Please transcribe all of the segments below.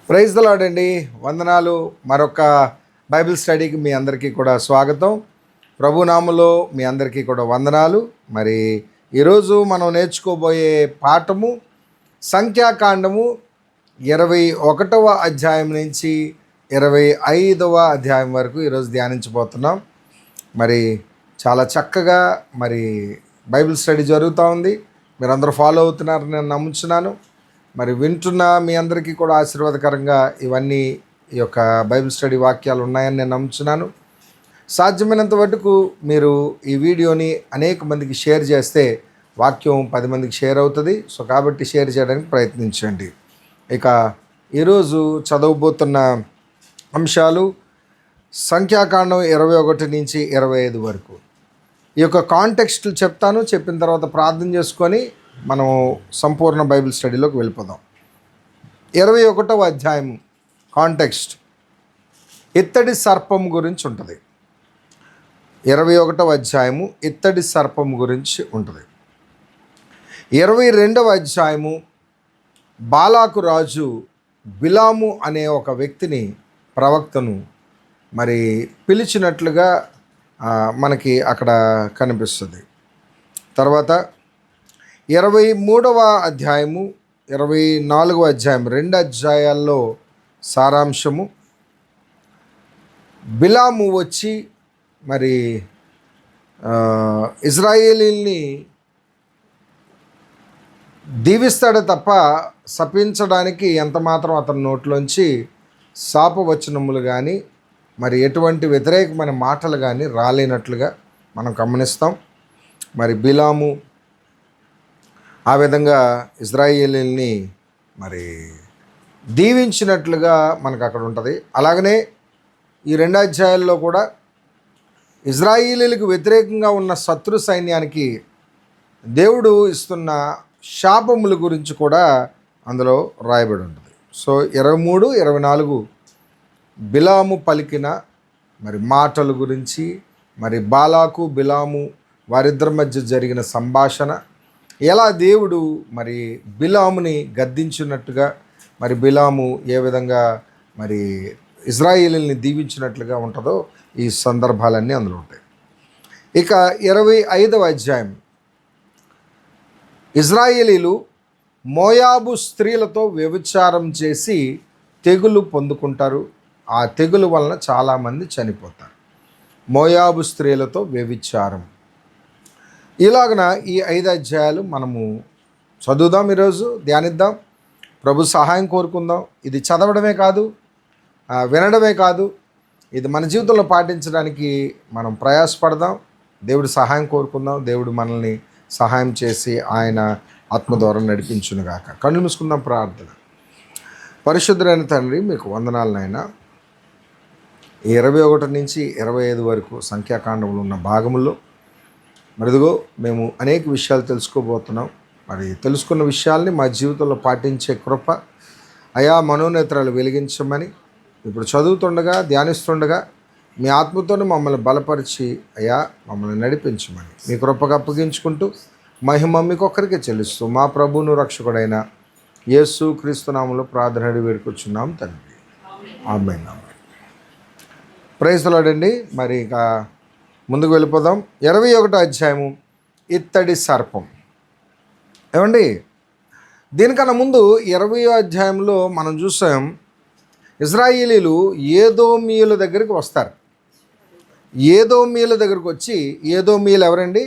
Praise the lord అండి. వందనాలు. మరొక బైబిల్ స్టడీకి మీ అందరికీ కూడా స్వాగతం. ప్రభునామములో మీ అందరికీ కూడా వందనాలు. మరి ఈరోజు మనం నేర్చుకోబోయే పాఠము సంఖ్యాకాండము 21వ అధ్యాయం నుంచి 25వ అధ్యాయం వరకు ఈరోజు ధ్యానించబోతున్నాం. మరి చాలా చక్కగా బైబిల్ స్టడీ జరుగుతూ ఉంది. మీరందరూ ఫాలో అవుతున్నారని నేను నమ్ముచున్నాను. మరి వింటున్న మీ అందరికీ కూడా ఆశీర్వాదకరంగా ఇవన్నీ ఈ యొక్క బైబిల్ స్టడీ వాక్యాలు ఉన్నాయని నేను నమ్ముచున్నాను. సాధ్యమైనంత వరకు మీరు ఈ వీడియోని అనేక మందికి షేర్ చేస్తే వాక్యం 10 మందికి షేర్ అవుతుంది. సో కాబట్టి షేర్ చేయడానికి ప్రయత్నించండి. ఇక ఈరోజు చదవబోతున్న అంశాలు సంఖ్యాకాండం 21 నుంచి 25 వరకు. ఈ యొక్క కాంటెక్స్ట్లు చెప్తాను. చెప్పిన తర్వాత ప్రార్థన చేసుకొని మనం సంపూర్ణ బైబిల్ స్టడీలోకి వెళ్ళిపోదాం. 21వ అధ్యాయం కాంటెక్స్ట్ ఇత్తడి సర్పం గురించి ఉంటుంది. 21వ అధ్యాయము ఇత్తడి సర్పం గురించి ఉంటుంది. 22వ అధ్యాయము బాలాకు రాజు బిలాము అనే ఒక వ్యక్తిని ప్రవక్తను పిలిచినట్లుగా మనకి అక్కడ కనిపిస్తుంది. తర్వాత 23వ అధ్యాయము 24వ అధ్యాయం 2 అధ్యాయాల్లో సారాంశము బిలాము వచ్చి ఇజ్రాయేలీల్ని దీవిస్తాడే తప్ప శపించడానికి ఎంతమాత్రం అతని నోట్లోంచి శాపవచనములు కానీ ఎటువంటి వ్యతిరేకమైన మాటలు కానీ రాలేనట్లుగా మనం గమనిస్తాం. బిలాము ఆ విధంగా ఇజ్రాయేలీల్ని దీవించినట్లుగా మనకు అక్కడ ఉంటుంది. అలాగనే ఈ 2 అధ్యాయాల్లో కూడా ఇజ్రాయేలీలకు వ్యతిరేకంగా ఉన్న శత్రు సైన్యానికి దేవుడు ఇస్తున్న శాపముల గురించి కూడా అందులో రాయబడి ఉంటుంది. సో 23, 24 బిలాము పలికిన మాటల గురించి బాలాకు బిలాము వారిద్దరి మధ్య జరిగిన సంభాషణ, ఎలా దేవుడు బిలాముని గద్దించినట్టుగా బిలాము ఏ విధంగా ఇజ్రాయేలీల్ని దీవించినట్లుగా ఉంటుందో ఈ సందర్భాలన్నీ అందులో ఉంటాయి. ఇక 25వ అధ్యాయం ఇజ్రాయేలీలు మోయాబు స్త్రీలతో వ్యభిచారం చేసి తెగులు పొందుకుంటారు. ఆ తెగులు వలన చాలామంది చనిపోతారు. మోయాబు స్త్రీలతో వ్యభిచారం. ఇలాగన ఈ 5 అధ్యాయాలు మనము చదువుదాం, ఈరోజు ధ్యానిద్దాం, ప్రభు సహాయం కోరుకుందాం. ఇది చదవడమే కాదు, వినడమే కాదు, ఇది మన జీవితంలో పాటించడానికి మనం ప్రయాసపడదాం. దేవుడి సహాయం కోరుకుందాం. దేవుడు మనల్ని సహాయం చేసి ఆయన ఆత్మ ద్వారా నడిపించునుగాక. కళ్ళు మూసుకుందాం, ప్రార్థన. పరిశుద్ధులైన తండ్రి, మీకు వందనాలనైనా. 21 నుంచి 25 వరకు సంఖ్యాకాండంలో ఉన్న భాగముల్లో ఇదిగో మేము అనేక విషయాలు తెలుసుకోబోతున్నాం. తెలుసుకున్న విషయాల్ని మా జీవితంలో పాటించే కృప అయా మనోనేత్రాలు వెలిగించమని ఇప్పుడు చదువుతుండగా ధ్యానిస్తుండగా మీ ఆత్మతోనే మమ్మల్ని బలపరిచి అయా మమ్మల్ని నడిపించమని మీ కృపగా అప్పగించుకుంటూ మహిమ మీకొక్కరికే చెల్లిస్తూ మా ప్రభువును రక్షకుడైన యేసు క్రీస్తు నామములో ప్రార్థన వేడుకొచ్చున్నాం తండ్రి. ఆమేన్. ప్రైజ్ ది లార్డ్ అండి. ఇక ముందుకు వెళ్ళిపోదాం. 21వ అధ్యాయము ఇత్తడి సర్పం. ఏమండి, దీనికన్నా ముందు 20వ అధ్యాయంలో మనం చూసాం, ఇజ్రాయేలీలు ఏదోమీయుల దగ్గరికి వస్తారు. ఏదోమీయుల దగ్గరికి వచ్చి, ఏదోమీయులు ఎవరండి?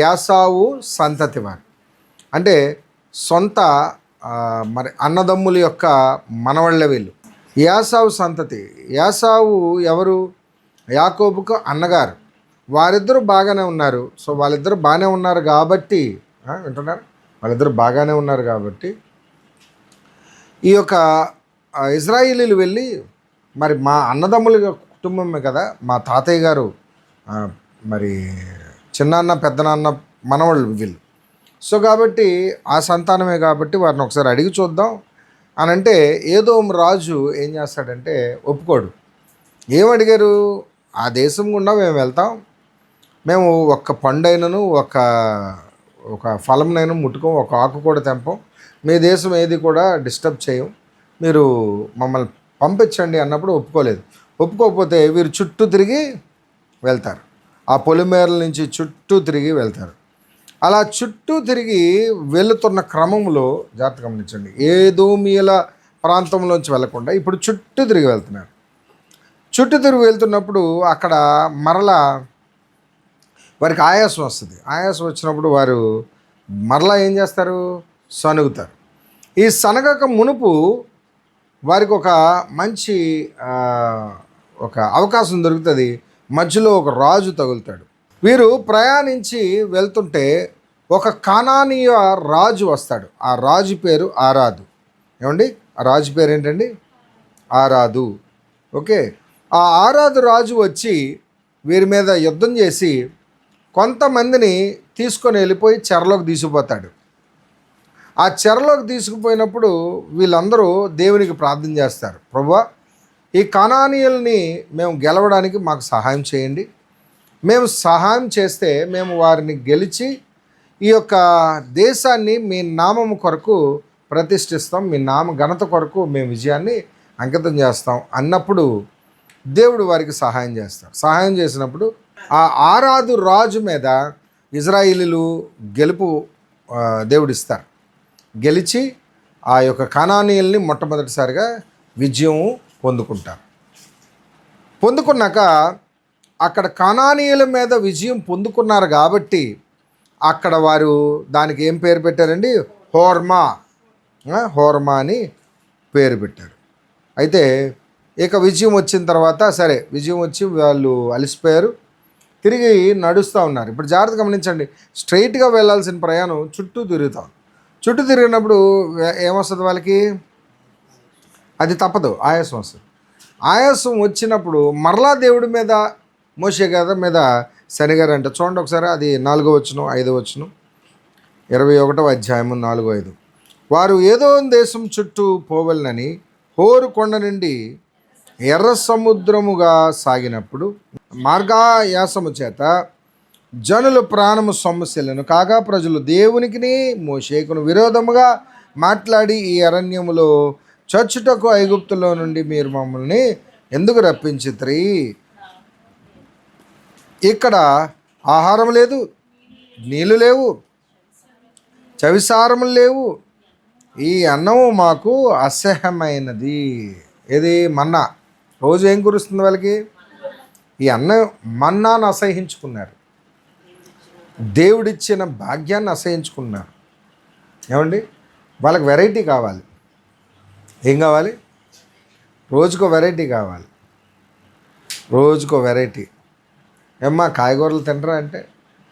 యాసావు సంతతి వారు, అంటే సొంత అన్నదమ్ముల యొక్క మనవళ్ళ వీళ్ళు. యాసావు సంతతి. యాసావు ఎవరు? యాకోబుకు అన్నగారు. వారిద్దరూ బాగానే ఉన్నారు. సో వాళ్ళిద్దరూ బాగానే ఉన్నారు కాబట్టి వింటున్నారు, వాళ్ళిద్దరూ బాగానే ఉన్నారు కాబట్టి ఈ యొక్క ఇజ్రాయేలీలు వెళ్ళి మా అన్నదమ్ముల కుటుంబమే కదా, మా తాతయ్య గారు చిన్నాన్న పెద్దనాన్న మనవాళ్ళు వీళ్ళు. సో కాబట్టి ఆ సంతానమే కాబట్టి వారిని ఒకసారి అడిగి చూద్దాం అని అంటే ఏదోం రాజు ఏం చేస్తాడంటే ఒప్పుకోడు. ఏమడిగారు? ఆ దేశం గుండా మేము వెళ్తాం, మేము ఒక్క పండైనను ఒక ఫలంనైనా ముట్టుకోం, ఒక ఆకు కూడా తెంపం, మీ దేశం ఏది కూడా డిస్టర్బ్ చేయం, మీరు మమ్మల్ని పంపించండి అన్నప్పుడు ఒప్పుకోలేదు. ఒప్పుకోకపోతే వీరు చుట్టూ తిరిగి వెళ్తారు. ఆ పొలిమేరల నుంచి చుట్టూ తిరిగి వెళ్తారు. అలా చుట్టూ తిరిగి వెళుతున్న క్రమంలో జాగ్రత్త గమనించండి, ఏదోమియల ప్రాంతంలోంచి వెళ్లకుండా ఇప్పుడు చుట్టూ తిరిగి వెళ్తున్నారు. చుట్టూ తిరిగి వెళ్తున్నప్పుడు అక్కడ మరలా వారికి ఆయాసం వస్తుంది. ఆయాసం వచ్చినప్పుడు వారు మరలా ఏం చేస్తారు? సనుగుతారు. ఈ సనగక మునుపు వారికి ఒక మంచి ఒక అవకాశం దొరుకుతుంది. మధ్యలో ఒక రాజు తగులుతాడు. వీరు ప్రయాణించి వెళ్తుంటే ఒక కానానీయ రాజు వస్తాడు. ఆ రాజు పేరు ఆరాదు. ఏమండి, ఆ రాజు పేరు ఏంటండి? ఆరాదు. ఓకే, ఆ ఆరాదు రాజు వచ్చి వీరి మీద యుద్ధం చేసి కొంతమందిని తీసుకొని వెళ్ళిపోయి చెరలోకి తీసుకుపోతాడు. ఆ చెరలోకి తీసుకుపోయినప్పుడు వీళ్ళందరూ దేవునికి ప్రార్థన చేస్తారు. ప్రభువా, ఈ కానానీయుల్ని మేము గెలవడానికి మాకు సహాయం చేయండి. మేము సహాయం చేస్తే మేము వారిని గెలిచి ఈ యొక్క దేశాన్ని మీ నామము కొరకు ప్రతిష్ఠిస్తాం, మీ నామ ఘనత కొరకు మేము విజయాన్ని అంకితం చేస్తాం అన్నప్పుడు దేవుడు వారికి సహాయం చేస్తాడు. సహాయం చేసినప్పుడు ఆ ఆరాదు రాజు మీద ఇజ్రాయిలీలు గెలుపు దేవుడిస్తారు. గెలిచి ఆ యొక్క కానానీయుల్ని మొట్టమొదటిసారిగా విజయం పొందుకుంటారు. పొందుకున్నాక అక్కడ కానానీయుల మీద విజయం పొందుకున్నారు కాబట్టి అక్కడ వారు దానికి ఏం పేరు పెట్టారండి? హోర్మా. హోర్మా అని పేరు పెట్టారు. అయితే ఇక విజయం వచ్చిన తర్వాత సరే, విజయం వచ్చి వాళ్ళు అలసిపోయారు, తిరిగి నడుస్తూ ఉన్నారు. ఇప్పుడు జాగ్రత్త గమనించండి, స్ట్రైట్గా వెళ్ళాల్సిన ప్రయాణం చుట్టూ తిరుగుతాం. చుట్టూ తిరిగినప్పుడు ఏమొస్తుంది వాళ్ళకి? అది తప్పదు, ఆయాసం వస్తుంది. ఆయాసం వచ్చినప్పుడు మరలా దేవుడి మీద, మోషే గారి మీద శనిగారు అంట. చూడండి ఒకసారి, అది 4వ వచనం 5వ వచనం 21వ అధ్యాయము 4-5. వారు ఏదో దేశం చుట్టూ పోవలనని హోరు కొండ నుండి ఎర్ర సముద్రముగా సాగినప్పుడు మార్గాయాసము చేత జనులు ప్రాణము సమస్యలను కాగా ప్రజలు దేవునికిని మోషేకును విరోధముగా మాట్లాడి ఈ అరణ్యములో చచ్చుటకు ఐగుప్తులో నుండి మీరు మమ్మల్ని ఎందుకు రప్పించిత్రి? ఇక్కడ ఆహారం లేదు, నీళ్ళు లేవు, చవిసారములు లేవు, ఈ అన్నము మాకు అసహ్యమైనది. ఏది? మన్నా. రోజు ఏం కురుస్తుంది వాళ్ళకి? ఈ అన్నం, మన్నాను అసహించుకున్నారు. దేవుడిచ్చిన భాగ్యాన్ని అసహించుకున్నారు. ఏమండి, వాళ్ళకి వెరైటీ కావాలి. ఏం కావాలి? రోజుకో వెరైటీ కావాలి. రోజుకో వెరైటీ. ఏమ్మా కాయగూరలు తినరా అంటే,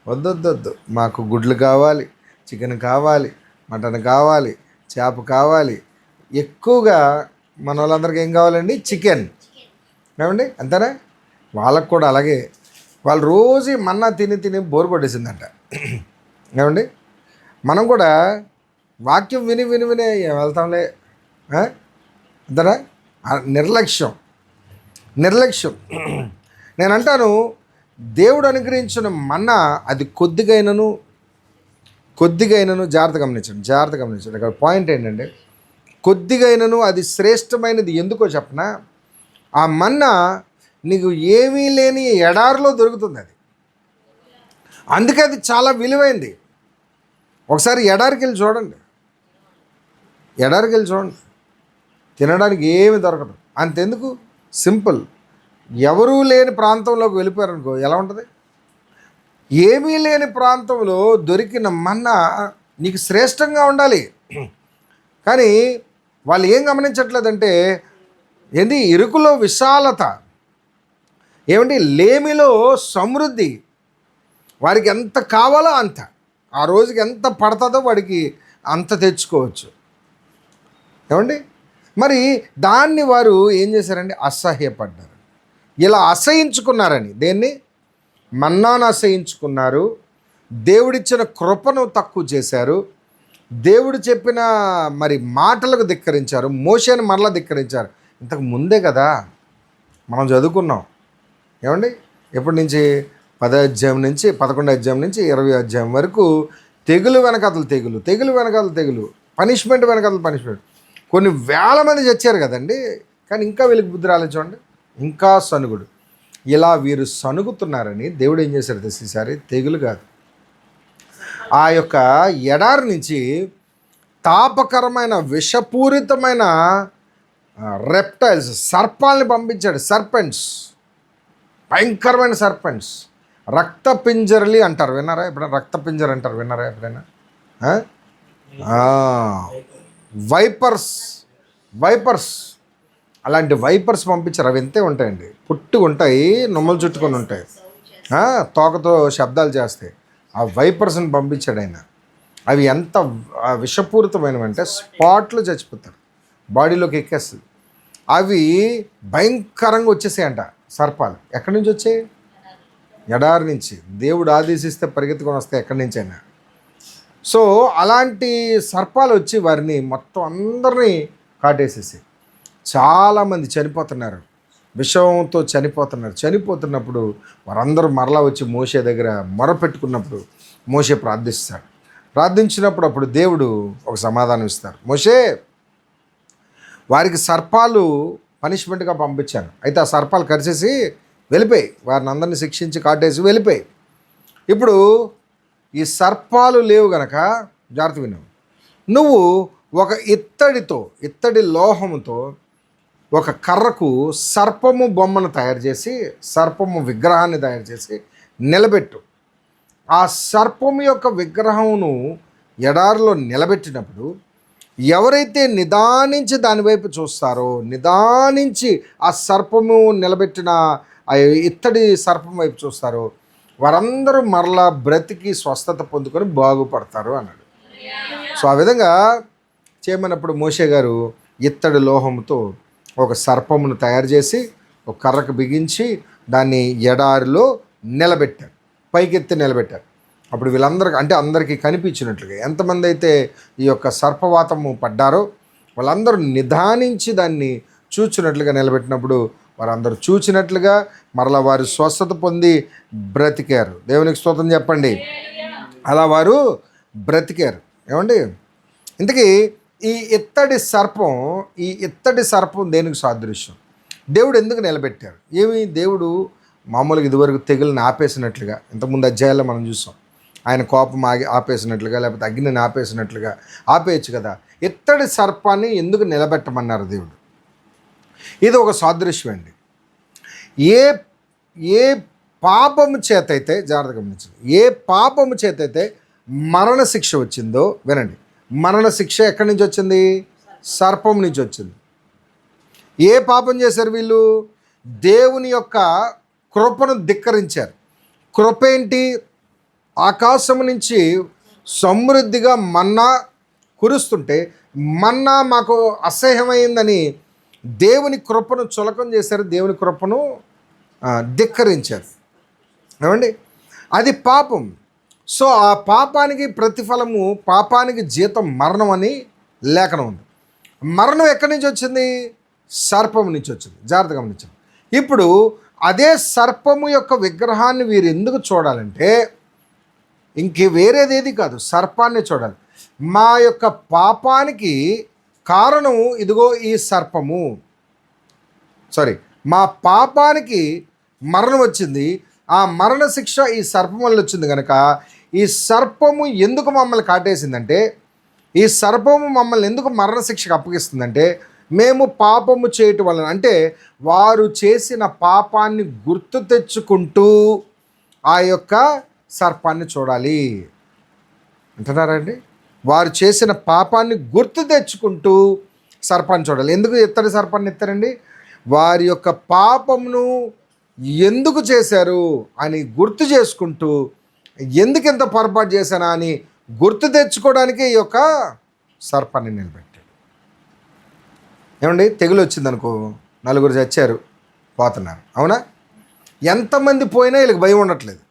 వద్దొద్దొద్దు, మాకు గుడ్లు కావాలి, చికెన్ కావాలి, మటన్ కావాలి, చేప కావాలి. ఎక్కువగా మన వాళ్ళందరికీ ఏం కావాలండి? చికెన్. ఏమండి, అంతేనా? వాళ్ళకు కూడా అలాగే. వాళ్ళు రోజు మన్నా తిని తిని బోరు కొట్టేసిందంట. ఏమండి, మనం కూడా వాక్యం విని విని విని వెళ్తాంలే అంతేనా? నిర్లక్ష్యం. నేను అంటాను, దేవుడు అనుగ్రహించిన మన్నా అది కొద్దిగైనను జాగ్రత్త గమనించండి. ఇక్కడ పాయింట్ ఏంటంటే, కొద్దిగైనను అది శ్రేష్టమైనది. ఎందుకో చెప్పనా? ఆ మన్నా నీకు ఏమీ లేని ఎడారిలో దొరుకుతుంది. అది అందుకే అది చాలా విలువైంది. ఒకసారి ఎడారికి వెళ్ళి చూడండి. తినడానికి ఏమి దొరకదు. అంతెందుకు, సింపుల్. ఎవరూ లేని ప్రాంతంలోకి వెళ్ళిపోయారనుకో, ఎలా ఉంటుంది? ఏమీ లేని ప్రాంతంలో దొరికిన మన్నా నీకు శ్రేష్టంగా ఉండాలి. కానీ వాళ్ళు ఏం గమనించట్లేదంటే, ఏంది? ఇరుకులో విశాలత, ఏమండి, లేమిలో సమృద్ధి. వారికి ఎంత కావాలో అంత, ఆ రోజుకి ఎంత పడుతుందో వాడికి అంత తెచ్చుకోవచ్చు. ఏమండి, మరి దాన్ని వారు ఏం చేశారండి? అసహ్యపడ్డారు. ఇలా అసహించుకున్నారని, దేన్ని? మన్నాను అసహించుకున్నారు. దేవుడిచ్చిన కృపను తక్కువ చేశారు. దేవుడు చెప్పిన మరి మాటలకు ధిక్కరించారు. మోషేని మరలా ధిక్కరించారు. ఇంతకు ముందే కదా మనం చదువుకున్నాం. ఏమండి, ఎప్పటి నుంచి? 10వ అధ్యాయం నుంచి 11వ అధ్యాయం నుంచి 20వ అధ్యాయం వరకు తెగులు వెనకాతలు తెగులు, పనిష్మెంట్ వెనకాతలు పనిష్మెంట్, కొన్ని వేల మంది చచ్చారు కదండి. కానీ ఇంకా వీళ్ళకి బుద్ధి రాలేదు చూడండి, ఇంకా సనుగుడు. ఇలా వీరు సనుగుతున్నారని దేవుడు ఏం చేశారు ఈసారి? తెగులు కాదు, ఆ యొక్క ఎడారి నుంచి తాపకరమైన విషపూరితమైన రెప్టైల్స్, సర్పాలని పంపించాడు. సర్పెంట్స్, భయంకరమైన సర్పెంట్స్. రక్త పింజరలి అంటారు, విన్నారా ఎప్పుడైనా? రక్త పింజర అంటారు, విన్నారా ఎప్పుడైనా? వైపర్స్ అలాంటి వైపర్స్ పంపించారు. అవి ఎంతే ఉంటాయండి, పుట్టుగా ఉంటాయి, నొమ్మలు చుట్టుకొని ఉంటాయి, తోకతో శబ్దాలు చేస్తాయి. ఆ వైపర్స్ని పంపించాడు ఆయన. అవి ఎంత విషపూరితమైనవంటే స్పాట్లో చచ్చిపోతారు, బాడీలోకి ఎక్కేస్తుంది. అవి భయంకరంగా వచ్చేసాయంట సర్పాలు. ఎక్కడి నుంచి వచ్చాయి? ఎడారి నుంచి. దేవుడు ఆదేశిస్తే పరిగెత్తుకొని వస్తాయి ఎక్కడి నుంచి అయినా. సో అలాంటి సర్పాలు వచ్చి వారిని మొత్తం అందరినీ కాటేసేసి చాలామంది చనిపోతున్నారు, విషంతో చనిపోతున్నప్పుడు వారందరూ మరలా వచ్చి మోషే దగ్గర మొరపెట్టుకున్నప్పుడు మోషే ప్రార్థించినప్పుడు అప్పుడు దేవుడు ఒక సమాధానం ఇస్తారు. మోషే, వారికి సర్పాలు పనిష్మెంట్గా పంపించాను, అయితే ఆ సర్పాలు కరిచేసి వెళ్ళిపోయి వారిని అందరినీ శిక్షించి కాటేసి వెళ్ళిపోయి. ఇప్పుడు ఈ సర్పాలు లేవు గనక జాగ్రత్త విను, నువ్వు ఒక ఇత్తడి లోహముతో ఒక కర్రకు సర్పము బొమ్మను తయారు చేసి, సర్పము విగ్రహాన్ని తయారు చేసి నిలబెట్టు. ఆ సర్పము యొక్క విగ్రహమును ఎడారిలో నిలబెట్టినప్పుడు ఎవరైతే నిదానించి దానివైపు చూస్తారో, నిదానించి ఆ సర్పము నిలబెట్టిన ఆ ఇత్తడి సర్పం వైపు చూస్తారో, వారందరూ మరలా బ్రతికి స్వస్థత పొందుకొని బాగుపడతారు అన్నాడు. సో ఆ విధంగా చేయమన్నప్పుడు మోషే గారు ఇత్తడి లోహంతో ఒక సర్పమును తయారు చేసి ఒక కర్రకు బిగించి దాన్ని ఎడారిలో నిలబెట్టారు, పైకెత్తి నిలబెట్టారు. అప్పుడు వీళ్ళందరికీ, అంటే అందరికీ కనిపించినట్లుగా, ఎంతమంది అయితే ఈ యొక్క సర్పవాతము పడ్డారో వాళ్ళందరూ నిదానించి దాన్ని చూచినట్లుగా నిలబెట్టినప్పుడు వారందరూ చూచినట్లుగా మరలా వారు స్వస్థత పొంది బ్రతికారు. దేవునికి స్తోత్రం చెప్పండి. అలా వారు బ్రతికారు. ఏమండి, ఇంతకీ ఈ ఇత్తడి సర్పం దేనికి సాదృశ్యం? దేవుడు ఎందుకు నిలబెట్టారు? దేవుడు మామూలుగా ఇదివరకు తెగులను ఆపేసినట్లుగా ఇంతకుముందు అధ్యాయాల్లో మనం చూసాం. ఆయన కోపం ఆపేసినట్లుగా, లేకపోతే అగ్నిని ఆపేసినట్లుగా ఆపేయచ్చు కదా. ఇత్తడి సర్పాన్ని ఎందుకు నిలబెట్టమన్నారు దేవుడు? ఇది ఒక సాదృశ్యం అండి. ఏ పాపము చేతైతే, జాగ్రత్తగా గమనించండి, ఏ పాపము చేతైతే మరణశిక్ష వచ్చిందో, వినండి, మరణశిక్ష ఎక్కడి నుంచి వచ్చింది? సర్పం నుంచి వచ్చింది. ఏ పాపం చేశారు వీళ్ళు? దేవుని యొక్క కృపను ధిక్కరించారు. కృప ఏంటి? ఆకాశం నుంచి సమృద్ధిగా మన్నా కురుస్తుంటే మన్నా మాకు అసహ్యమైందని దేవుని కృపను చులకం చేశారు, దేవుని కృపను ధిక్కరించారు. ఏమండి, అది పాపం. సో ఆ పాపానికి ప్రతిఫలము, పాపానికి జీతం మరణం అని లేఖనం ఉంది. మరణం ఎక్కడి నుంచి వచ్చింది? సర్పము నుంచి వచ్చింది. జాగ్రత్తగా గమనించండి. ఇప్పుడు అదే సర్పము యొక్క విగ్రహాన్ని వీరు ఎందుకు చూడాలంటే, వేరేదేది కాదు, సర్పాన్ని చూడాలి. మా యొక్క పాపానికి కారణం ఇదిగో ఈ సర్పము. మా పాపానికి మరణం వచ్చింది, ఆ మరణ శిక్ష ఈ సర్పం వల్ల వచ్చింది కనుక ఈ సర్పము ఎందుకు మమ్మల్ని కాటేసిందంటే, ఈ సర్పము మమ్మల్ని ఎందుకు మరణశిక్షకు అప్పగిస్తుందంటే, మేము పాపము చేయటం వలన, అంటే వారు చేసిన పాపాన్ని గుర్తు తెచ్చుకుంటూ ఆ యొక్క సర్పాన్ని చూడాలి అంటున్నారా అండి? వారు చేసిన పాపాన్ని గుర్తు తెచ్చుకుంటూ సర్పాన్ని చూడాలి. ఎందుకు ఇత్తడి సర్పాన్ని ఎత్తారండి? వారి యొక్క పాపమును ఎందుకు చేశారు అని గుర్తు చేసుకుంటూ, ఎందుకు ఎంత పొరపాటు చేశానా అని గుర్తు తెచ్చుకోవడానికి ఈ యొక్క సర్పాన్ని నిలబెట్టాడు. ఏమండి, తెగులు వచ్చిందనుకో, నలుగురు చచ్చారు, పోతున్నారు, అవునా? ఎంతమంది పోయినా వీళ్ళకి భయం ఉండట్లేదు,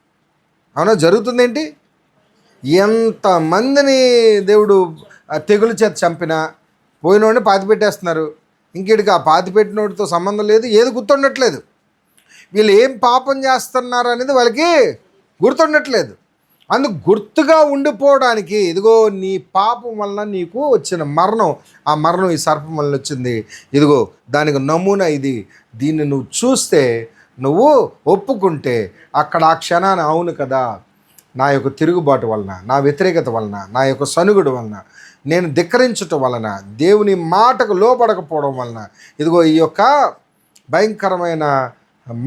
అవునా? జరుగుతుందేంటి? ఎంతమందిని దేవుడు తెగులు చేత చంపినా పోయినోడిని పాతిపెట్టేస్తున్నారు. ఇంకేటికి ఆ పాతిపెట్టినోడితో సంబంధం లేదు, ఏది గుర్తుండట్లేదు. వీళ్ళు ఏం పాపం చేస్తున్నారు అనేది వాళ్ళకి గుర్తుండట్లేదు. అందుకు గుర్తుగా ఉండిపోవడానికి ఇదిగో నీ పాపం వలన నీకు వచ్చిన మరణం, ఆ మరణం ఈ సర్పం వలన వచ్చింది, ఇదిగో దానికి నమూనా ఇది, దీన్ని నువ్వు చూస్తే నువ్వు ఒప్పుకుంటే అక్కడ ఆ క్షణాన అవును కదా, నా యొక్క తిరుగుబాటు వలన, నా వ్యతిరేకత వలన, నా యొక్క సనుగుడు వలన, నేను ధిక్కరించటం వలన, దేవుని మాటకు లోపడకపోవడం వలన ఇదిగో ఈ యొక్క భయంకరమైన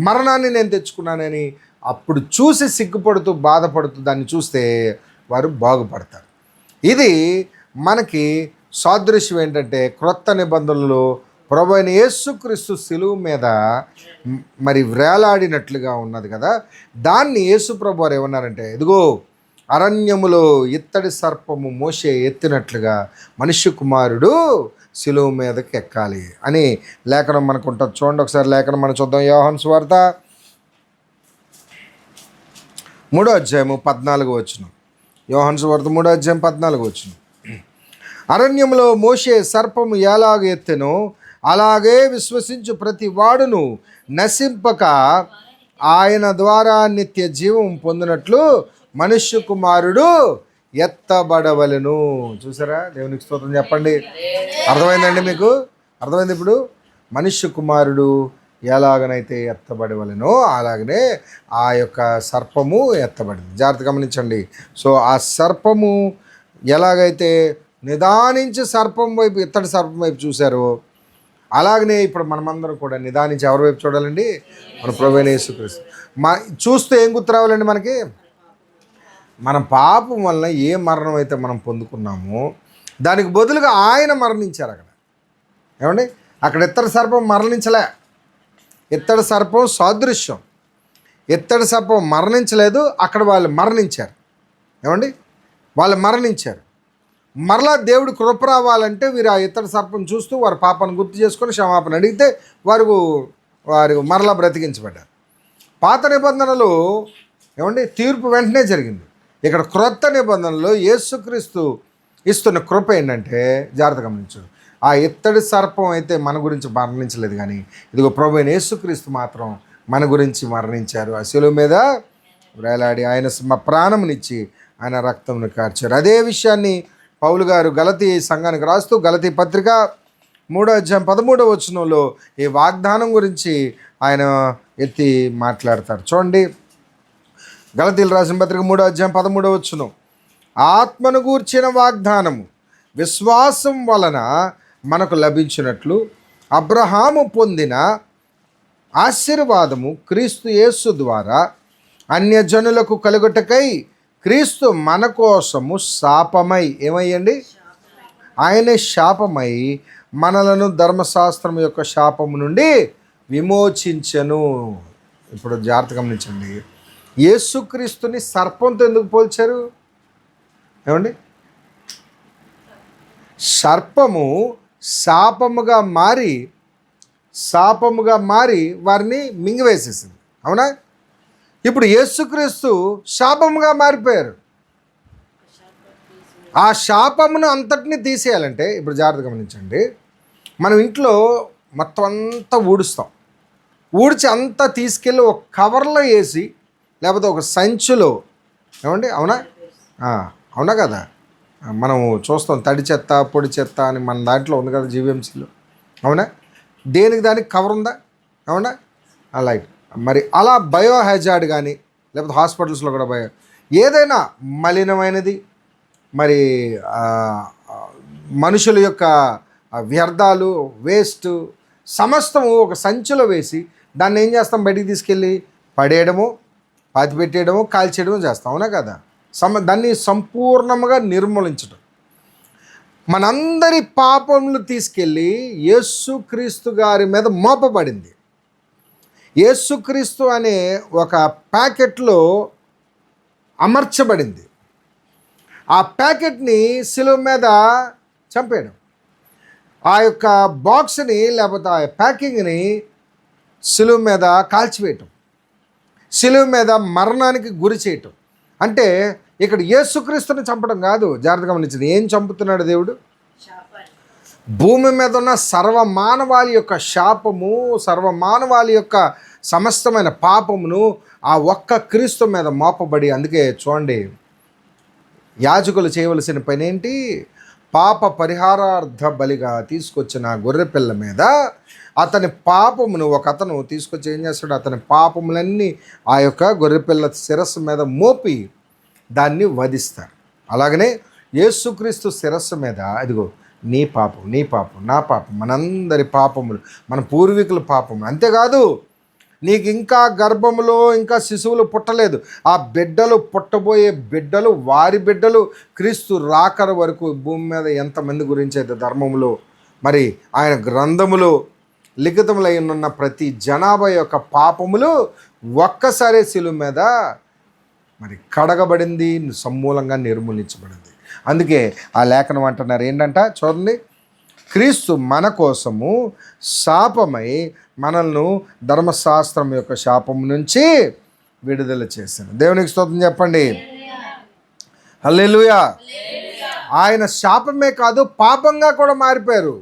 మరణాన్ని నేను తెచ్చుకున్నానని అప్పుడు చూసి సిగ్గుపడుతూ బాధపడుతూ దాన్ని చూస్తే వారు బాగుపడతారు. ఇది మనకి సాదృశ్యం ఏంటంటే క్రొత్త నిబంధనలు ప్రభువైన యేసుక్రీస్తు శిలువ మీద మరి వేలాడినట్లుగా ఉన్నది కదా, దాన్ని యేసు ప్రభు వారు ఏమన్నారంటే ఇదిగో అరణ్యములో ఇత్తడి సర్పము మోషే ఎత్తినట్లుగా మనుష్య కుమారుడు శిలువ మీదకి ఎక్కాలి అని లేఖనం మనకు ఉంటుంది. చూడండి ఒకసారి లేఖనం మనం చూద్దాం. యోహాను సువార్త 3:14. యోహాను సువార్త 3:14. అరణ్యంలో మోషే సర్పము ఎలాగ ఎత్తెనో అలాగే విశ్వసించు ప్రతి వాడును నశింపక ఆయన ద్వారా నిత్య జీవం పొందినట్లు మనుష్య కుమారుడు ఎత్తబడవలెను. చూసారా? దేవునికి స్తోత్రం చెప్పండి. అర్థమైందండి మీకు? అర్థమైంది ఇప్పుడు? మనుష్య కుమారుడు ఎలాగనైతే ఎత్తబడవలెనో అలాగనే ఆ యొక్క సర్పము ఎత్తబడింది. జాగ్రత్త గమనించండి. సో ఆ సర్పము ఎలాగైతే నిదానించి సర్పం వైపు, ఇత్తడి సర్పం వైపు చూశారో అలాగనే ఇప్పుడు మనమందరం కూడా నిదానించి ఎవరి వైపు చూడాలండి? మన ప్రభువైన యేసుక్రీస్తు. చూస్తే ఏం గుర్తు రావాలండి మనకి? మన పాపం వలన ఏ మరణం అయితే మనం పొందుకున్నామో దానికి బదులుగా ఆయన మరణించారు అక్కడ. ఏమండి? అక్కడ ఇత్తడి సర్పం మరణించలే. ఇత్తడి సర్పం సాదృశ్యం. ఇత్తడి సర్పం మరణించలేదు, అక్కడ వాళ్ళు మరణించారు. ఏమండి? వాళ్ళు మరణించారు. మరలా దేవుడు కృప రావాలంటే వీరు ఆ ఇత్తడి సర్పం చూస్తూ వారి పాపాన్ని గుర్తు చేసుకొని క్షమాపణ అడిగితే వారు మరలా బ్రతికించబడ్డారు. పాత నిబంధనలు ఏమండి తీర్పు వెంటనే జరిగింది. ఇక్కడ క్రొత్త నిబంధనలో యేసుక్రీస్తు ఇస్తున్న కృప ఏంటంటే జాగ్రత్త గమనించు. ఆ ఇత్తడి సర్పం అయితే మన గురించి మరణించలేదు, కానీ ఇదిగో ప్రభువైన యేసుక్రీస్తు మాత్రం మన గురించి మరణించారు. ఆ శిలువ మీద వేలాడి ఆయన ప్రాణమునిచ్చి ఆయన రక్తంను కార్చారు. అదే విషయాన్ని పౌలు గారు గలతీ సంఘానికి రాస్తూ గలతీ పత్రిక 3:13 ఈ వాగ్దానం గురించి ఆయన ఎత్తి మాట్లాడతారు. చూడండి, గలతీలు రాసిన పత్రిక 3:13 ఆత్మను గూర్చిన వాగ్దానము విశ్వాసం వలన మనకు లభించినట్లు అబ్రహాము పొందిన ఆశీర్వాదము క్రీస్తు యేసు ద్వారా అన్యజనులకు కలుగుటకై క్రీస్తు మన కోసము శాపమై ఏమయ్యండి? ఆయనే శాపమై మనలను ధర్మశాస్త్రం యొక్క శాపము నుండి విమోచించెను. ఇప్పుడు జాగ్రత్త గమనించండి. యేసుక్రీస్తుని సర్పంతో ఎందుకు పోల్చారు? ఏమండి? సర్పము శాపముగా మారి వారిని మింగివేసేసింది. అవునా? ఇప్పుడు యేసుక్రీస్తు శాపముగా మారిపోయారు. ఆ శాపమును అంతటినీ తీసేయాలంటే ఇప్పుడు జాగ్రత్త గమనించండి. మనం ఇంట్లో మొత్తం అంతా ఊడ్చి అంతా తీసుకెళ్ళి ఒక కవర్లో వేసి లేకపోతే ఒక సంచిలో, ఏమండి? అవునా కదా? మనం చూస్తాం తడి చెత్త పొడి చెత్త అని మన దాంట్లో ఉంది కదా జీవీఎంసీలో. అవునా? దేనికి దానికి కవర్ ఉందా? అవునా? అలాగే మరి అలా బయో హెజార్డ్ కానీ లేకపోతే హాస్పిటల్స్లో కూడా ఏదైనా మలినమైనది మరి మనుషుల యొక్క వ్యర్థాలు వేస్ట్ సమస్తము ఒక సంచిలో వేసి దాన్ని ఏం చేస్తాం? బయటికి తీసుకెళ్ళి పడేయడము, పాతిపెట్టేయడము, కాల్చేయడము చేస్తాం. అవునా కదా? దాన్ని సంపూర్ణంగా నిర్మూలించడం. మనందరి పాపములు తీసుకెళ్ళి యేసుక్రీస్తు గారి మీద మోపబడింది. యేసుక్రీస్తు అనే ఒక ప్యాకెట్లో అమర్చబడింది. ఆ ప్యాకెట్ని శిలువ మీద చంపేయడం, ఆ యొక్క బాక్స్ని లేకపోతే ఆ ప్యాకింగ్ని శిలువ మీద కాల్చివేయటం, శిలువ మీద మరణానికి గురి చేయటం. అంటే ఇక్కడ యేసుక్రీస్తుని చంపడం కాదు. జాగ్రత్తగా గమనించింది. ఏం చంపుతున్నాడు దేవుడు? భూమి మీద ఉన్న సర్వమానవాళి యొక్క శాపము, సర్వమానవాళి యొక్క సమస్తమైన పాపమును ఆ ఒక్క క్రీస్తు మీద మోపబడి, అందుకే చూడండి యాజకులు చేయవలసిన పని ఏంటి? పాప పరిహారార్థ బలిగా తీసుకొచ్చిన గొర్రెపిల్ల మీద అతని పాపమును అతను తీసుకొచ్చి ఏం చేస్తాడు? అతని పాపములన్నీ ఆ యొక్క గొర్రెపిల్ల శిరస్సు మీద మోపి దాన్ని వధిస్తారు. అలాగనే యేసుక్రీస్తు శిరస్సు మీద అదిగో నీ పాపం, నీ పాపం, నా పాపం, మనందరి పాపములు, మన పూర్వీకుల పాపములు. అంతేకాదు, నీకు ఇంకా గర్భములో ఇంకా శిశువులు పుట్టలేదు, ఆ బిడ్డలు పుట్టబోయే బిడ్డలు, వారి బిడ్డలు క్రీస్తు రాకడ వరకు భూమి మీద ఎంతమంది గురించి అయితే ధర్మములో మరి ఆయన గ్రంథములో లిఖితములై ఉన్న ప్రతి జనాభా యొక్క పాపములు ఒక్కసారి శిలువ మీద మరి కడగబడింది, సమూలంగా నిర్మూలించబడింది. అందుకే ఆ లేఖనం అంటున్నారు ఏంటంట, చూడండి, క్రీస్తు మన కోసము శాపమై మనల్ని ధర్మశాస్త్రం యొక్క శాపం నుంచి విడుదల చేశాను. దేవునికి స్తోత్రం చెప్పండి. హల్లెలూయా. ఆయన శాపమే కాదు, పాపంగా కూడా మారిపోయారు.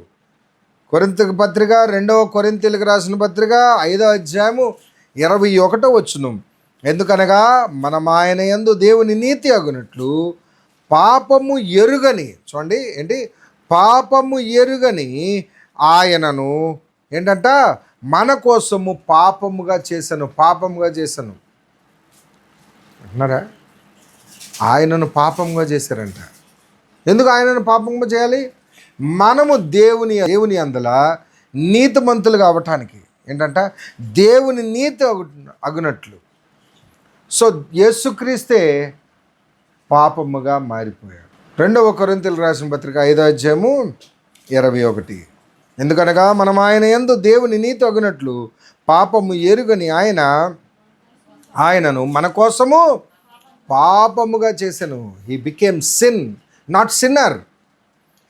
కొరింథీ పత్రిక 2వ కొరింథీయులకు రాసిన పత్రిక 5వ అధ్యాయము 21వ వచనం, ఎందుకనగా మనం ఆయన యందు దేవుని నీతి అగునట్లు పాపము ఎరుగని, చూడండి ఏంటి, పాపము ఎరుగని ఆయనను ఏంటంట మన కోసము పాపముగా చేశాను అంటున్నారా? ఆయనను పాపముగా చేశారంట. ఎందుకు ఆయనను పాపముగా చేయాలి? మనము దేవుని అందుల నీతిమంతులుగా అవ్వటానికి. ఏంటంట, దేవుని నీతి అగునట్లు. సో యేసుక్రీస్తే పాపముగా మారిపోయాడు. 2వ కొరింథీయులకు రాసిన పత్రిక 5వ అధ్యాయము 21, ఎందుకనగా మనం ఆయన యందు దేవుని నీతి అగునట్లు పాపము ఎరుగని ఆయనను మన కోసము పాపముగా చేశాను. He became sin, not sinner.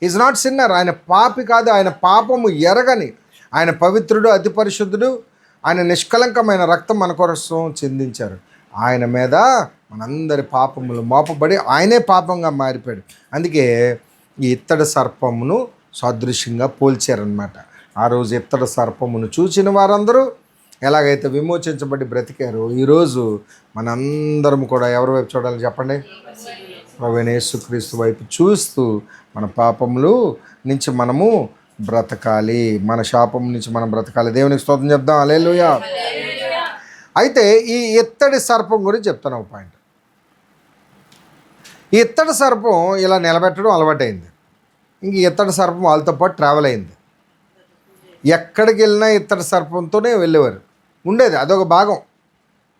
Is not sinner. ఆయన పాపి కాదు, ఆయన పాపము ఎరగని, ఆయన పవిత్రుడు, అతి పరిశుద్ధుడు. ఆయన నిష్కలంకమైన రక్తం మన కోసం చిందించారు. ఆయన మీద మనందరి పాపములు మోపబడి ఆయనే పాపంగా మారిపోయాడు. అందుకే ఈ ఇత్తడి సర్పమును సాదృశ్యంగా పోల్చారనమాట. ఆ రోజు ఇత్తడి సర్పమును చూసిన వారందరూ ఎలాగైతే విమోచించబడి బ్రతికారో, ఈరోజు మనందరం కూడా ఎవరి వైపు చూడాలి చెప్పండి? ప్రభువైన యేసుక్రీస్తు వైపు చూస్తూ మన పాపములు నుంచి మనము బ్రతకాలి, మన శాపం నుంచి మనం బ్రతకాలి. దేవునికి స్తోత్రం చెప్దాం. హల్లెలూయా. అయితే ఈ ఇత్తడి సర్పం గురించి చెప్తాను ఒక పాయింట్. ఈ ఇత్తడి సర్పం ఇలా నిలబెట్టడం అలవాటైంది. ఇంక ఇత్తడి సర్పం వాళ్ళతో పాటు ట్రావెల్ అయింది. ఎక్కడికి వెళ్ళినా ఇత్తడి సర్పంతోనే వెళ్ళేవారు. ఉండేది, అదొక భాగం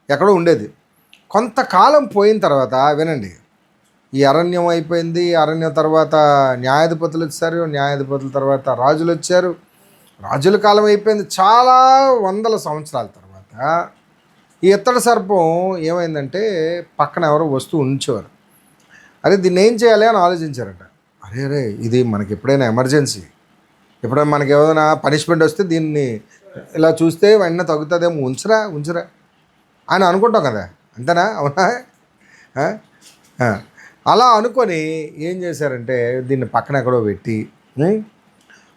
ఎక్కడో ఉండేది. కొంతకాలం పోయిన తర్వాత వినండి, ఈ అరణ్యం అయిపోయింది. అరణ్యం తర్వాత న్యాయాధిపతులు వచ్చారు, న్యాయాధిపతుల తర్వాత రాజులు వచ్చారు, రాజుల కాలం అయిపోయింది. చాలా వందల సంవత్సరాల తర్వాత ఈ ఇత్తడి సర్పం ఏమైందంటే పక్కన ఎవరో వస్తువు ఉంచేవారు. అరే దీన్ని ఏం చేయాలి అని ఆలోచించారట. అరే ఇది మనకి ఎప్పుడైనా ఎమర్జెన్సీ, ఎప్పుడైనా మనకి ఏదైనా పనిష్మెంట్ వస్తే దీన్ని ఇలా చూస్తే వెంటనే తగ్గుతుందేమో, ఉంచరా అని అనుకుంటాం కదా, అంతేనా? అవునా? అలా అనుకొని ఏం చేశారంటే దీన్ని పక్కన ఎక్కడో పెట్టి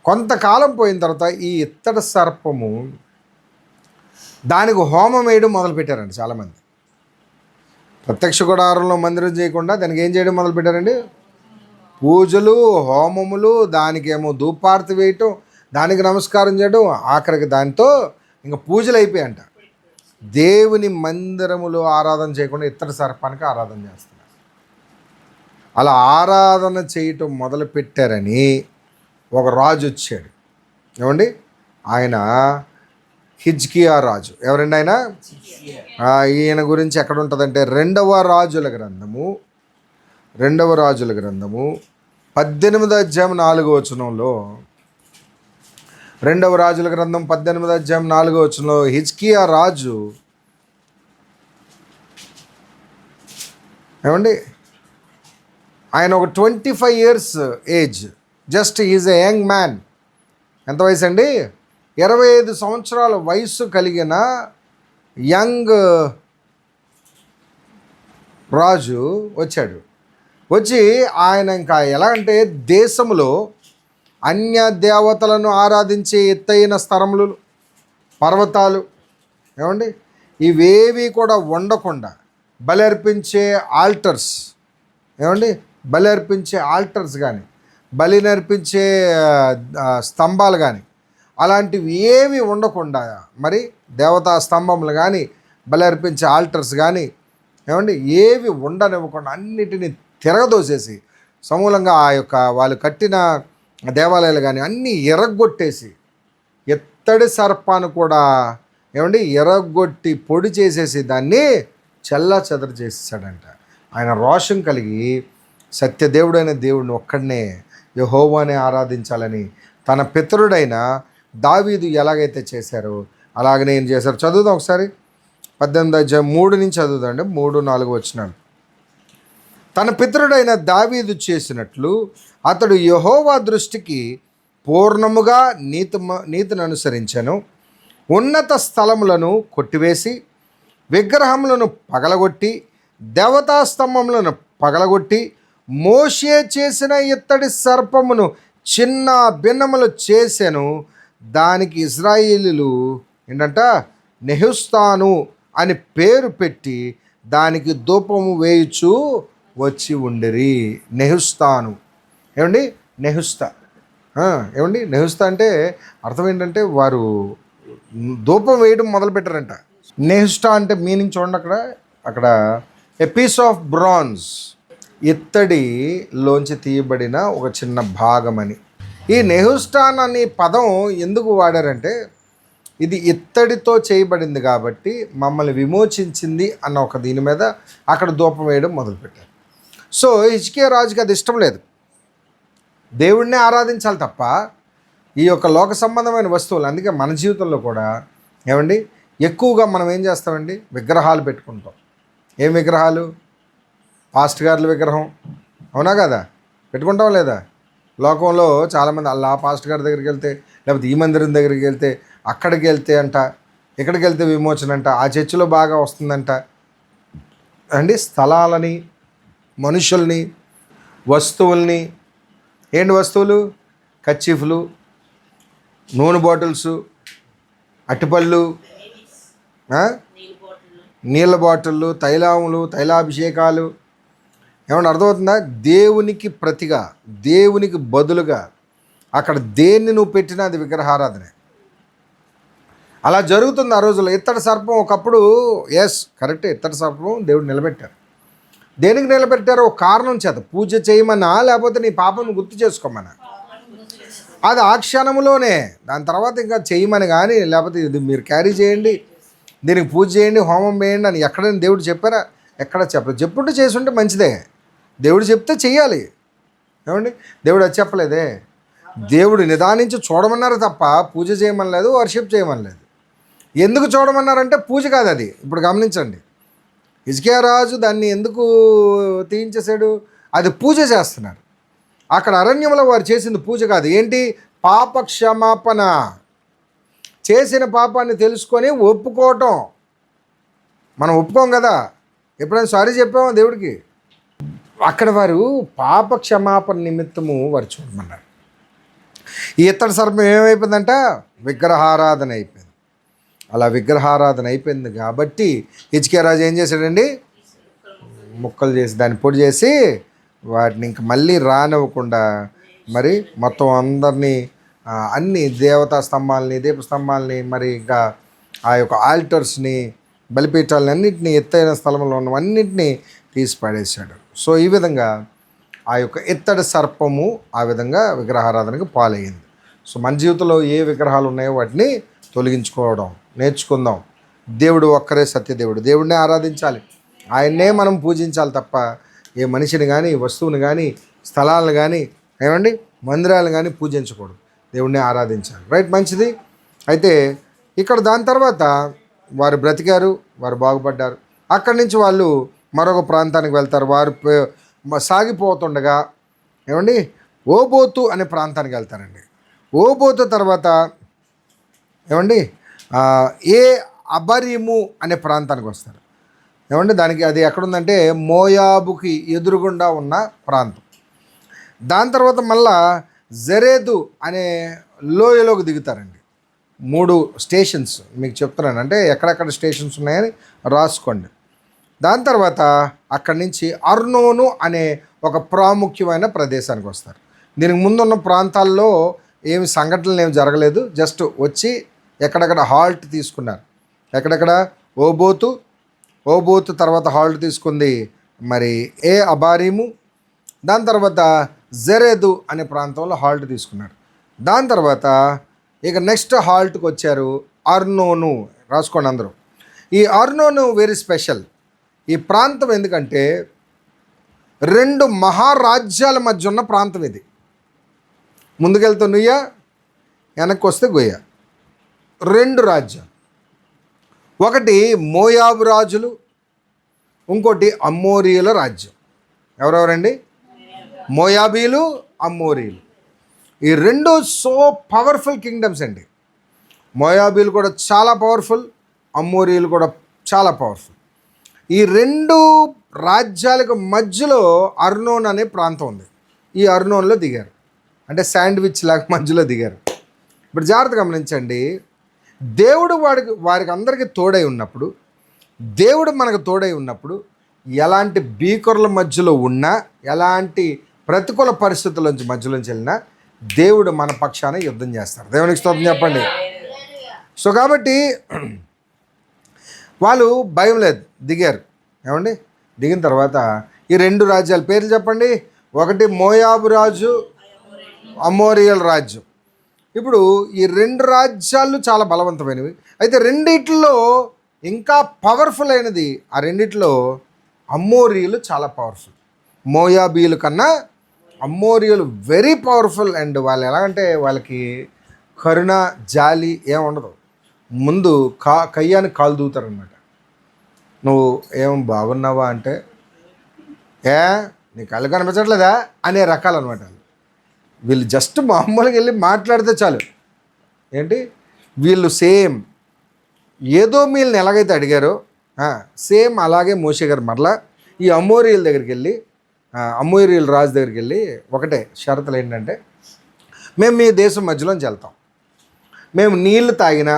కొంతకాలం పోయిన తర్వాత ఈ ఇత్తడి సర్పము దానికి హోమం వేయడం మొదలుపెట్టారండి చాలామంది. ప్రత్యక్ష గుడారంలో మందిరం చేయకుండా దానికి ఏం చేయడం మొదలుపెట్టారండి? పూజలు, హోమములు, దానికేమో ధూపార్తి వేయటం, దానికి నమస్కారం చేయడం, ఆఖరికి దాంతో ఇంకా పూజలు అయిపోయాయంట. దేవుని మందిరములో ఆరాధన చేయకుండా ఇత్తడి సర్పానికి ఆరాధన చేస్తున్నారు. అలా ఆరాధన చేయటం మొదలు పెట్టారని ఒక రాజు వచ్చాడు. ఏమండి, ఆయన హిజ్కియా రాజు. ఎవరండి ఆయన? ఈయన గురించి ఎక్కడ ఉంటుందంటే 2వ రాజుల గ్రంథము 18వ అధ్యాయం 4వ వచనంలో, 2వ రాజుల గ్రంథం 18వ అధ్యాయం 4వ వచనంలో హిజ్కియా రాజు ఏమండి, ఆయన ఒక 25 years age, just is a young man. ఎంత వయసు అండి? 25 సంవత్సరాల వయసు కలిగిన యంగ్ రాజు వచ్చాడు. వచ్చి ఆయన ఇంకా ఎలా అంటే దేశంలో అన్య దేవతలను ఆరాధించే ఎత్తైన స్థలములు, పర్వతాలు, ఏమండి ఇవేవి కూడా ఉండకుండా బలి అర్పించే ఆల్టర్స్, ఏమండి బలి అర్పించే ఆల్టర్స్ కానీ, బలిని అర్పించే స్తంభాలు కానీ అలాంటివి ఏవి ఉండకుండా, మరి దేవతా స్తంభములు కానీ, బలి అర్పించే ఆల్టర్స్ కానీ ఏమండి ఏవి ఉండనివ్వకుండా అన్నిటినీ తిరగదోసేసి సమూలంగా ఆ యొక్క వాళ్ళు కట్టిన దేవాలయాలు కానీ అన్నీ ఎరగొట్టేసి ఎత్తడి సర్పాన్ని కూడా ఏమండి ఎరగొట్టి పొడి చేసేసి దాన్ని చెల్లాచెదరు చేసేసాడంట. ఆయన రోషం కలిగి సత్యదేవుడైన దేవుడిని ఒక్కడనే యెహోవానే ఆరాధించాలని తన పితరుడైన దావీదు ఎలాగైతే చేశారో అలాగనే ఏం చేశారు. చదువుదాం ఒకసారి 18:3 నుంచి చదువుదండి, 3-4 వచనాలు. తన పితరుడైన దావీదు చేసినట్లు అతడు యెహోవా దృష్టికి పూర్ణముగా నీతిని అనుసరించెను. ఉన్నత స్థలములను కొట్టివేసి విగ్రహములను పగలగొట్టి దేవతా స్తంభములను పగలగొట్టి మోషే చేసిన ఇత్తడి సర్పమును చిన్న భిన్నములు చేసెను. దానికి ఇశ్రాయేలీయులు ఏంటంట నెహుస్తాను అని పేరు పెట్టి దానికి ధూపము వేయుచు వచ్చి ఉండిరి. నెహుస్తాను ఏమండి, నెహుస్తా ఏమండి, నెహుస్తా అంటే అర్థం ఏంటంటే వారు ధూపం వేయడం మొదలుపెట్టారంట. నెహుస్తా అంటే మీనింగ్ చూడండి, అక్కడ ఏ పీస్ ఆఫ్ బ్రాంజ్, ఇత్తడిలోంచి తీయబడిన ఒక చిన్న భాగమని. ఈ నెహుస్టాన్ అనే పదం ఎందుకు వాడారంటే ఇది ఇత్తడితో చేయబడింది కాబట్టి మమ్మల్ని విమోచించింది అన్న ఒక దీని మీద అక్కడ ధూపం వేయడం మొదలుపెట్టారు. సో హిజ్కియా రాజుకి అది ఇష్టం లేదు. దేవుడినే ఆరాధించాలి తప్ప ఈ యొక్క లోక సంబంధమైన వస్తువులు, అందుకే మన జీవితంలో కూడా ఏమండి ఎక్కువగా మనం ఏం చేస్తామండి, విగ్రహాలు పెట్టుకుంటాం. ఏం విగ్రహాలు? పాస్ట్ గార్ల విగ్రహం, అవునా కదా, పెట్టుకుంటాం లేదా? లోకంలో చాలామంది అలా పాస్ట్ గారి దగ్గరికి వెళ్తే, లేకపోతే ఈ మందిరం దగ్గరికి వెళ్తే, అక్కడికి వెళ్తే అంట, ఇక్కడికి వెళ్తే విమోచన అంట, ఆ చర్చిలో బాగా వస్తుందంట అండి. స్థలాలని, మనుషుల్ని, వస్తువుల్ని, ఏంటి వస్తువులు? కర్చీఫ్లు, నూనె బాటిల్స్, అట్టిపళ్ళు, నీళ్ళ బాటిళ్ళు, తైలములు, తైలాభిషేకాలు. ఏమన్నా అర్థమవుతుందా? దేవునికి ప్రతిగా, దేవునికి బదులుగా అక్కడ దేన్ని నువ్వు పెట్టినా అది విగ్రహారాధనే. అలా జరుగుతుంది ఆ రోజుల్లో. ఇత్తడి సర్పం ఒకప్పుడు, ఎస్ కరెక్టే, ఇత్తడి సర్పం దేవుడు నిలబెట్టారు. దేనికి నిలబెట్టారో ఒక కారణం చేత, పూజ చేయమన్నా లేకపోతే నీ పాపను గుర్తు చేసుకోమన్నా. అది ఆ క్షణంలోనే, దాని తర్వాత ఇంకా చేయమని కానీ లేకపోతే ఇది మీరు క్యారీ చేయండి, దీనికి పూజ చేయండి, హోమం వేయండి అని ఎక్కడైనా దేవుడు చెప్పారా? ఎక్కడ చెప్పలేదు. చెప్పుంటే చేసుంటే మంచిదే, దేవుడు చెప్తే చెయ్యాలి. ఏమండి, దేవుడు అది చెప్పలేదే. దేవుడు నిదానించి చూడమన్నారు తప్ప పూజ చేయమని లేదు, వర్షిప్ చేయమని లేదు. ఎందుకు చూడమన్నారంటే పూజ కాదు అది. ఇప్పుడు గమనించండి, హిజ్కియా రాజు దాన్ని ఎందుకు తీయించేశాడు? అది పూజ చేస్తున్నారు. అక్కడ అరణ్యంలో వారు చేసింది పూజ కాదు. ఏంటి? పాప క్షమాపణ, చేసిన పాపాన్ని తెలుసుకొని ఒప్పుకోవటం. మనం ఒప్పుకోం కదా, ఎప్పుడైనా సారీ చెప్పామో దేవుడికి? అక్కడ వారు పాప క్షమాపణ నిమిత్తము వారు చూడమన్నారు. ఈ ఇత్తడి సర్పం ఏమైపోయిందంట? విగ్రహారాధన అయిపోయింది. అలా విగ్రహారాధన అయిపోయింది కాబట్టి హిజ్కియా రాజు ఏం చేశాడండి? ముక్కలు చేసి దాన్ని పొడి చేసి వాటిని ఇంక మళ్ళీ రానివ్వకుండా మరి మొత్తం అందరినీ అన్ని దేవతా స్తంభాలని, దీపస్తంభాలని, మరి ఇంకా ఆ యొక్క ఆల్టర్స్ని, బలిపీఠాలని అన్నింటినీ, ఎత్తైన స్థలంలో ఉన్నవన్నింటినీ తీసి పడేశాడు. సో ఈ విధంగా ఆ యొక్క ఇత్తడి సర్పము ఆ విధంగా విగ్రహారాధనకు పాలయ్యింది. సో మన జీవితంలో ఏ విగ్రహాలు ఉన్నాయో వాటిని తొలగించుకోవడం నేర్చుకుందాం. దేవుడు ఒక్కరే సత్యదేవుడు, దేవుడినే ఆరాధించాలి, ఆయన్నే మనం పూజించాలి తప్ప ఏ మనిషిని కానీ, వస్తువుని కానీ, స్థలాలను కానీ, ఏమండి మందిరాలను కానీ పూజించకూడదు. దేవుడిని ఆరాధించాలి. రైట్, మంచిది. అయితే ఇక్కడ దాని తర్వాత వారు బ్రతికారు, వారు బాగుపడ్డారు. అక్కడి నుంచి వాళ్ళు మరొక ప్రాంతానికి వెళ్తారు. వారు సాగిపోతుండగా ఏమండి ఓబోతు అనే ప్రాంతానికి వెళ్తారండి. ఓబోతు తర్వాత ఏమండి ఏ అబరీము అనే ప్రాంతానికి వస్తారు. ఏమండి దానికి అది ఎక్కడుందంటే మోయాబుకి ఎదురుగుండా ఉన్న ప్రాంతం. దాని తర్వాత మళ్ళా జరేదు అనే లోయలోకి దిగుతారండి. 3 స్టేషన్స్ మీకు చెప్తున్నాను, అంటే ఎక్కడెక్కడ స్టేషన్స్ ఉన్నాయని రాసుకోండి. దాని తర్వాత అక్కడి నుంచి అర్నోను అనే ఒక ప్రాముఖ్యమైన ప్రదేశానికి వస్తారు. దీనికి ముందున్న ప్రాంతాల్లో ఏమి సంఘటనలు ఏమి జరగలేదు. జస్ట్ వచ్చి ఎక్కడెక్కడ హాల్ట్ తీసుకున్నారు. ఎక్కడెక్కడ ఓబోతు తర్వాత హాల్ట్ తీసుకుంది మరి అబారీము. దాని తర్వాత జెరెదు అనే ప్రాంతంలో హాల్ట్ తీసుకున్నారు. దాని తర్వాత ఇక నెక్స్ట్ హాల్ట్కి వచ్చారు అర్నోను. రాసుకోండి అందరూ. ఈ అర్నోను వెరీ స్పెషల్. ఈ ప్రాంతం ఎందుకంటే 2 మహారాజ్యాల మధ్య ఉన్న ప్రాంతం ఇది. ముందుకెళ్తే నుయ్య, వెనక్కి వస్తే గొయ్య. 2 రాజ్యాలు. ఒకటి మోయాబు రాజులు, ఇంకోటి అమ్మోరీయుల రాజ్యం. ఎవరెవరండి? మోయాబీలు, అమ్మోరీయులు. ఈ 2 సో పవర్ఫుల్ కింగ్డమ్స్ అండి. మోయాబీలు కూడా చాలా పవర్ఫుల్, అమ్మోరీయులు కూడా చాలా పవర్ఫుల్. ఈ 2 రాజ్యాలకు మధ్యలో అర్నోన్ అనే ప్రాంతం ఉంది. ఈ అర్నోన్లో దిగారు. అంటే శాండ్విచ్ లాగా మధ్యలో దిగారు. ఇప్పుడు జాగ్రత్త గమనించండి. దేవుడు వారికి అందరికీ తోడై ఉన్నప్పుడు, దేవుడు మనకు తోడై ఉన్నప్పుడు, ఎలాంటి భీకరుల మధ్యలో ఉన్నా, ఎలాంటి ప్రతికూల పరిస్థితుల మధ్యలోంచి వెళ్ళినా దేవుడు మన పక్షాన యుద్ధం చేస్తారు. దేవునికి స్తోత్రం చెప్పండి. సో కాబట్టి వాళ్ళు భయం లేదు, దిగారు. ఏమండి? దిగిన తర్వాత ఈ 2 రాజ్యాల పేర్లు చెప్పండి. ఒకటి మోయాబు రాజు, అమోరియల్ రాజ్యం. ఇప్పుడు ఈ 2 రాజ్యాలు చాలా బలవంతమైనవి. అయితే రెండిట్లో ఇంకా పవర్ఫుల్ అయినది, ఆ రెండిట్లో అమ్మోరీయులు చాలా పవర్ఫుల్. మోయాబీలు కన్నా అమ్మోరీయులు వెరీ పవర్ఫుల్. అండ్ వాళ్ళు ఎలాగంటే వాళ్ళకి కరుణ, జాలి ఏముండదు. ముందు కయ్యానికి కాలు దూతారనమాట. నువ్వు ఏం బాగున్నావా అంటే, నీ కళ్ళు కనిపించట్లేదా అనే రకాలన్నమాట. వీళ్ళు జస్ట్ మామూలుగా వెళ్ళి మాట్లాడితే చాలు. ఏంటి వీళ్ళు సేమ్ ఏదోమీయుల్ని ఎలాగైతే అడిగారో సేమ్ అలాగే మోషే గారు మరలా ఈ అమోరీయుల దగ్గరికి వెళ్ళి, అమోరీయుల రాజు దగ్గరికి వెళ్ళి ఒకటే షరతులు ఏంటంటే, మేము మీ దేశం మధ్యలోంచి వెళ్తాం, మేము నీళ్లు తాగినా,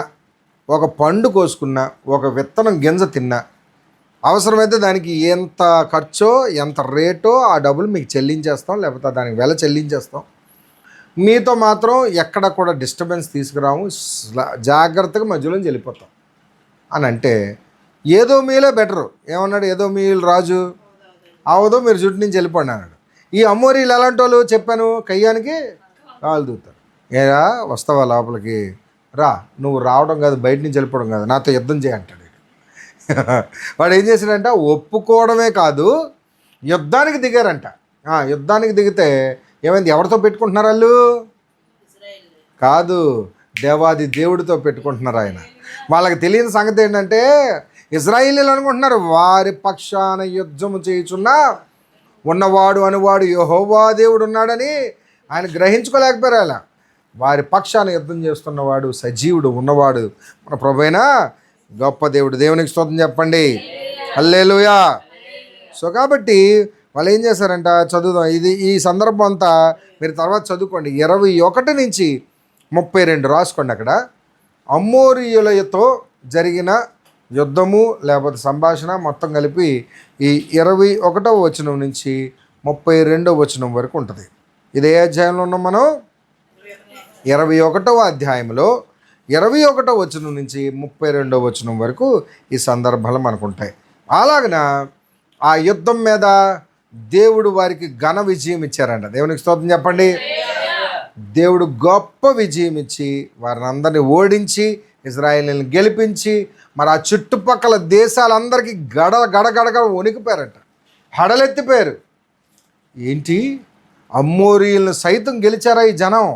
ఒక పండు కోసుకున్నా, ఒక విత్తనం గింజ తిన్నా, అవసరమైతే దానికి ఎంత ఖర్చో ఎంత రేటో ఆ డబ్బులు మీకు చెల్లించేస్తాం, లేకపోతే దానికి వెల చెల్లించేస్తాం. మీతో మాత్రం ఎక్కడ కూడా డిస్టర్బెన్స్ తీసుకురాము, జాగ్రత్తగా మధ్యలోంచి వెళ్ళిపోతాం అని అంటే, ఏదో మీలే బెటరు. ఏమన్నాడు ఏదో మీలు రాజు? అవదో మీరు జుట్టు నుంచి వెళ్ళిపోండి అన్నాడు. ఈ అమ్మోరీలు ఎలాంటి వాళ్ళు చెప్పాను, కయ్యానికి కాలు దూతారు. ఏరా వస్తావా లోపలికి? రా, నువ్వు రావడం కాదు, బయట నుంచి వెళ్ళిపోవడం కాదు, నాతో యుద్ధం చేయంటాడు. వాడు ఏం చేశాడంట, ఒప్పుకోవడమే కాదు యుద్ధానికి దిగారంట. యుద్ధానికి దిగితే ఏమైంది? ఎవరితో పెట్టుకుంటున్నారు వాళ్ళు? కాదు, దేవాది దేవుడితో పెట్టుకుంటున్నారు ఆయన. వాళ్ళకి తెలియని సంగతి ఏంటంటే, ఇశ్రాయేలీయులు అనుకుంటున్నారు వారి పక్షాన యుద్ధము చేయుచున్నా ఉన్నవాడు అనువాడు యెహోవా దేవుడు ఉన్నాడని. ఆయన గ్రహించుకోలేకపోయారు. అలా వారి పక్షాన యుద్ధం చేస్తున్నవాడు, సజీవుడు ఉన్నవాడు మన ప్రభువైన గొప్ప దేవుడు. దేవునికి స్తోత్రం చెప్పండి. హల్లెలూయా. సో కాబట్టి వాళ్ళు ఏం చేశారంట, చదువుదాం. ఈ సందర్భం అంతా మీరు తర్వాత చదువుకోండి. 21 నుంచి 32 రాసుకోండి. అక్కడ అమ్మోరీయులతో జరిగిన యుద్ధము లేకపోతే సంభాషణ మొత్తం కలిపి ఈ 21వ వచనం నుంచి 32వ వచనం వరకు ఉంటుంది. ఇదే అధ్యాయంలో ఉన్నాం మనం. 21వ అధ్యాయంలో 21వ వచనం నుంచి 32వ వచనం వరకు ఈ సందర్భాలు మనకు ఉంటాయి. అలాగన ఆ యుద్ధం మీద దేవుడు వారికి ఘన విజయం ఇచ్చారంట. దేవునికి స్తోత్రం చెప్పండి. దేవుడు గొప్ప విజయం ఇచ్చి వారిని అందరినీ ఓడించి ఇశ్రాయేలుని గెలిపించి మరి ఆ చుట్టుపక్కల దేశాలందరికీ గడగడ వణికిపోయారంట, హడలెత్తిపోయారు. ఏంటి, అమ్మోరీయులను సైతం గెలిచారా ఈ జనం,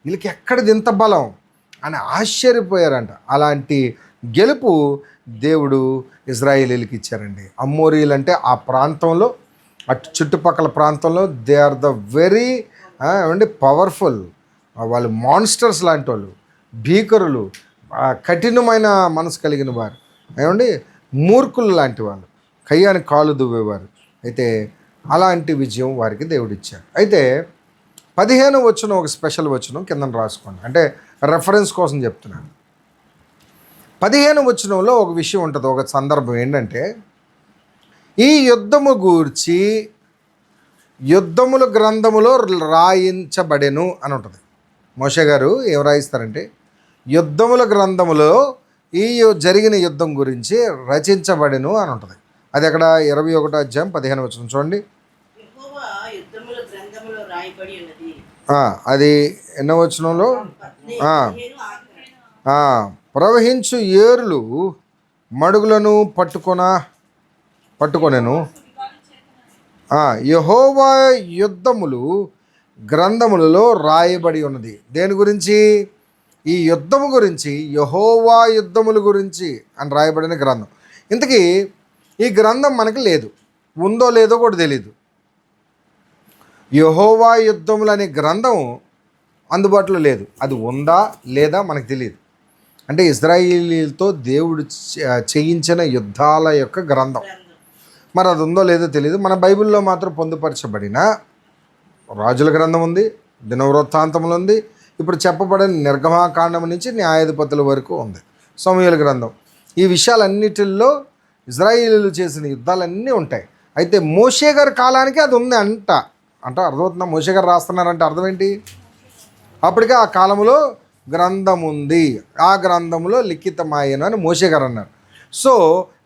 వీళ్ళకి ఎక్కడిది ఇంత బలం అని ఆశ్చర్యపోయారంట. అలాంటి గెలుపు దేవుడు ఇశ్రాయేలీయులకి ఇచ్చారండి. అమ్మోరీయులు అంటే ఆ ప్రాంతంలో, అటు చుట్టుపక్కల ప్రాంతంలో they are the very powerful. వాళ్ళు మాన్స్టర్స్ లాంటి వాళ్ళు, భీకరులు, కఠినమైన మనసు కలిగిన వారు, మూర్ఖులు లాంటి వాళ్ళు, కయ్యానికి కాలు దువ్వేవారు. అయితే అలాంటి విజయం వారికి దేవుడు ఇచ్చాడు. అయితే 15వ వచనం ఒక స్పెషల్ వచనం కింద రాసుకోండి, అంటే రెఫరెన్స్ కోసం చెప్తున్నాను. 15వ వచనంలో ఒక విషయం ఉంటుంది, ఒక సందర్భం ఏంటంటే, ఈ యుద్ధము గూర్చి యుద్ధముల గ్రంథములో రాయించబడెను అని ఉంటుంది. మోషే గారు ఏం రాయిస్తారంటే యుద్ధముల గ్రంథములో ఈ జరిగిన యుద్ధం గురించి రచించబడెను అని ఉంటుంది. అది అక్కడ 21వ అధ్యాయం 15వ వచనం చూడండి. అది ఎన్నో వచనంలో ప్రవహించు ఏరులు మడుగులను పట్టుకొనెను. యెహోవా యుద్ధములు గ్రంథములలో రాయబడి ఉన్నది. దేని గురించి? ఈ యుద్ధము గురించి, యెహోవా యుద్ధముల గురించి అని రాయబడిన గ్రంథం. ఇంతకీ ఈ గ్రంథం మనకి లేదు, ఉందో లేదో కూడా తెలీదు. యెహోవా యుద్ధములు అనే గ్రంథం అందుబాటులో లేదు. అది ఉందా లేదా మనకు తెలియదు. అంటే ఇశ్రాయేలీలతో దేవుడు చేయించిన యుద్ధాల యొక్క గ్రంథం. మరి అది ఉందో లేదో తెలియదు. మన బైబిల్లో మాత్రం పొందుపరచబడిన రాజుల గ్రంథం ఉంది, దినవృత్తాంతములు ఉంది, ఇప్పుడు చెప్పబడిన నిర్గమాకాండం నుంచి న్యాయాధిపతుల వరకు ఉంది, సమూయేలు గ్రంథం. ఈ విషయాలన్నిటిల్లో ఇశ్రాయేలీలు చేసిన యుద్ధాలన్నీ ఉంటాయి. అయితే మోషే గారి కాలానికి అది ఉంది అంటే అర్థమవుతుందా? మోషే గారు రాస్తున్నారంటే అర్థం ఏంటి? అప్పటికే ఆ కాలంలో గ్రంథం ఉంది, ఆ గ్రంథంలో లిఖితమాయను అని మోషే గారు అన్నారు. సో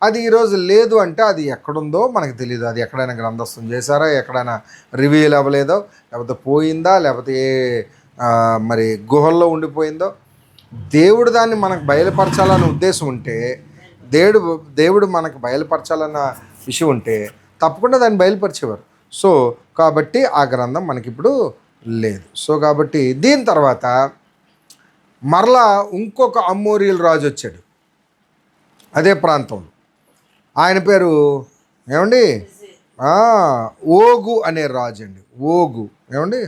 అది ఈరోజు లేదు అంటే అది ఎక్కడుందో మనకు తెలియదు. అది ఎక్కడైనా గ్రంథస్థం చేశారా, ఎక్కడైనా రివీల్ అవ్వలేదో, లేకపోతే పోయిందా, లేకపోతే మరి గుహల్లో ఉండిపోయిందో. దేవుడు దాన్ని మనకు బయలుపరచాలన్న ఉద్దేశం ఉంటే, దేవుడు మనకు బయలుపరచాలన్న విషయం ఉంటే తప్పకుండా దాన్ని బయలుపరిచేవారు. సో కాబట్టి ఆ గ్రంథం మనకిప్పుడు లేదు. సో కాబట్టి దీని తర్వాత మరలా ఇంకొక అమ్మోరియల్ రాజు వచ్చాడు అదే ప్రాంతంలో. ఆయన పేరు ఏమండి? ఓగు అనే రాజు అండి. ఓగు ఏమండి?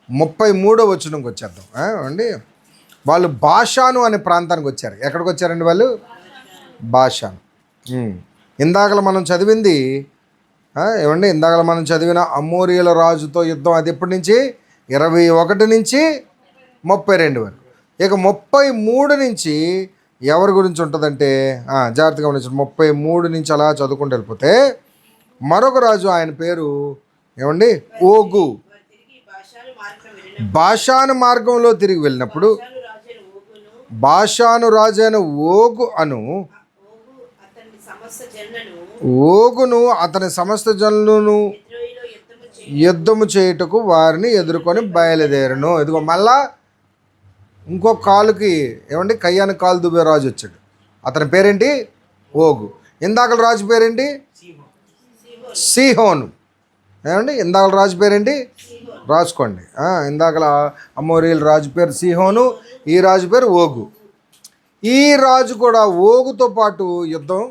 33వ వచనంకి వచ్చేద్దాం ఏమండి. వాళ్ళు బాషాను అనే ప్రాంతానికి వచ్చారు. ఎక్కడికి వచ్చారండి వాళ్ళు? బాషాను. ఇందాకలు మనం చదివింది ఏమండి? ఇందాకలు మనం చదివిన అమ్మోరియల రాజుతో యుద్ధం అది ఎప్పటి నుంచి? 21 నుంచి 32 వరకు. ఇక 33 నుంచి ఎవరి గురించి ఉంటుందంటే జాగ్రత్తగా గమనించండి. 33 నుంచి అలా చదువుకుంటూ వెళ్ళిపోతే మరొక రాజు, ఆయన పేరు ఏమండి? ఓగు. బాషాను మార్గంలో తిరిగి వెళ్ళినప్పుడు బాషాను రాజైన ఓగును అతని సమస్త జనులను యుద్ధము చేయుటకు వారిని ఎదుర్కొని బయలుదేరను. ఇదిగో మళ్ళా ఇంకో కాలుకి ఏమండి కయ్యానికి కాలు దుబ్బే రాజు వచ్చాడు. అతని పేరేంటి? ఓగు. ఇందాకల రాజు పేరేంటి? సీహోను. ఏమండి? ఇందాకల రాజు పేరేంటి? రాసుకోండి. ఇందాకల అమోరియల్ రాజు పేరు సీహోను, ఈ రాజు పేరు ఓగు. ఈ రాజు కూడా ఓగుతో పాటు యుద్ధం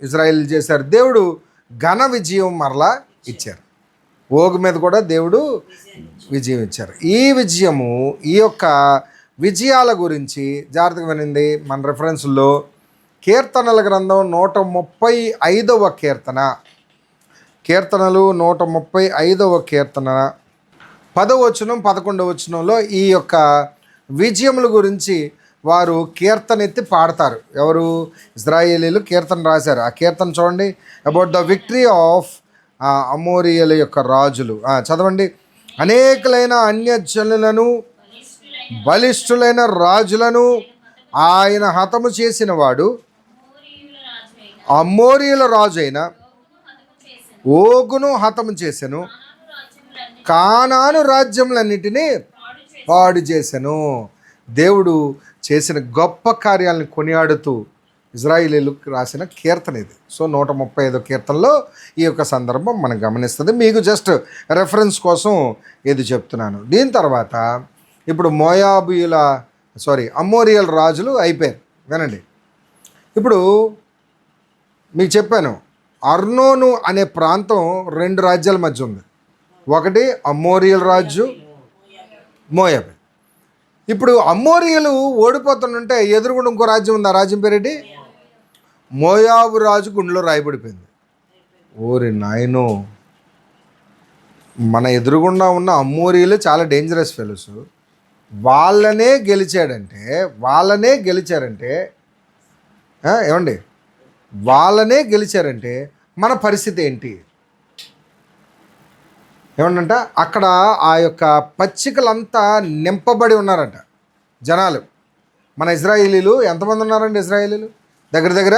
ఇజ్రాయేల్ చేశారు. దేవుడు ఘన విజయం మరలా ఇచ్చారు. ఓగు మీద కూడా దేవుడు విజయం ఇచ్చారు. ఈ విజయము, ఈ యొక్క విజయాల గురించి జాగ్రత్తగా వినండి. మన రెఫరెన్స్లో కీర్తనల గ్రంథం 135వ కీర్తన, కీర్తనలు 135వ కీర్తన 10వ వచనం 11వ వచనంలో ఈ యొక్క విజయముల గురించి వారు కీర్తన ఎత్తి పాడతారు. ఎవరు? ఇశ్రాయేలీలు కీర్తన రాశారు. ఆ కీర్తన చూడండి. అబౌట్ ద విక్టరీ ఆఫ్ అమోరియల యొక్క రాజులు. చదవండి. అనేకులైన అన్యజనులను బలిష్ఠులైన రాజులను ఆయన హతము చేసిన వాడు అమోరీయుల రాజు అయిన ఓగును హతము చేసెను, కానాను రాజ్యములన్నిటినీ పాడు చేసెను. దేవుడు చేసిన గొప్ప కార్యాలను కొనియాడుతూ ఇజ్రాయేలీలకు రాసిన కీర్తన ఇది. సో 135వ కీర్తనలో ఈ యొక్క సందర్భం మనం గమనిస్తుంది. మీకు జస్ట్ రెఫరెన్స్ కోసం ఇది చెప్తున్నాను. దీని తర్వాత ఇప్పుడు అమోరియల్ రాజులు అయిపోయారు. వినండి. ఇప్పుడు మీకు చెప్పాను, అర్నోను అనే ప్రాంతం 2 రాజ్యాల మధ్య ఉంది. ఒకటి అమోరియల్ రాజు, మోయాబు. ఇప్పుడు అమోరియలు ఓడిపోతుంటే ఎదురుగుండా ఇంకో రాజ్యం ఉంది. ఆ రాజ్యం పేరేంటి? మోయాబు రాజు గుండెలో రాయబడిపోయింది. ఓరి నాయనో, మన ఎదురుగుండా ఉన్న అమోరియలు చాలా డేంజరస్ ఫెలోస్. వాళ్ళనే గెలిచారంటే ఏమండి, వాళ్ళనే గెలిచారంటే మన పరిస్థితి ఏంటి? ఏమంట అక్కడ ఆ యొక్క పచ్చికలంతా నింపబడి ఉన్నారంట జనాలు. మన ఇజ్రాయేలీలు ఎంతమంది ఉన్నారండి? ఇజ్రాయేలీలు దగ్గర దగ్గర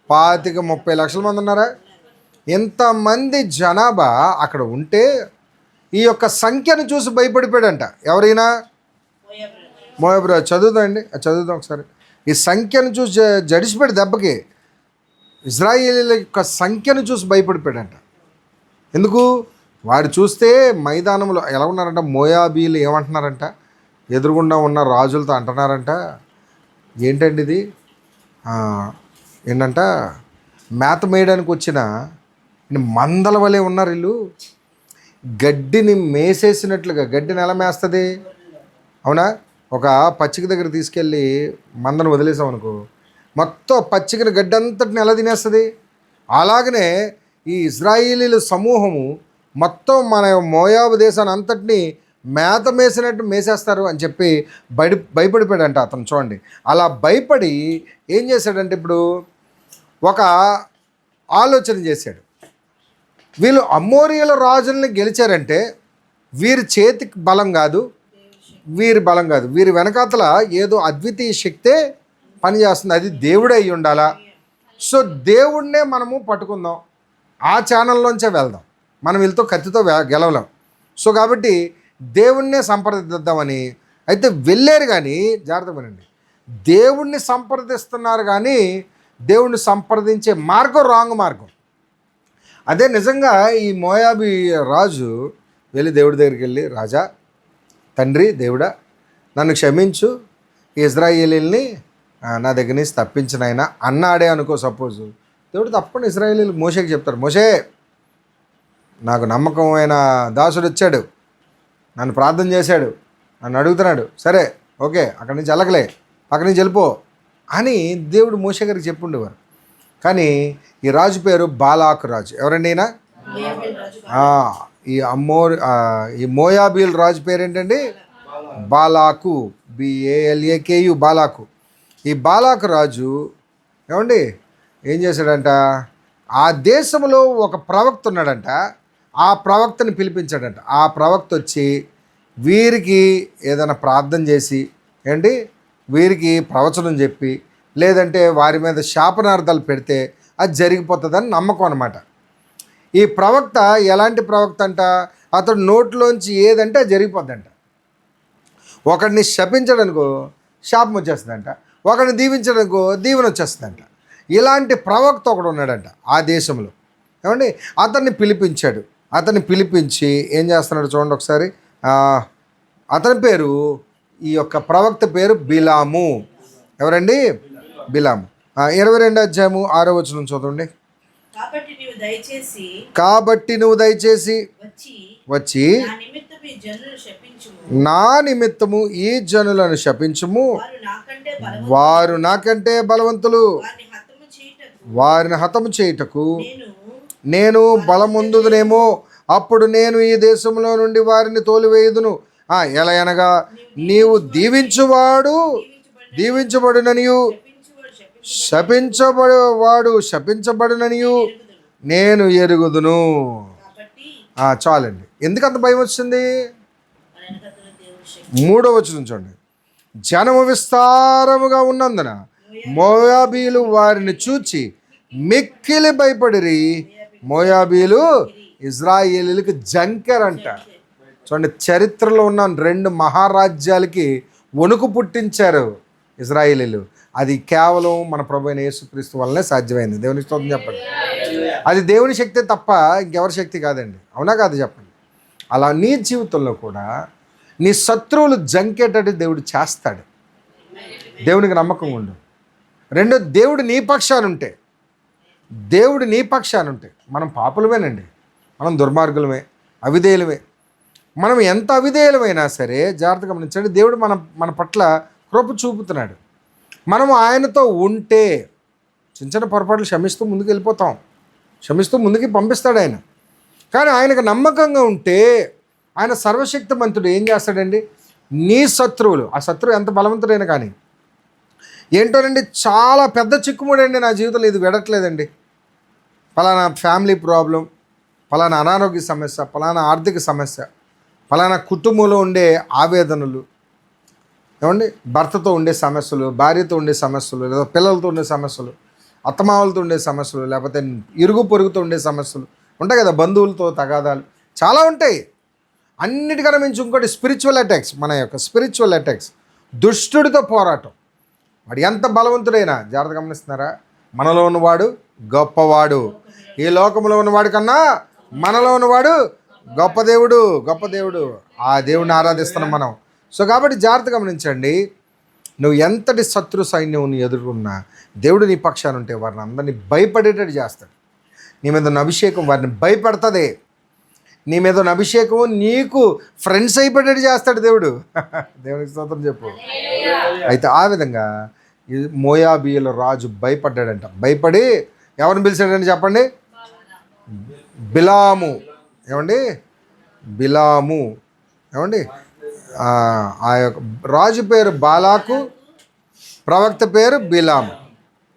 25-30 లక్షల మంది ఉన్నారా? ఇంతమంది జనాభా అక్కడ ఉంటే ఈ యొక్క సంఖ్యను చూసి భయపడిపోయాడంట. ఎవరైనా మోయాబు చదువుదాం ఒకసారి. ఈ సంఖ్యను చూసి జడిసిపోయాడు దెబ్బకి. ఇజ్రాయేలీల యొక్క సంఖ్యను చూసి భయపడిపోయాడంట. ఎందుకు? వారు చూస్తే మైదానంలో ఎలా ఉన్నారంట, మోయాబీలు ఏమంటున్నారంట, ఎదురుగుండా ఉన్న రాజులతో అంటున్నారంట, ఏంటండి ఇది, ఏంటంట, మేత మేయడానికి వచ్చిన మందల వలె ఉన్నారు వీళ్ళు, గడ్డిని మేసేసినట్లుగా. గడ్డిని ఎలా మేస్తుంది? అవునా? ఒక పచ్చిక దగ్గర తీసుకెళ్ళి మందను వదిలేసాం అనుకో, మొత్తం పచ్చికని గడ్డి అంతటిని ఎలా తినేస్తుంది? అలాగనే ఈ ఇజ్రాయేలీల సమూహము మొత్తం మన మోయాబు దేశాన్ని అంతటినీ మేత మేసినట్టు మేసేస్తారు అని చెప్పి భయపడిపోయాడంట అతను. చూడండి, అలా భయపడి ఏం చేశాడంటే ఇప్పుడు ఒక ఆలోచన చేశాడు. వీళ్ళు అమోరీయుల రాజుల్ని గెలిచారంటే వీరి చేతికి బలం కాదు, వీరి బలం కాదు, వీరి వెనకాతల ఏదో అద్వితీయ శక్తే పనిచేస్తుంది, అది దేవుడే అయి ఉండాలా. సో దేవుడినే మనము పట్టుకుందాం, ఆ ఛానల్లోంచే వెళ్దాం, మనం వీళ్ళతో కత్తితో గెలవలేం. సో కాబట్టి దేవుణ్ణే సంప్రదిద్దామని అయితే వెళ్ళారు. కానీ జాగ్రత్త వినండి, దేవుణ్ణి సంప్రదిస్తున్నారు కానీ దేవుణ్ణి సంప్రదించే మార్గం రాంగ్ మార్గం. అదే నిజంగా ఈ మోయాబీ రాజు వెళ్ళి దేవుడి దగ్గరికి వెళ్ళి, రాజా, తండ్రి దేవుడా, నన్ను క్షమించు, ఇజ్రాయేలీల్ని నా దగ్గర నుంచి తప్పించిన ఆయన అన్నాడే అనుకో. సపోజ్ దేవుడు తప్పకుండా ఇజ్రాయేలీలు మోషేకి చెప్తారు, మోషే, నాకు నమ్మకమైన దాసుడు వచ్చాడు, నన్ను ప్రార్థన చేశాడు, నన్ను అడుగుతున్నాడు, సరే ఓకే అక్కడి నుంచి వెళ్ళకలే, అక్కడి నుంచి వెళ్ళిపో అని దేవుడు మోషే గారికి చెప్పుండేవారు. కానీ ఈ రాజు పేరు బాలాకు రాజు. ఎవరండి ఈయన? ఈ మోయాబీల్ రాజు పేరు ఏంటండి? బాలాకు, BALAKU, బాలాకు. ఈ బాలాకు రాజు ఏమండి ఏం చేశాడంట, ఆ దేశంలో ఒక ప్రవక్త ఉన్నాడంట, ఆ ప్రవక్తని పిలిపించాడంట. ఆ ప్రవక్త వచ్చి వీరికి ఏదైనా ప్రార్థన చేసి ఏంటి వీరికి ప్రవచనం చెప్పి లేదంటే వారి మీద శాపనార్థాలు పెడితే అది జరిగిపోతుందని నమ్మకం అనమాట. ఈ ప్రవక్త ఎలాంటి ప్రవక్త అంట, అతడు నోట్లోంచి ఏదంటే జరిగిపోద్దంట. ఒకడిని శపించడానికో శాపం వచ్చేస్తుందంట, ఒకడిని దీవించడానికో దీవెన వచ్చేస్తుందంట. ఇలాంటి ప్రవక్త ఒకడు ఉన్నాడంట ఆ దేశంలో. ఏమండి అతన్ని పిలిపించాడు. అతన్ని పిలిపించి ఏం చేస్తున్నాడు చూడండి ఒకసారి. అతని పేరు, ఈ యొక్క ప్రవక్త పేరు బిలాము. ఎవరండి? బిలాము. 22వ అధ్యాయము 6వ వచనం చదవండి. కాబట్టి నువ్వు దయచేసి వచ్చి నా నిమిత్తము ఈ జనులను శపించుము, వారు నాకంటే బలవంతులు, వారిని హతము చేయుటకు నేను బలముందునేమో, అప్పుడు నేను ఈ దేశంలో నుండి వారిని తోలివేయుదును. ఎలా అనగా నీవు దీవించబడుననియు శపించబడేవాడు శపించబడుననియు నేను ఎరుగుదును. చాలండి. ఎందుకు అంత భయం వచ్చింది? 3వ వచనం చూడండి. జనము విస్తారముగా ఉన్నందున మోయాబీలు వారిని చూచి మిక్కిలి భయపడిరి. మోయాబీలు ఇజ్రాయేలీలకు జంకెరంట. చూడండి, చరిత్రలో ఉన్న 2 మహారాజ్యాలకి వణుకు పుట్టించారు ఇజ్రాయేలీలు. అది కేవలం మన ప్రభు అయిన యేసుక్రీస్తు వల్లనే సాధ్యమైంది. దేవునికి స్తోత్రం చెప్పండి. అది దేవుని శక్తి తప్ప ఇంకెవరి శక్తి కాదండి. అవునా కాదు చెప్పండి. అలా నీ జీవితంలో కూడా నీ శత్రువులు జంకేటట్టు దేవుడు చేస్తాడు. దేవునికి నమ్మకం ఉండు. రెండో, దేవుడు నీ పక్షానుంటే, మనం పాపులమేనండి, మనం దుర్మార్గులమే, అవిధేయులమే. మనం ఎంత అవిధేయులమైనా సరే జాగ్రత్తగా గమనించండి, దేవుడు మన పట్ల కృప చూపుతున్నాడు. మనం ఆయనతో ఉంటే చిన్న చిన్న పొరపాట్లు క్షమిస్తూ ముందుకు వెళ్ళిపోతాం, క్షమిస్తూ ముందుకు పంపిస్తాడు ఆయన. కానీ ఆయనకు నమ్మకంగా ఉంటే ఆయన సర్వశక్తిమంతుడు ఏం చేస్తాడండి, నీ శత్రువులు, ఆ శత్రువు ఎంత బలవంతుడైనా కానీ, ఏంటోనండి చాలా పెద్ద చిక్కుముడండి నా జీవితంలో, ఇది విడట్లేదండి, ఫలానా ఫ్యామిలీ ప్రాబ్లం, ఫలానా అనారోగ్య సమస్య, ఫలానా ఆర్థిక సమస్య, ఫలానా కుటుంబంలో ఉండే ఆవేదనలు, ఏమండి భర్తతో ఉండే సమస్యలు, భార్యతో ఉండే సమస్యలు, లేదా పిల్లలతో ఉండే సమస్యలు, అత్తమామలతో ఉండే సమస్యలు, లేకపోతే ఇరుగు పొరుగుతో ఉండే సమస్యలు ఉంటాయి కదా, బంధువులతో తగాదాలు చాలా ఉంటాయి. అన్నిటికన్నా మించి ఇంకోటి స్పిరిచువల్ అటాక్స్, మన యొక్క స్పిరిచువల్ అటాక్స్, దుష్టుడితో పోరాటం. వాడు ఎంత బలవంతుడైనా, జాగ్రత్త గమనిస్తున్నారా, మనలో ఉన్నవాడు గొప్పవాడు, ఈ లోకంలో ఉన్నవాడి కన్నా మనలో ఉన్నవాడు గొప్ప దేవుడు, గొప్ప దేవుడు. ఆ దేవుడిని ఆరాధిస్తున్నాం మనం. సో కాబట్టి జాగ్రత్త గమనించండి, నువ్వు ఎంతటి శత్రు సైన్యం నీ ఎదుర్కొన్నా దేవుడు నీ పక్షాన ఉంటే వారిని అందరినీ భయపడేటట్టు చేస్తాడు. నీ మీద ఉన్న అభిషేకం వారిని భయపడుతుంది. నీ మీద ఉన్న అభిషేకం నీకు ఫ్రెండ్స్ అయిపోయేటట్టు చేస్తాడు దేవుడు. దేవునికి స్తోత్రం చెప్పు. అయితే ఆ విధంగా మోయాబీయుల రాజు భయపడ్డాడంట. భయపడి ఎవరిని పిలిచాడంటే చెప్పండి, బిలాము. ఏమండి బిలాము, ఏమండి ఆ యొక్క రాజు పేరు బాలాకు, ప్రవక్త పేరు బిలాము.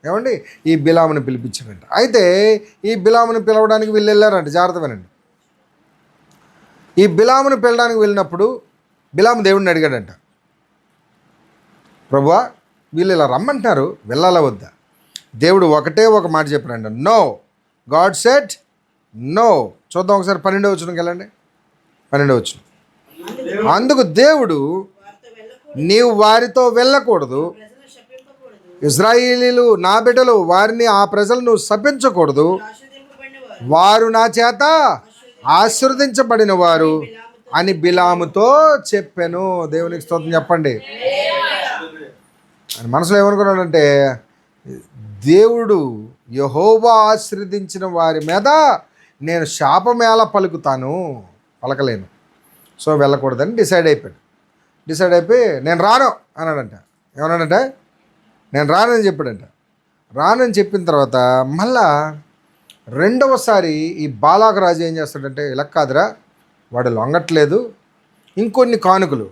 ఏమండి ఈ బిలాముని పిలిపించాడంట. అయితే ఈ బిలాముని పిలవడానికి వీళ్ళు వెళ్ళారంట. జాగ్రత్త వినండి. ఈ బిలాముని పిలవడానికి వెళ్ళినప్పుడు బిలాము దేవుడిని అడిగాడంట, ప్రభువా వీళ్ళు ఇలా రమ్మంటున్నారు, వెళ్ళాలా వద్దా? దేవుడు ఒకటే ఒక మాట చెప్పాడంట, నో. God said no. చూద్దాం ఒకసారి 12వ వచనంకి వెళ్ళండి. 12వ వచనం. అందుకు దేవుడు, నీవు వారితో వెళ్ళకూడదు, ఇశ్రాయేలీలు నా బిడ్డలు, వారిని ఆ ప్రజలను శపించకూడదు, వారు నా చేత ఆశీర్వదించబడిన వారు అని బిలాముతో చెప్పాను. దేవునికి స్తోత్రం చెప్పండి. అని మనసులో ఏమనుకున్నాడంటే, దేవుడు యెహోవా ఆశీర్వదించిన వారి మీద నేను శాపమేళ పలుకుతాను, పలకలేను, సో వెళ్ళకూడదని డిసైడ్ అయిపోయి నేను రాను అన్నాడంట. ఏమన్నాడంటే, నేను రానని చెప్పాడంట. రానని చెప్పిన తర్వాత మళ్ళా రెండవసారి ఈ బాలాకు రాజు ఏం చేస్తాడంటే, ఇలా కాదురా వాడు లొంగట్లేదు, ఇంకొన్ని కానుకలు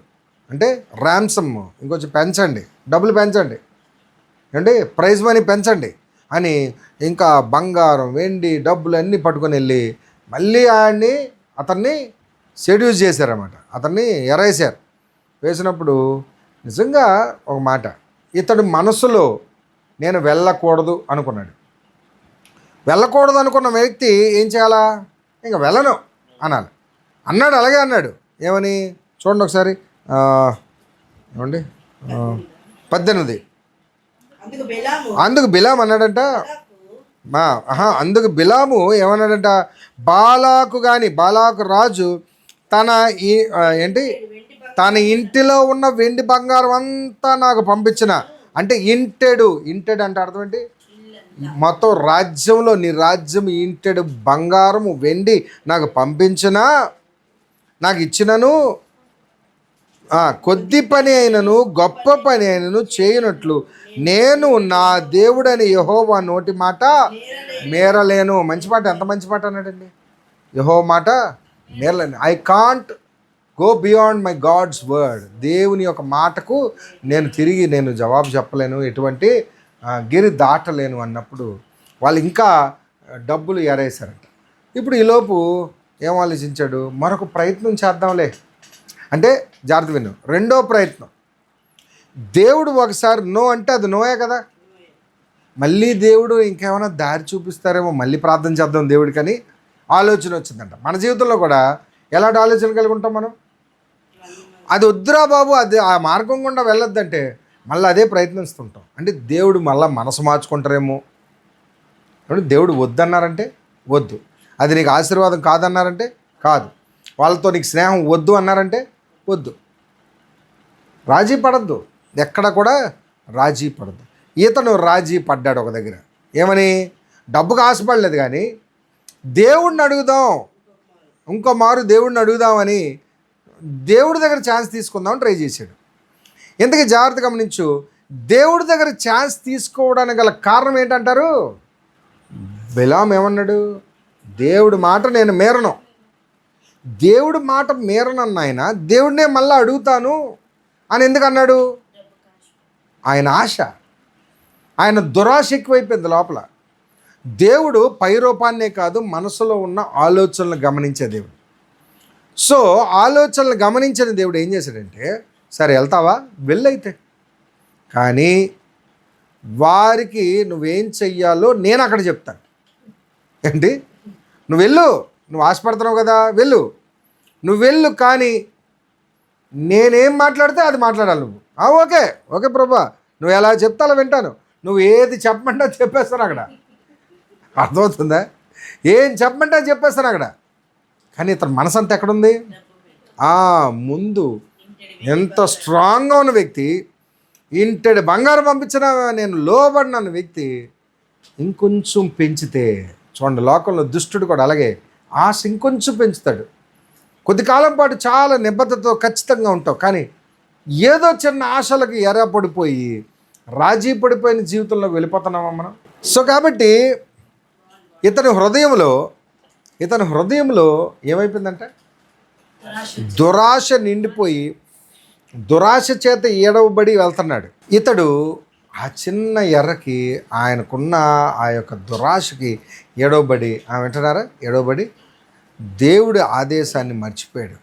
అంటే ర్యామ్సమ్ ఇంకొంచెం పెంచండి, డబ్బులు పెంచండి, అంటే ప్రైజ్ మనీ పెంచండి అని ఇంకా బంగారం వెండి డబ్బులు అన్నీ పట్టుకొని వెళ్ళి మళ్ళీ అతన్ని సెడ్యూస్ చేశారన్నమాట. అతన్ని ఎరేశారు. వేసినప్పుడు నిజంగా ఒక మాట, ఇతడు మనసులో నేను వెళ్ళకూడదు అనుకున్నాడు. వెళ్ళకూడదు అనుకున్న వ్యక్తి ఏం చేయాలా, ఇంకా వెళ్ళను అన్నాడు. అలాగే అన్నాడు. ఏమని చూడండి ఒకసారి, ఏమండి 18. అందుకు బిలాము అన్నాడంట, అందుకు బిలాము ఏమన్నాడంట, బాలాకు రాజు తన ఇంటిలో ఉన్న వెండి బంగారం అంతా నాకు పంపించిన, అంటే ఇంటెడు అంటే అర్థం ఏంటి, మొత్తం రాజ్యంలో నీ రాజ్యం ఇంటెడు బంగారము వెండి నాకు పంపించిన, నాకు ఇచ్చినను, కొద్ది పని అయినను గొప్ప పని అయినను చేయనట్లు నేను నా దేవుడని యెహోవా నోటి మాట మేరలేను. మంచి మాట, ఎంత మంచి మాట అన్నాడండి. యెహోవా మాట మేరలేను. I can't go beyond my God's word. దేవుని యొక్క మాటకు నేను జవాబు చెప్పలేను, ఎటువంటి గిరి దాటలేను అన్నప్పుడు వాళ్ళు ఇంకా డబ్బులు ఎరేశారంట. ఇప్పుడు ఈలోపు ఏం ఆలోచించాడు, మరొక ప్రయత్నం చేద్దాంలే అంటే, జాగ్రత్త విను, రెండో ప్రయత్నం. దేవుడు ఒకసారి నో అంటే అది నోయే కదా, మళ్ళీ దేవుడు ఇంకేమైనా దారి చూపిస్తారేమో, మళ్ళీ ప్రార్థన చేద్దాం దేవుడికని ఆలోచన వచ్చిందంట. మన జీవితంలో కూడా ఎలాంటి ఆలోచన కలిగి ఉంటాం మనం, అది వద్దురా బాబు, అది ఆ మార్గం గుండా వెళ్ళొద్దంటే మళ్ళీ అదే ప్రయత్నిస్తుంటాం. అంటే దేవుడు మళ్ళీ మనసు మార్చుకుంటారేమో. దేవుడు వద్దన్నారంటే వద్దు, అది నీకు ఆశీర్వాదం కాదన్నారంటే కాదు, వాళ్ళతో నీకు స్నేహం వద్దు అన్నారంటే వద్దు. రాజీ పడద్దు, ఎక్కడ కూడా రాజీ పడద్దు. ఇతను రాజీ పడ్డాడు ఒక దగ్గర. ఏమని, డబ్బుకు ఆశపడలేదు కానీ దేవుడిని అడుగుదాం, ఇంకో మారు దేవుడిని అడుగుదామని దేవుడి దగ్గర ఛాన్స్ తీసుకుందామని ట్రై చేశాడు. ఇంతకీ జాగ్రత్త గమనించు, దేవుడి దగ్గర ఛాన్స్ తీసుకోవడానికి గల కారణం ఏంటంటారు? బిలాం ఏమన్నాడు, దేవుడి మాట నేను మేరను, దేవుడి మాట మేరనన్న ఆయన దేవుడినే మళ్ళీ అడుగుతాను అని ఎందుకు అన్నాడు? ఆయన ఆశ, ఆయన దురాశ ఎక్కువైపోయింది లోపల. దేవుడు పైరూపాన్నే కాదు, మనసులో ఉన్న ఆలోచనలు గమనించే దేవుడు. సో ఆలోచనలు గమనించిన దేవుడు ఏం చేశాడంటే, సరే వెళ్తావా, వెళ్ళైతే, కానీ వారికి నువ్వేం చెయ్యాలో నేను అక్కడ చెప్తాను. ఏంటి, నువ్వు వెళ్ళు, నువ్వు ఆశపడుతున్నావు కదా, వెళ్ళు, నువ్వు వెళ్ళు, కానీ నేనేం మాట్లాడితే అది మాట్లాడాలి నువ్వు. ఓకే ఓకే ప్రభా, నువ్వు ఎలా చెప్తా అలా వింటాను, నువ్వు ఏది చెప్పమంటే చెప్పేస్తాను అక్కడ. అర్థమవుతుందా? ఏం చెప్పమంటే చెప్పేస్తాను అక్కడ. కానీ ఇతని మనసు అంతా ఎక్కడుంది? ముందు ఎంత స్ట్రాంగ్గా ఉన్న వ్యక్తి, ఇంటెడు బంగారం పంపించిన నేను లోబడిన వ్యక్తి ఇంకొంచెం పెంచితే, చూడండి లోకంలో దుష్టుడు కూడా అలాగే ఆశ ఇంకొంచెం పెంచుతాడు. కొద్ది కాలం పాటు చాలా నిబద్ధతతో ఖచ్చితంగా ఉంటావు, కానీ ఏదో చిన్న ఆశలకు ఎర్రపడిపోయి రాజీ పడిపోయిన జీవితంలో వెళ్ళిపోతున్నామా మనం? సో కాబట్టి ఇతని హృదయంలో ఏమైపోయిందంటే దురాశ నిండిపోయి దురాశ చేత ఏడవబడి వెళ్తున్నాడు. ఇతడు ఆ చిన్న ఎర్రకి, ఆయనకున్న ఆ యొక్క దురాశకి ఏడవబడి దేవుడి ఆదేశాన్ని మర్చిపోయాడు.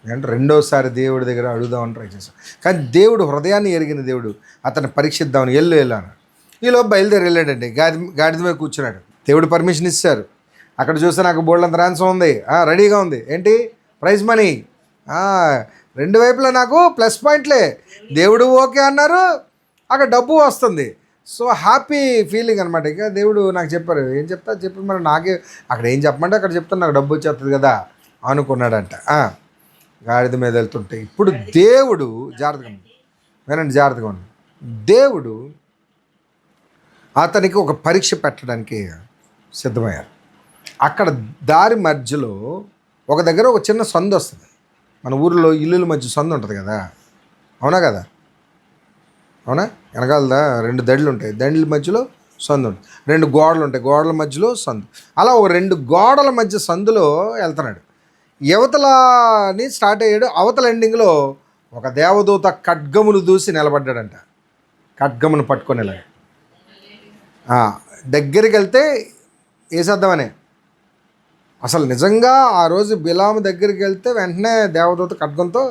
అంటే రెండోసారి దేవుడి దగ్గర అడుగుదామని ట్రై చేశాం, కానీ దేవుడు హృదయాన్ని ఎరిగిన దేవుడు అతన్ని పరీక్షిద్దామని వెళ్ళు అన్నాడు. ఈలో బయలుదేరి వెళ్ళాడండి. గాడిద మీద కూర్చున్నాడు. దేవుడు పర్మిషన్ ఇచ్చారు. అక్కడ చూస్తే నాకు బోల్డంత ర్యాన్సం ఉంది, రెడీగా ఉంది. ఏంటి? Prize money. రెండు వైపులా నాకు ప్లస్ పాయింట్లే. దేవుడు ఓకే అన్నారు, అక్కడ డబ్బు వస్తుంది. సో హ్యాపీ ఫీలింగ్ అనమాట. ఇక దేవుడు నాకు చెప్పారు, ఏం చెప్తా చెప్పి మరి నాకే అక్కడ ఏం చెప్పమంటే అక్కడ చెప్తాను, నాకు డబ్బు వచ్చేస్తుంది కదా అనుకున్నాడంట. గాడిద మీద వెళ్తుంటే ఇప్పుడు దేవుడు జాగ్రత్తగా ఉంది. దేవుడు అతనికి ఒక పరీక్ష పెట్టడానికి సిద్ధమయ్యారు. అక్కడ దారి మధ్యలో ఒక దగ్గర ఒక చిన్న సందు వస్తుంది. మన ఊరిలో ఇల్లుల మధ్య సందు ఉంటుంది కదా, అవునా కదా, అవునా? వెనకాల 2 దడులు ఉంటాయి, దడుల మధ్యలో సందు ఉంటుంది. 2 గోడలు ఉంటాయి, గోడల మధ్యలో సందు. అలా ఒక 2 గోడల మధ్య సందులో వెళ్తున్నాడు. యువతలని స్టార్ట్ అయ్యాడు. అవతల ఎండింగ్లో ఒక దేవదూత ఖడ్గమును దూసి నిలబడ్డాడంట. ఖడ్గమును పట్టుకొని దగ్గరికి వెళ్తే వేసేద్దామనే. అసలు నిజంగా ఆ రోజు బిలాము దగ్గరికి వెళ్తే వెంటనే దేవదూత ఖడ్గంతో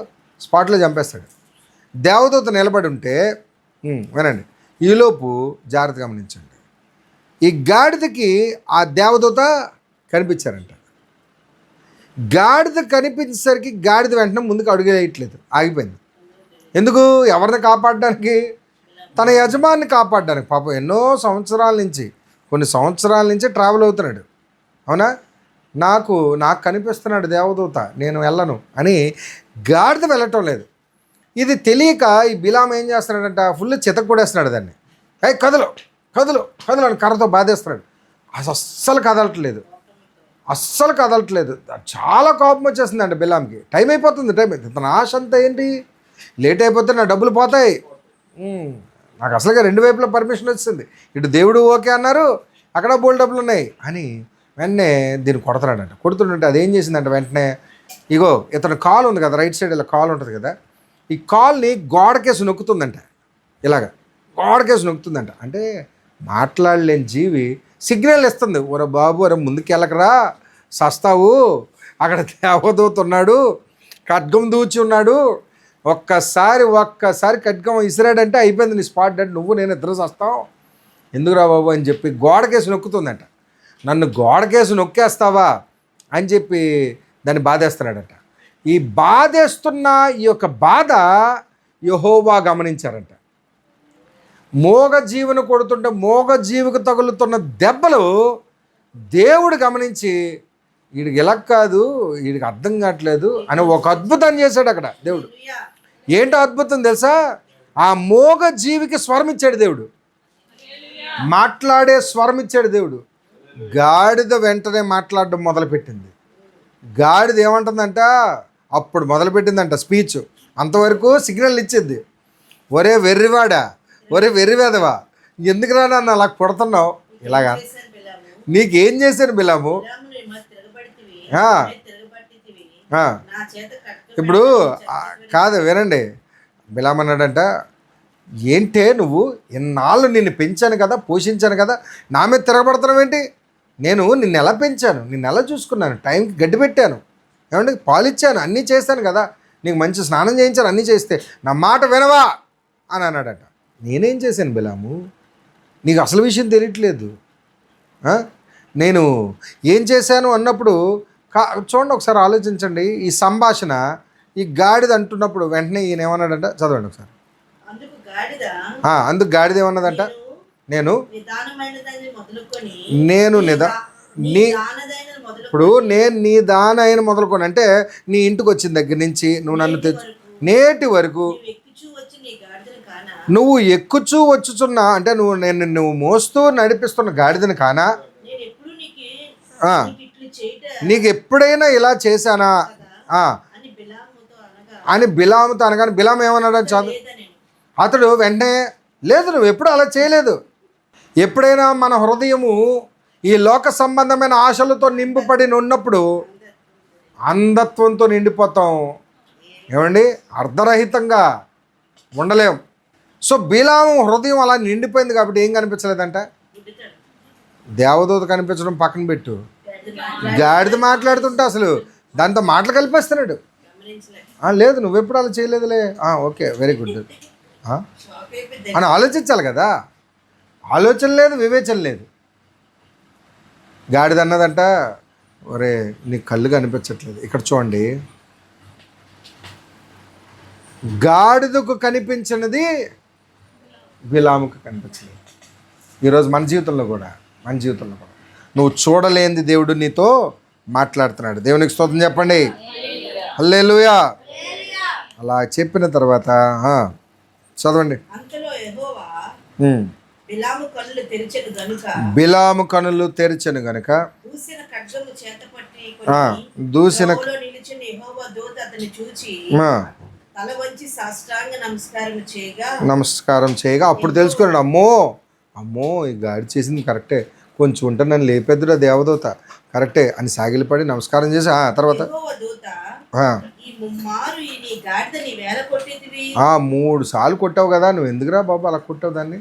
స్పాట్లో చంపేస్తాడు. దేవదూత నిలబడి ఉంటే వినండి, ఈలోపు జాగ్రత్తగా గమనించండి, ఈ గాడిదకి ఆ దేవదూత కనిపించారంట. గాడిద కనిపించేసరికి గాడిద వెంటనే ముందుకు అడుగు వేయట్లేదు, ఆగిపోయింది. ఎందుకు? ఎవరిని కాపాడడానికి? తన యజమాన్ని కాపాడడానికి. పాపం ఎన్నో కొన్ని సంవత్సరాల నుంచి ట్రావెల్ అవుతున్నాడు, అవునా? నాకు కనిపిస్తున్నాడు దేవదూత, నేను వెళ్ళను అని గాడిద వెళ్ళటం లేదు. ఇది తెలియక ఈ బిలాం ఏం చేస్తున్నాడంట, ఫుల్ చితక కొడేస్తున్నాడు దాన్ని. కదులు కదులు కదులు అని కర్రతో బాధేస్తున్నాడు. అస్సలు కదలట్లేదు. చాలా కోపం వచ్చేస్తుందంట బిలాంకి. టైం అయిపోతుంది. తన ఆశ అంతా ఏంటి, లేట్ అయిపోతే నా డబ్బులు పోతాయి. నాకు అసలుగా 2 వైపులా పర్మిషన్ వచ్చింది, ఇటు దేవుడు ఓకే అన్నారు, అక్కడ బోల్డ్ డబ్బులు ఉన్నాయి అని వెంటనే దీన్ని కొడుతుంటే అదేం చేసిందంట, వెంటనే ఇగో ఇతను కాల్ ఉంది కదా, రైట్ సైడ్ ఇలా కాల్ ఉంటుంది కదా, ఈ కాల్ని గోడకేసి నొక్కుతుందంట. గోడకేసి నొక్కుతుందంట. అంటే మాట్లాడలేని జీవి సిగ్నల్ ఇస్తుంది, ఒరే బాబు ఒరే ముందుకెళ్ళకరా సస్తావు, అక్కడ దేవదూత ఉన్నాడు, ఖడ్గం దూచి ఉన్నాడు, ఒక్కసారి ఖడ్గం ఇసిరాడంటే అయిపోయింది నీ స్పాట్ డెడ్, నువ్వు నేను ఇద్దరు సస్తాం, ఎందుకురా బాబు అని చెప్పి గోడకేసి నొక్కుతుందంట. నన్ను గోడకేసి నొక్కేస్తావా అని చెప్పి దాన్ని బాధేస్తున్నాడట. ఈ బాధేస్తున్న ఈ యొక్క బాధ యెహోవా గమనించారంట. మూగజీవిని కొడుతుంటే మూగజీవికి తగులుతున్న దెబ్బలు దేవుడు గమనించి, వీడికి ఇలా కాదు, వీడికి అర్థం కావట్లేదు అని ఒక అద్భుతాన్ని చేశాడు అక్కడ దేవుడు. ఏంటో అద్భుతం తెలుసా? ఆ మూగజీవికి స్వరం ఇచ్చాడు దేవుడు, మాట్లాడే స్వరం ఇచ్చాడు దేవుడు. గాడిద వెంటనే మాట్లాడడం మొదలుపెట్టింది. గాడిద ఏమంటుందంట, అప్పుడు మొదలుపెట్టిందంట స్పీచ్. అంతవరకు సిగ్నల్ ఇచ్చింది, ఒరే వెర్రివాడా, ఒరే వెర్రివేదవా, ఎందుకురా నన్ను అలా కొడుతున్నావు, ఇలాగా నీకేం చేశాను బిలాము. ఇప్పుడు కాదు వినండి, బిలాం అన్నాడంట, ఏంటే నువ్వు, ఎన్నాళ్ళు నిన్ను పెంచాను కదా, పోషించాను కదా, నా మీద తిరగబడుతున్నావు ఏంటి, నేను నిన్ను ఎలా పెంచాను, నిన్ను ఎలా చూసుకున్నాను, టైంకి గడ్డి పెట్టాను, ఏమంటే పాలిచ్చాను, అన్నీ చేస్తాను కదా, నీకు మంచి స్నానం చేయించాను, అన్నీ చేస్తే నా మాట వినవా అని అన్నాడట. నేనేం చేశాను బిలాము, నీకు అసలు విషయం తెలియట్లేదు. నేను ఏం చేశాను అన్నప్పుడు చూడండి, ఒకసారి ఆలోచించండి. ఈ సంభాషణ ఈ గాడిద అంటున్నప్పుడు వెంటనే ఈయన ఏమన్నాడంట, చదవండి ఒకసారి. అందుకు గాడిద ఏమన్నదంట, నేను ఇప్పుడు నేను నీ దాన అయిన మొదలుకొని, అంటే నీ ఇంటికి వచ్చిన దగ్గర నుంచి నువ్వు నన్ను నేటి వరకు నువ్వు ఎక్కుచూ వచ్చుచున్నా, అంటే నువ్వు మోస్తూ నడిపిస్తున్న గాడిదని కానా, నీకు ఎప్పుడైనా ఇలా చేశానా అని బిలాముతో అనగానే బిలాము ఏమన్నాడు చదువు. అతడు వెంటనే, లేదు నువ్వు ఎప్పుడు అలా చేయలేదు. ఎప్పుడైనా మన హృదయము ఈ లోక సంబంధమైన ఆశలతో నింపుపడి ఉన్నప్పుడు అంధత్వంతో నిండిపోతాం, ఏమండి, అర్ధరహితంగా ఉండలేం. సో బిలాము హృదయం అలా నిండిపోయింది కాబట్టి ఏం కనిపించలేదంట, దేవదూత కనిపించడం పక్కన పెట్టు, గాడిద మాట్లాడుతుంటే అసలు దాంతో మాటలు కలిపేస్తున్నాడు. లేదు నువ్వెప్పుడు అలా చేయలేదులే, ఓకే వెరీ గుడ్ అని ఆలోచించాలి కదా. ఆలోచన లేదు, వివేచన లేదు. గాడిద అన్నదంట, ఒరే నీకు కళ్ళు కనిపించట్లేదు. ఇక్కడ చూడండి, గాడిదకు కనిపించినది బిలాముకు కనిపించలేదు. ఈరోజు మన జీవితంలో కూడా నువ్వు చూడలేనిది దేవుడు నీతో మాట్లాడుతున్నాడు. దేవునికి స్తోత్రం చెప్పండి, హల్లెలూయా. అలా చెప్పిన తర్వాత చదవండి. బిలాము కనులు తెరిచెను గనుక దూసిన నమస్కారం చేయగా అప్పుడు తెలుసుకున్నాడు, అమ్మో ఈ గాడి చేసింది కరెక్టే, కొంచెం ఉంటే నన్ను లేపెద్దురా దేవదూత, కరెక్టే అని సాగిలిపడి నమస్కారం చేసి తర్వాత 3 సార్లు కొట్టావు కదా, నువ్వు ఎందుకురా బాబు అలా కొట్టావు దాన్ని,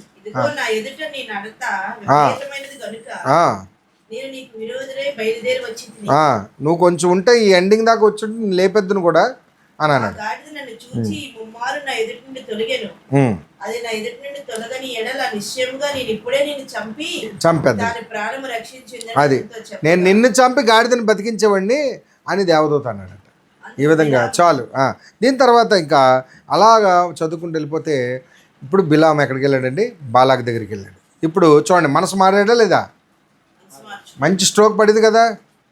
నువ్వు కొంచెం ఉంటే ఈ ఎండింగ్ దాకా వచ్చి లేపెద్దును కూడా అని అన్నాడు. చంపేద్దాం, అది నేను నిన్ను చంపి గాడిదని బతికించేవాడిని అని దేవదూత అన్నాడట. ఈ విధంగా చాలు. దీని తర్వాత ఇంకా అలాగా చదువుకుంటూ వెళ్ళిపోతే ఇప్పుడు బిలాము ఎక్కడికి వెళ్ళాడండి, బాలాక్ దగ్గరికి వెళ్ళాడు. ఇప్పుడు చూడండి, మనసు మారాడా లేదా, మంచి స్ట్రోక్ పడింది కదా,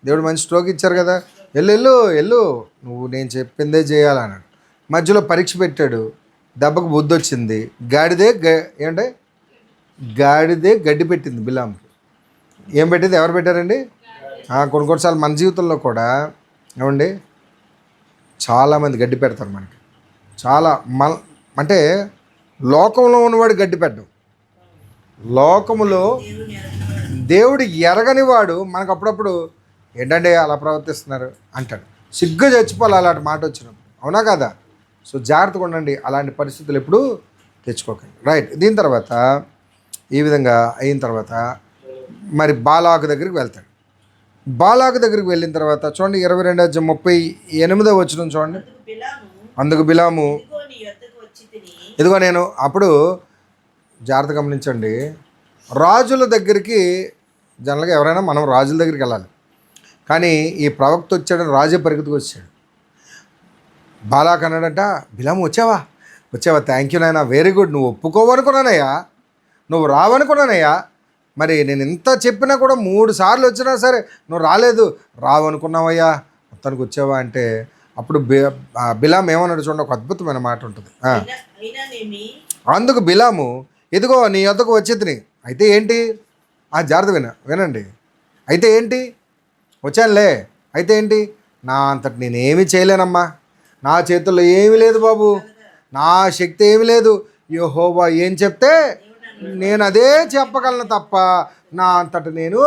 దేవుడు మంచి స్ట్రోక్ ఇచ్చారు కదా, వెళ్ళు నువ్వు నేను చెప్పిందే చేయాలన్నాడు. మధ్యలో పరీక్ష పెట్టాడు, దెబ్బకు బుద్ధి వచ్చింది. గాడిదే గడ్డి పెట్టింది బిలాముకి. ఏం పెట్టింది, ఎవరు పెట్టారండి? కొన్నిసార్లు మన జీవితంలో కూడా ఏమండి చాలామంది గడ్డి పెడతారు మనకి. చాలా అంటే లోకంలో ఉన్నవాడు గడ్డి పెట్టడం, లోకములో దేవుడు ఎరగని వాడు మనకు అప్పుడప్పుడు ఏంటంటే అలా ప్రవర్తిస్తున్నారు అంటాడు. సిగ్గు చచ్చిపోవాలి అలాంటి మాట వచ్చినప్పుడు, అవునా కదా? సో జాగ్రత్తగా ఉండండి, అలాంటి పరిస్థితులు ఎప్పుడు తెచ్చుకోకండి. రైట్. దీని తర్వాత ఈ విధంగా అయిన తర్వాత మరి బాలాకు దగ్గరికి వెళ్తాడు. బాలాకు దగ్గరికి వెళ్ళిన తర్వాత చూడండి, 22:38 వచనం చూడండి. అందుకు బిలాము, ఇదిగో నేను, అప్పుడు జాగ్రత్త గమనించండి, రాజుల దగ్గరికి జనరల్గా ఎవరైనా మనం రాజుల దగ్గరికి వెళ్ళాలి, కానీ ఈ ప్రవక్త వచ్చాడని రాజే పరిగెత్తుకు వచ్చాడు. బాలాక్ అన్నాడంట, బిలాము వచ్చావా, థ్యాంక్ యూ నాయనా, వెరీ గుడ్, నువ్వు ఒప్పుకోవనుకున్నానయ్యా, నువ్వు రావనుకున్నానయ్యా, మరి నేను ఎంత చెప్పినా కూడా 3 సార్లు వచ్చినా సరే నువ్వు రావనుకున్నావయ్యా, మొత్తానికి వచ్చావా అంటే అప్పుడు బిలాము ఏమన్నాడు చూడండి, ఒక అద్భుతమైన మాట ఉంటుంది. అందుకు బిలాము, ఇదిగో నీ యొద్దకు వచ్చేది, అయితే ఏంటి, జాగ్రత్త వినండి, అయితే ఏంటి, వచ్చానులే, అయితే ఏంటి, నా అంతటి నేనేమీ చేయలేనమ్మా, నా చేతుల్లో ఏమీ లేదు బాబు, నా శక్తి ఏమీ లేదు, యెహోవా ఏం చెప్తే నేను అదే చెప్పగలను తప్ప నా అంతటి నేను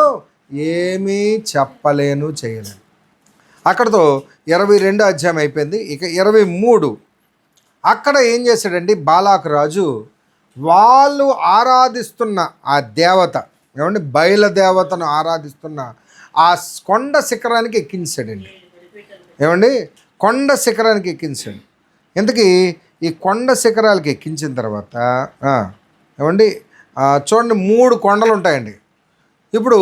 ఏమీ చెప్పలేను, చేయలేను. అక్కడతో 22 అధ్యాయం అయిపోయింది. ఇక 23 అక్కడ ఏం చేశాడండి బాలాకు రాజు, వాళ్ళు ఆరాధిస్తున్న ఆ దేవత ఏమండి బయలుదేవతను ఆరాధిస్తున్న ఆ కొండ శిఖరానికి ఎక్కించాడండి. ఏమండి కొండ శిఖరానికి ఎక్కించాడు. ఇంతకీ ఈ కొండ శిఖరాలకి ఎక్కించిన తర్వాత ఏమండి చూడండి 3 కొండలు ఉంటాయండి. ఇప్పుడు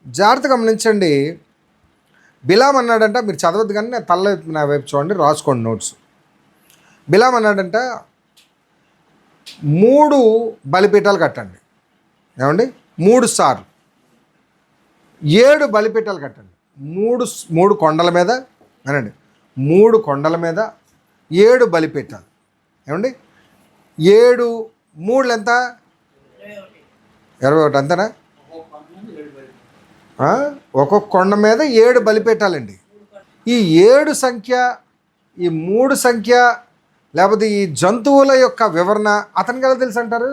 జాగ్రత్త గమనించండి. బిలాం అన్నాడంట, మీరు చదవద్దు కానీ నేను తల్ల నా వైపు చూడండి, రాసుకోండి నోట్స్. బిలాం అన్నాడంట 3 బలిపీఠాలు కట్టండి. ఏమండి 3 సార్లు 7 బలిపీఠాలు కట్టండి. 3 కొండల మీద అనండి, 3 కొండల మీద 7 బలిపీఠాలు. ఏమండి 7 3 ఎంత? 21 అంతేనా? ఒక్కొక్క కొండ మీద 7 బలిపీఠాలండి. ఈ 7 సంఖ్య, ఈ 3 సంఖ్య, లేకపోతే ఈ జంతువుల యొక్క వివరణ అతనికి ఎలా తెలుసు అంటారు?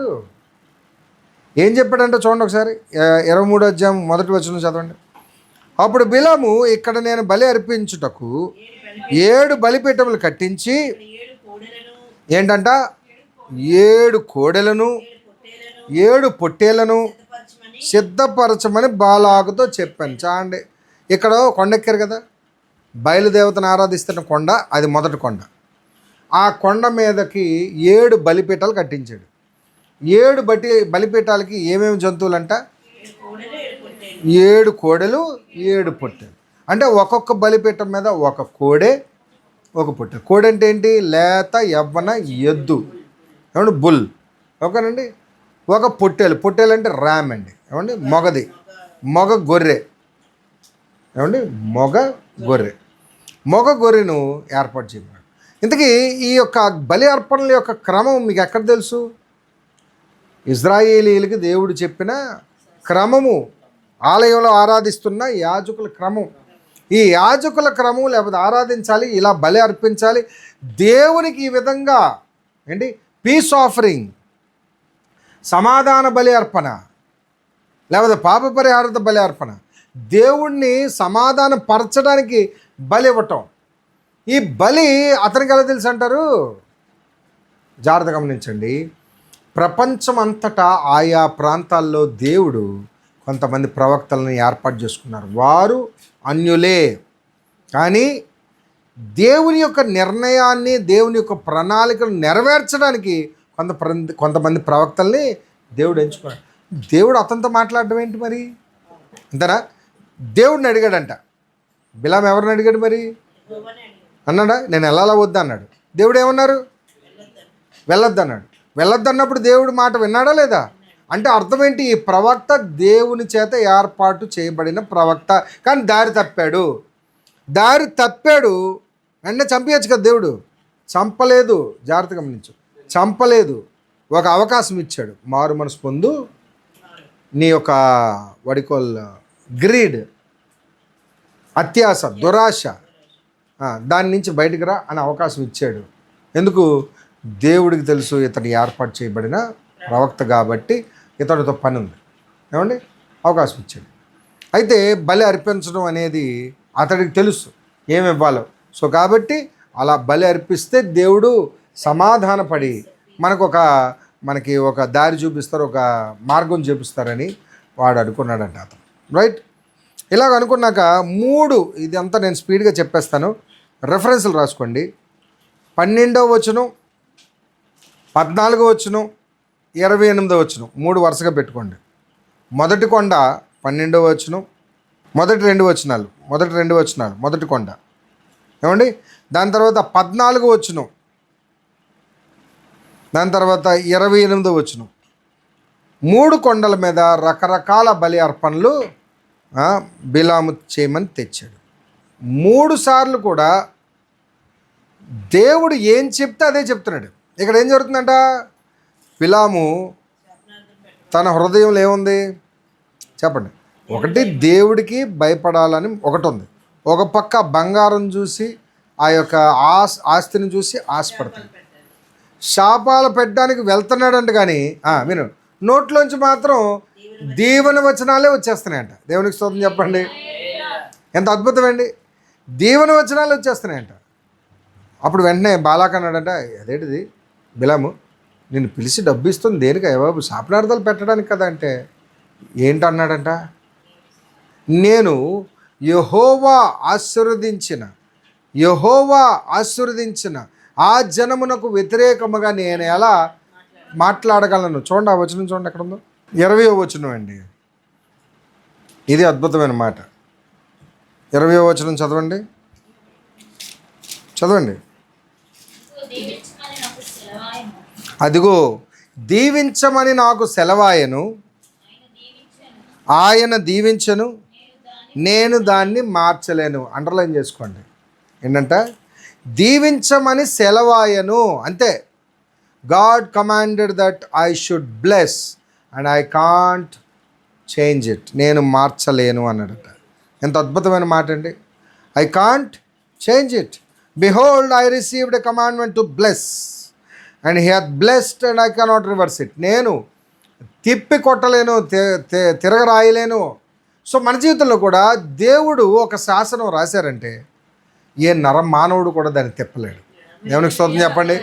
ఏం చెప్పాడంటే చూడండి ఒకసారి 23వ అధ్యాయం 1వ వచనం చదవండి. అప్పుడు బిలాము, ఇక్కడ నేను బలి అర్పించుటకు 7 బలిపీఠములు కట్టించి ఏంటంట 7 కోడెలను 7 పొట్టేలను సిద్ధపరచమని బాలాకుతో చెప్పాను. చాండి ఇక్కడ కొండ ఎక్కారు కదా, బయలుదేవతను ఆరాధిస్తున్న కొండ, అది మొదటి కొండ. ఆ కొండ మీదకి 7 బలిపీఠాలు కట్టించాడు. 7 బలిపీఠాలకి ఏమేమి జంతువులు అంట? 7 కోడెలు 7 పొట్టెలు. అంటే ఒక్కొక్క బలిపీఠం మీద ఒక కోడె ఒక పొట్టె. కోడె అంటే ఏంటి? లేత యవ్వన ఎద్దు, ఏమండి బుల్. ఓకేనండి. ఒక పొట్టేలు అంటే ర్యామ్ అండి. ఏమండి మొగ గొర్రె. ఏమండి మొగ గొర్రెను ఏర్పాటు చేయమన్నాడు. ఇంతకీ ఈ యొక్క బలి అర్పణల యొక్క క్రమం మీకు ఎక్కడ తెలుసు? ఇజ్రాయేలీలకి దేవుడు చెప్పిన క్రమము, ఆలయంలో ఆరాధిస్తున్న యాజకుల క్రమం. ఈ యాజకుల క్రమం, లేకపోతే ఆరాధించాలి, ఇలా బలి అర్పించాలి దేవునికి. ఈ విధంగా ఏంటి? పీస్ ఆఫరింగ్, సమాధాన బలి అర్పణ, లేకపోతే పాప పరిహారత బలి అర్పణ, దేవుణ్ణి సమాధాన పరచడానికి బలి ఇవ్వటం. ఈ బలి అతనికి ఎలా తెలుసు అంటారు? జాగ్రత్త గమనించండి. ప్రపంచం అంతటా ఆయా ప్రాంతాల్లో దేవుడు కొంతమంది ప్రవక్తలను ఏర్పాటు చేసుకున్నారు. వారు అన్యులే, కానీ దేవుని యొక్క నిర్ణయాన్ని, దేవుని యొక్క ప్రణాళికను నెరవేర్చడానికి కొంతమంది ప్రవక్తల్ని దేవుడు ఎంచుకున్నాడు. దేవుడు అతనితో మాట్లాడడం ఏంటి మరి? అంతేనా? దేవుడిని అడిగాడంట. బిలాం ఎవరిని అడిగాడు మరి? అన్నాడా నేను వెళ్ళాలా వద్దా అన్నాడు. దేవుడు ఏమన్నారు? వెళ్ళొద్దు అన్నాడు. వెళ్ళొద్దు అన్నప్పుడు దేవుడు మాట విన్నాడా లేదా? అంటే అర్థం ఏంటి? ఈ ప్రవక్త దేవుని చేత ఏర్పాటు చేయబడిన ప్రవక్త, కానీ దారి తప్పాడు. వెంటనే చంపేయచ్చు కదా దేవుడు. చంపలేదు. జాగ్రత్త గమనించు, చంపలేదు. ఒక అవకాశం ఇచ్చాడు. మారు మనసు పొందు, నీ యొక్క వడికోల్ గ్రీడ్, అత్యాశ, దురాశ, దాని నుంచి బయటకు రా అని అవకాశం ఇచ్చాడు. ఎందుకు? దేవుడికి తెలుసు ఇతడు ఏర్పాటు చేయబడిన ప్రవక్త కాబట్టి ఇతడితో పని ఉంది. ఏమండి? అవకాశం ఇచ్చాడు. అయితే బలి అర్పించడం అనేది అతడికి తెలుసు ఏమి ఇవ్వాలో. సో కాబట్టి అలా బలి అర్పిస్తే దేవుడు సమాధానపడి మనకి ఒక దారి చూపిస్తారు, ఒక మార్గం చూపిస్తారని వాడు అనుకున్నాడంట అతను. రైట్? ఇలాగ అనుకున్నాక 3, ఇదంతా నేను స్పీడ్గా చెప్పేస్తాను, రెఫరెన్స్లు రాసుకోండి. 12వ వచనం, 14వ వచనం, 28వ వచనం, 3 వరుసగా పెట్టుకోండి. మొదటి కొండ 12వ వచనం, మొదటి 2 వచనాలు, మొదటి కొండ. ఏమండి? దాని తర్వాత 14వ వచనం, దాని తర్వాత 28వ వచనం. 3 కొండల మీద రకరకాల బలి అర్పణలు బిలాము చేయమని తెచ్చాడు. 3 సార్లు కూడా దేవుడు ఏం చెప్తే అదే చెప్తున్నాడు. ఇక్కడ ఏం జరుగుతుందంట? బిలాము తన హృదయంలో ఏముంది చెప్పండి? ఒకటి, దేవుడికి భయపడాలని ఒకటి ఉంది. ఒక పక్క బంగారం చూసి, ఆ యొక్క ఆస్తిని చూసి ఆశపడతాడు. శాపాలు పెట్టడానికి వెళ్తున్నాడంట, కానీ మీరు నోట్లోంచి మాత్రం దీవెన వచనాలే వచ్చేస్తున్నాయంట. దేవునికి స్తోత్రం చెప్పండి. ఎంత అద్భుతమండి! దీవెన వచనాలు వచ్చేస్తున్నాయంట. అప్పుడు వెంటనే బాలాక్ అన్నాడంట, అదేంటిది బిలాము, నిన్ను పిలిచి డబ్బు ఇస్తుంది దేనికా బాబు? శాపనార్థాలు పెట్టడానికి కదా అంటే, ఏంటన్నాడంట? నేను యెహోవా ఆశీర్వదించిన ఆ జనమునకు వ్యతిరేకముగా నేను ఎలా మాట్లాడగలను? చూడండి, ఆ వచనం చూడండి, ఎక్కడ ఉందో. 20వ వచనం అండి. ఇది అద్భుతమైన మాట. 20వ వచనం చదవండి. అదిగో దీవించమని నాకు సెలవాయను, ఆయన దీవించను, నేను దాన్ని మార్చలేను. అండర్లైన్ చేసుకోండి. ఏంటంట? దీవించమని సెలవాయను అంతే. God commanded that I should bless and I can't change it. నేను మార్చలేను అన్నాడట. ఎంత అద్భుతమైన మాట అండి. I can't change it. Behold I received a commandment to bless and he hath blessed and I cannot reverse it. నేను తిప్పి కొట్టలేను, తిరగరాయలేను. So మన జీవితంలో కూడా దేవుడు ఒక శాసనం రాశారంటే ఏ మానవుడు కూడా దాన్ని తిప్పలేడు. దేవునికి స్తోత్రం చెప్పండి.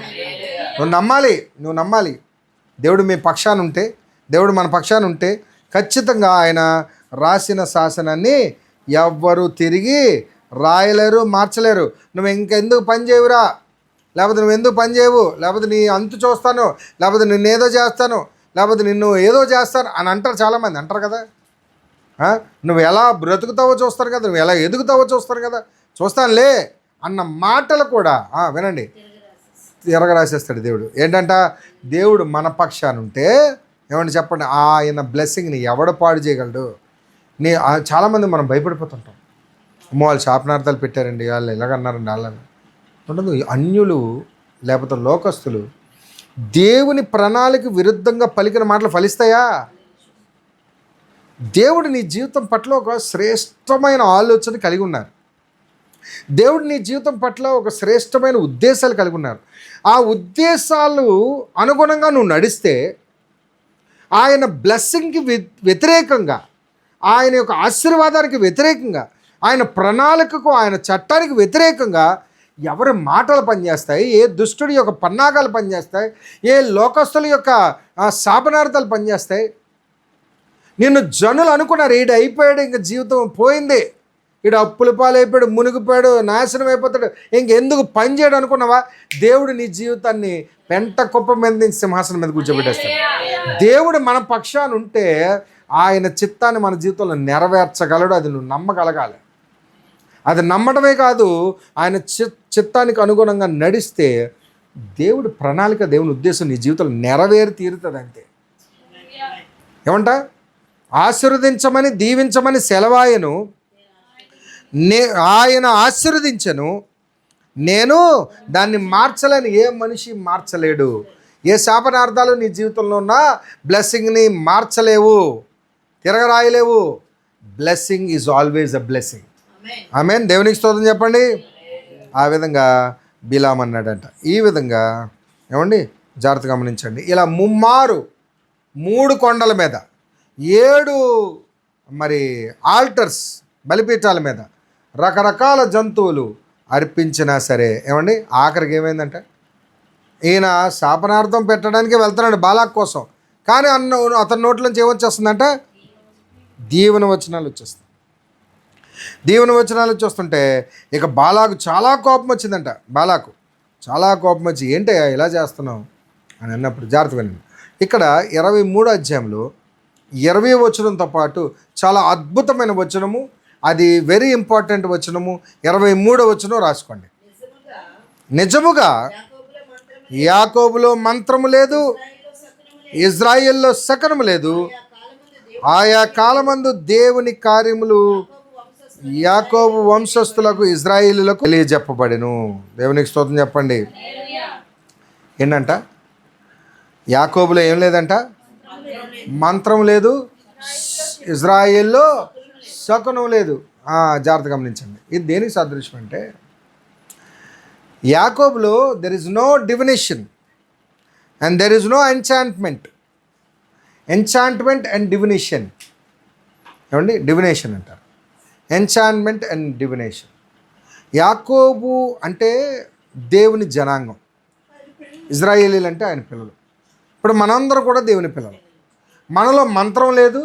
నువ్వు నమ్మాలి. దేవుడు మీ పక్షాన ఉంటే, దేవుడు మన పక్షాన ఉంటే ఖచ్చితంగా ఆయన రాసిన శాసనాన్ని ఎవ్వరు తిరిగి రాయలేరు, మార్చలేరు. నువ్వు ఇంకెందుకు పని చేయవురా, లేకపోతే నువ్వెందుకు పని చేయవు, లేకపోతే నీ అంతు చూస్తాను, లేకపోతే నిన్నేదో చేస్తాను, లేకపోతే నిన్ను ఏదో చేస్తాను అని అంటారు. చాలామంది అంటారు కదా. నువ్వు ఎలా బ్రతుకుతావో చూస్తారు కదా, నువ్వు ఎలా ఎదుగుతావో చూస్తారు కదా, చూస్తానులే అన్న మాటలు కూడా వినండి, తిరగ రాసేస్తాడు దేవుడు. ఏంటంట? దేవుడు మన పక్షాన ఉంటే ఏమంటే చెప్పండి, ఆయన బ్లెస్సింగ్ని ఎవడు పాడు చేయగలడు? చాలామంది మనం భయపడిపోతుంటాం. అమ్మో, వాళ్ళు శాపనార్థాలు పెట్టారండి, వాళ్ళు ఇలాగన్నారండి, వాళ్ళని ఉండదు. అన్యులు లేకపోతే లోకస్తులు దేవుని ప్రణాళిక విరుద్ధంగా పలికిన మాటలు ఫలిస్తాయా? దేవుడు నీ జీవితం పట్ల ఒక శ్రేష్టమైన ఆలోచన కలిగి ఉన్నారు. దేవుడు నీ జీవితం పట్ల ఒక శ్రేష్టమైన ఉద్దేశాలు కలిగి ఉన్నారు. ఆ ఉద్దేశాలు అనుగుణంగా నువ్వు నడిస్తే ఆయన బ్లెస్సింగ్కి వ్యతిరేకంగా, ఆయన యొక్క ఆశీర్వాదానికి వ్యతిరేకంగా, ఆయన ప్రణాళికకు, ఆయన చట్టానికి వ్యతిరేకంగా ఎవరి మాటలు పనిచేస్తాయి, ఏ దుష్టుడి యొక్క పన్నాగాలు పనిచేస్తాయి, ఏ లోకస్తుల యొక్క శాపనార్థాలు పనిచేస్తాయి. నిన్ను జనులు అనుకున్నారు ఈడు అయిపోయాడు, ఇంక జీవితం పోయింది, ఈడు అప్పుల పాలైపోయాడు, మునిగిపోయాడు, నాశనం అయిపోతాడు, ఇంకెందుకు పని చేయడు అనుకున్నావా? దేవుడు నీ జీవితాన్ని పెంట కుప్ప మీద నుంచి సింహాసనం మీద కూర్చోబెట్టేస్తాడు. దేవుడు మన పక్షాన ఉంటే ఆయన చిత్తాన్ని మన జీవితంలో నెరవేర్చగలడు. అది నువ్వు నమ్మగలగాలి. అది నమ్మడమే కాదు, ఆయన చిత్తానికి అనుగుణంగా నడిస్తే దేవుడి ప్రణాళిక, దేవుని ఉద్దేశం నీ జీవితంలో నెరవేరి తీరుతుంది. అంతే. ఏమంట? ఆశీర్వదించమని దీవించమని సెలవాయను, ఆయన ఆశీర్వదించను, నేను దాన్ని మార్చలేను. ఏ మనిషి మార్చలేడు. ఏ శాపనార్థాలు నీ జీవితంలో ఉన్న బ్లెస్సింగ్ని మార్చలేవు, తిరగరాయలేవు. Blessing is always a blessing. Amen. దేవునికి స్తోత్రం చెప్పండి. ఆ విధంగా బిలాం అన్నాడంట. ఈ విధంగా ఏమండి, జాగ్రత్తగా గమనించండి. ఇలా 3 కొండల మీద 7 ఆల్టర్స్, బలిపీఠాల మీద రకరకాల జంతువులు అర్పించినా సరే ఏమండి, ఆఖరికి ఏమైందంటే ఈయన శాపనార్థం పెట్టడానికి వెళ్తున్నాడు బాలాక్ కోసం. కానీ అతని నోట్లోంచి ఏమొచ్చేస్తుందంట? దీవెన వచనాలు వచ్చేస్తాయి. దీవెన వచనాలు వచ్చేస్తుంటే ఇక బాలాకు చాలా కోపం వచ్చిందంట. బాలాకు చాలా కోపం వచ్చి, ఏంటయ్యా ఇలా చేస్తున్నావు అని అన్నప్పుడు జాగ్రత్త వినండి. ఇక్కడ 23వ అధ్యాయంలో 20వ వచనంతో పాటు చాలా అద్భుతమైన వచనము, అది వెరీ ఇంపార్టెంట్ వచనము. 23వ వచనం రాసుకోండి. నిజముగా యాకోబులో మంత్రము లేదు, ఇజ్రాయిల్లో శకనము లేదు. ఆయా కాలమందు దేవుని కార్యములు యాకోబు వంశస్థులకు, ఇజ్రాయిలులకు తెలియజెప్పబడెను. దేవునికి స్తోత్రం చెప్పండి. ఏంటంట? యాకోబులో ఏం లేదంట? మంత్రం లేదు, ఇజ్రాయిల్లో శకునం లేదు. జాగ్రత్త గమనించండి. ఇది దేనికి సాదృశ్యం అంటే, యాకోబులో there is no divination and there is no enchantment and divination. ఏమండి? డివినేషన్ అంటారు, ఎంచాంట్మెంట్ అండ్ డివినేషన్. యాకోబు అంటే దేవుని జనాంగం, ఇజ్రాయేలీలు అంటే ఆయన పిల్లలు. ఇప్పుడు మనందరం కూడా దేవుని పిల్లలు. మనలో మంత్రం లేదు,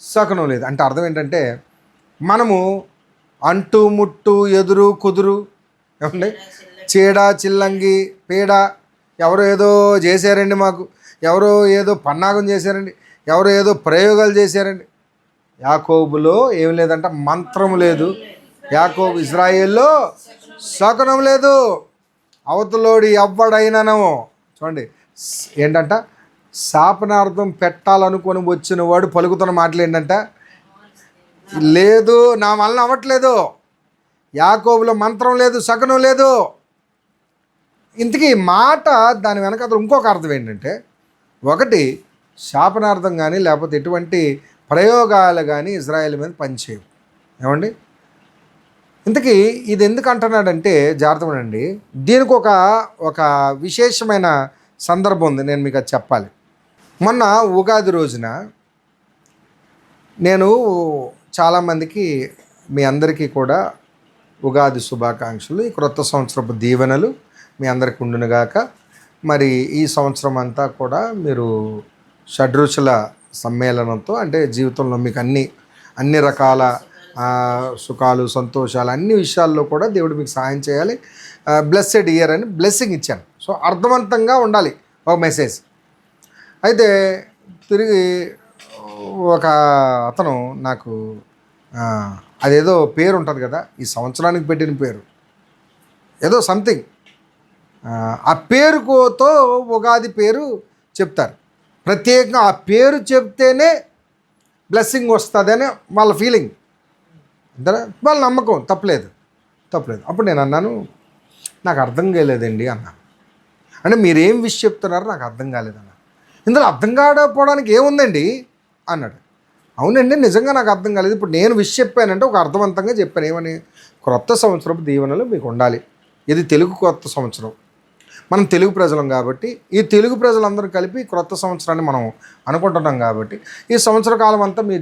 శకునం లేదు. అంటే అర్థం ఏంటంటే మనము అంటు ముట్టు ఎదురు కుదురు ఏమండి, చీడ చిల్లంగి పీడ, ఎవరో ఏదో చేశారండి, మాకు ఎవరో ఏదో పన్నాగం చేశారండి, ఎవరో ఏదో ప్రయోగాలు చేశారండి. యాకోబులో ఏం లేదంట, మంత్రం లేదు. యాకోబు ఇజ్రాయేల్లో శకునం లేదు. అవతలోడి ఎవ్వడైనానో చూడండి ఏంటంట, శాపనార్థం పెట్టాలనుకొని వచ్చిన వాడు పలుకుతున్న మాటలు ఏంటంట, లేదు నా వలన అవ్వట్లేదు. యాకోబులో మంత్రం లేదు, శకునం లేదు. ఇంతకీ మాట దాని వెనక అతను ఇంకొక అర్థం ఏంటంటే, ఒకటి శాపనార్థం కానీ లేకపోతే ఎటువంటి ప్రయోగాలు కానీ ఇజ్రాయేల్ మీద పనిచేయవు. ఏమండి, ఇంతకీ ఇది ఎందుకు అంటున్నాడంటే జాగ్రత్తనండి, దీనికి ఒక విశేషమైన సందర్భం ఉంది, నేను మీకు అది చెప్పాలి. మొన్న ఉగాది రోజున నేను చాలామందికి మీ అందరికీ కూడా ఉగాది శుభాకాంక్షలు, ఈ క్రొత్త సంవత్సరపు దీవెనలు మీ అందరికి ఉండునుగాక. మరి ఈ సంవత్సరం అంతా కూడా మీరు షడ్రుచుల సమ్మేళనంతో, అంటే జీవితంలో మీకు అన్ని రకాల సుఖాలు సంతోషాలు అన్ని విషయాల్లో కూడా దేవుడు మీకు సహాయం చేయాలి. బ్లెస్సెడ్ ఇయర్ అని బ్లెస్సింగ్ ఇచ్చాను. సో అర్థవంతంగా ఉండాలి ఒక మెసేజ్. అయితే తిరిగి ఒక అతను నాకు అదేదో పేరు ఉంటుంది కదా, ఈ సంవత్సరానికి పెట్టిన పేరు ఏదో సంథింగ్, ఆ పేరుతో ఉగాది పేరు చెప్తారు. ప్రత్యేకంగా ఆ పేరు చెప్తేనే బ్లెస్సింగ్ వస్తుందని వాళ్ళ ఫీలింగ్, అంతేనా, వాళ్ళ నమ్మకం. తప్పలేదు. అప్పుడు నేను అన్నాను, నాకు అర్థం కాలేదండి అన్నాను. అంటే మీరేం విష్ చెప్తున్నారో నాకు అర్థం కాలేదన్న. ఇందులో అర్థం కాకపోవడానికి ఏముందండి అన్నాడు. అవునండి, నిజంగా నాకు అర్థం కాలేదు. ఇప్పుడు నేను విష్ చెప్పానంటే ఒక అర్థవంతంగా చెప్పాను. ఏమని, క్రొత్త సంవత్సరపు దీవెనలు మీకు ఉండాలి. ఇది తెలుగు కొత్త సంవత్సరం, మనం తెలుగు ప్రజలం కాబట్టి ఈ తెలుగు ప్రజలందరూ కలిపి క్రొత్త సంవత్సరాన్ని మనం అనుకుంటున్నాం కాబట్టి ఈ సంవత్సర కాలం అంతా మీ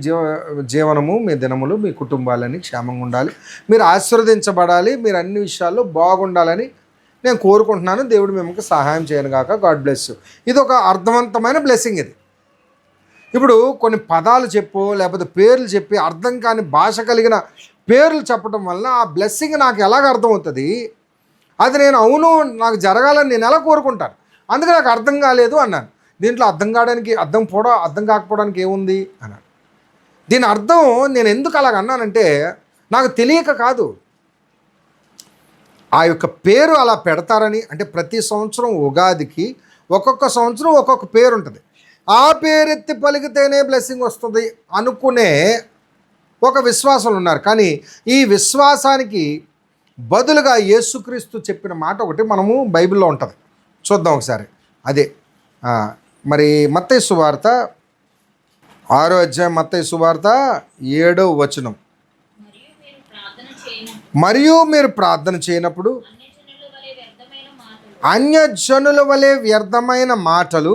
జీవనము, మీ దినములు, మీ కుటుంబాలని క్షేమంగా ఉండాలి, మీరు ఆశీర్వదించబడాలి, మీరు అన్ని విషయాల్లో బాగుండాలని నేను కోరుకుంటున్నాను. దేవుడు మిమ్మల్ని సహాయం చేయను గాక. God bless you. ఇది ఒక అర్థవంతమైన బ్లెస్సింగ్. ఇది ఇప్పుడు కొన్ని పదాలు చెప్పు లేకపోతే పేర్లు చెప్పి అర్థం కాని భాష కలిగిన పేర్లు చెప్పడం వల్ల ఆ బ్లెస్సింగ్ నాకు ఎలాగ అర్థమవుతుంది, అది నేను అవును నాకు జరగాలని నేను ఎలా కోరుకుంటాను. అందుకే నాకు అర్థం కాలేదు అన్నాను. దీంట్లో అర్థం కాకపోవడానికి ఏముంది అన్నాను. దీని అర్థం నేను ఎందుకు అలాగ అన్నానంటే, నాకు తెలియక కాదు, ఆ యొక్క పేరు అలా పెడతారని. అంటే ప్రతి సంవత్సరం ఉగాదికి ఒక్కొక్క సంవత్సరం ఒక్కొక్క పేరు ఉంటుంది. ఆ పేరెత్తి పలికితేనే బ్లెస్సింగ్ వస్తుంది అనుకునే ఒక విశ్వాసాలు ఉన్నారు. కానీ ఈ విశ్వాసానికి బదులుగా యేసుక్రీస్తు చెప్పిన మాట ఒకటి మనము బైబిల్లో ఉంటుంది, చూద్దాం ఒకసారి. అదే మరి మత్తయి సువార్త 6వ అధ్యాయం, మత్తయి సువార్త 7వ వచనం. మరియు మీరు ప్రార్థన చేయనప్పుడు అన్యజనుల వలె వ్యర్థమైన మాటలు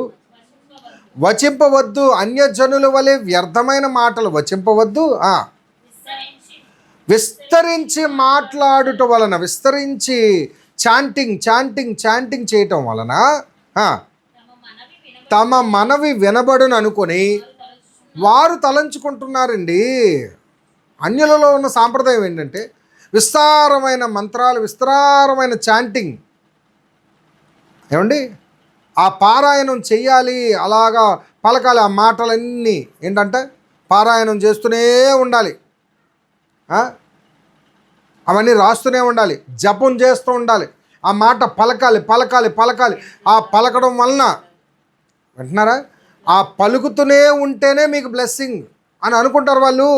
వచింపవద్దు. అన్యజనుల వలె వ్యర్థమైన మాటలు వచింపవద్దు. విస్తరించి మాట్లాడుట వలన, విస్తరించి చాంటింగ్ చేయటం వలన తమ మనవి వినబడును అనుకొని వారు తలంచుకుంటున్నారండి. అన్యులలో ఉన్న సాంప్రదాయం ఏంటంటే విస్తారమైన మంత్రాలు, విస్తారమైన చాంటింగ్. ఏమండి, ఆ పారాయణం చెయ్యాలి, అలాగా పలకాలి. ఆ మాటలన్నీ ఏంటంటే పారాయణం చేస్తూనే ఉండాలి, అవన్నీ రాస్తూనే ఉండాలి, జపం చేస్తూ ఉండాలి. ఆ మాట పలకాలి. ఆ పలకడం వలన వింటున్నారా, ఆ పలుకుతూనే ఉంటేనే మీకు బ్లెస్సింగ్ అని అనుకుంటారు వాళ్ళు.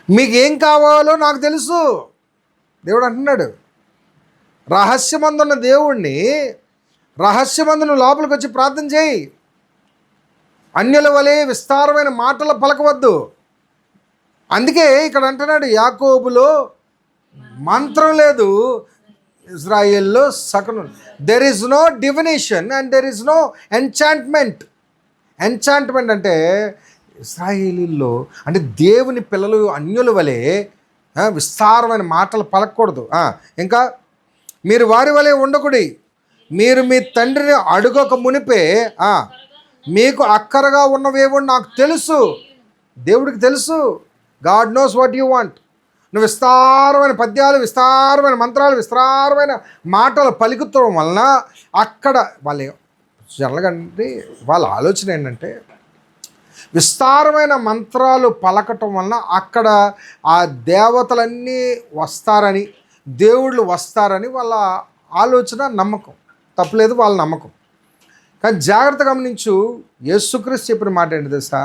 మీకు ఏం కావాలో నాకు తెలుసు, దేవుడు అంటున్నాడు. రహస్యమందున్న దేవుణ్ణి, రహస్యమందును లోపలికి వచ్చి ప్రార్థన చేయి. అన్యుల వలె విస్తారమైన మాటలు పలకవద్దు. అందుకే ఇక్కడ అంటున్నాడు, యాకోబులో మంత్రం లేదు, ఇజ్రాయేల్లో శకునం. There is no divination and there is no enchantment. Enchantment అంటే ఇశ్రాయేలీల్లో, అంటే దేవుని పిల్లలు అన్యుల వలె విస్తారమైన మాటలు పలకూడదు. ఇంకా మీరు వారి వలె ఉండకూడదు, మీరు మీ తండ్రిని అడుగక మునిపే మీకు అక్కరగా ఉన్నవేవో నాకు తెలుసు. దేవుడికి తెలుసు. God knows what you want. నువ్వు విస్తారమైన పద్యాలు, విస్తారమైన మంత్రాలు, విస్తారమైన మాటలు పలుకుతడం వలన అక్కడ వాళ్ళు జనరల్గా అంటే వాళ్ళ ఆలోచన ఏంటంటే విస్తారమైన మంత్రాలు పలకటం వలన అక్కడ ఆ దేవతలన్నీ వస్తారని, దేవుళ్ళు వస్తారని వాళ్ళ ఆలోచన, నమ్మకం. తప్పులేదు, వాళ్ళ నమ్మకం. కానీ జాగ్రత్త గమనించు, యేసుక్రీస్తు చెప్పిన మాట ఏంటి తెలుసా?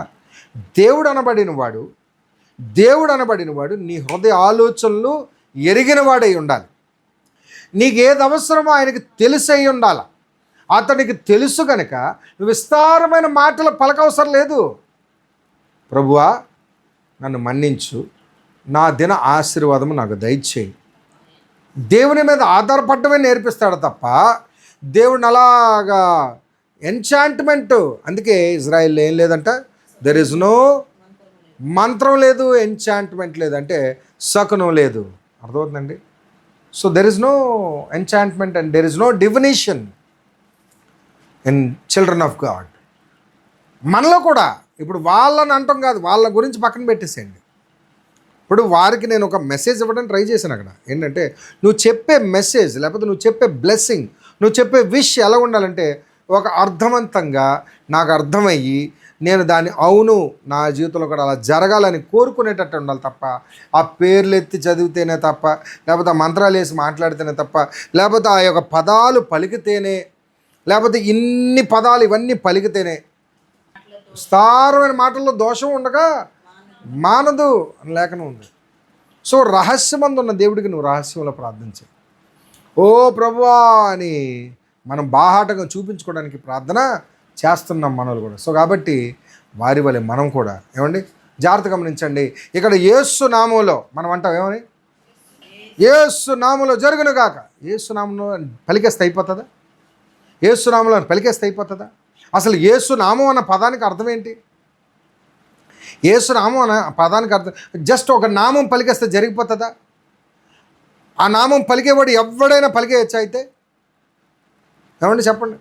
దేవుడు అనబడినవాడు నీ హృదయ ఆలోచనలు ఎరిగిన వాడై ఉండాలి. నీకు ఏది అవసరమో ఆయనకి తెలిసై ఉండాలి. అతనికి తెలుసు కనుక నువ్వు విస్తారమైన మాటలు పలకవసరం లేదు. ప్రభువా నన్ను మన్నించు, నా దిన ఆశీర్వాదము నాకు దయచేయి. దేవుని మీద ఆధారపడమే నేర్పిస్తాడు తప్ప దేవుడిని అలాగా ఎంచాంట్మెంట్. అందుకే ఇజ్రాయిల్లో ఏం లేదంట, దెర్ ఇస్ నో మంత్రం లేదు, ఎంచాంట్మెంట్ లేదు, అంటే శకునం లేదు. అర్థమవుతుందండి? So there is no enchantment and there is no divination in children of God. మనలో కూడా ఇప్పుడు వాళ్ళని అంటాం కాదు, వాళ్ళ గురించి పక్కన పెట్టేసేయండి. ఇప్పుడు వారికి నేను ఒక మెసేజ్ ఇవ్వడానికి ట్రై చేశాను. అక్కడ ఏంటంటే నువ్వు చెప్పే మెసేజ్ లేకపోతే నువ్వు చెప్పే బ్లెస్సింగ్, నువ్వు చెప్పే విష్ ఎలా ఉండాలంటే ఒక అర్థవంతంగా నాకు అర్థమయ్యి నేను దాన్ని అవును నా జీవితంలో కూడా అలా జరగాలని కోరుకునేటట్టు ఉండాలి తప్ప ఆ పేర్లు ఎత్తి చదివితేనే తప్ప, లేకపోతే ఆ మంత్రాలు వేసి మాట్లాడితేనే తప్ప, లేకపోతే ఆ యొక్క పదాలు పలికితేనే, లేకపోతే ఇన్ని పదాలు ఇవన్నీ పలికితేనే. విస్తారమైన మాటల్లో దోషం ఉండగా మానదు అని లేఖనం ఉంది. సో రహస్యమందు ఉన్న దేవుడికి నువ్వు రహస్యంలో ప్రార్థించే, ఓ ప్రభువా అని మనం బాహాటంగా చూపించుకోవడానికి ప్రార్థన చేస్తున్నాం మనలు కూడా. సో కాబట్టి వారి వలె మనం కూడా ఏమండి జాగ్రత్త గమనించండి. ఇక్కడ యేసు నామంలో మనం అంటాం ఏమని? యేసు నామంలో జరుగును గాక. యేసు నామంలో పలికేస్తే అయిపోతుందా? యేసు నామంలో పలికేస్తే అయిపోతుందా? అసలు యేసు నామం అన్న పదానికి అర్థం ఏంటి? యేసు నామం అన్న పదానికి అర్థం జస్ట్ ఒక నామం పలికేస్తే జరిగిపోతుందా? ఆ నామం పలికేవాడు ఎవడైనా పలికేయచ్చా? అయితే ఏమండి చెప్పండి.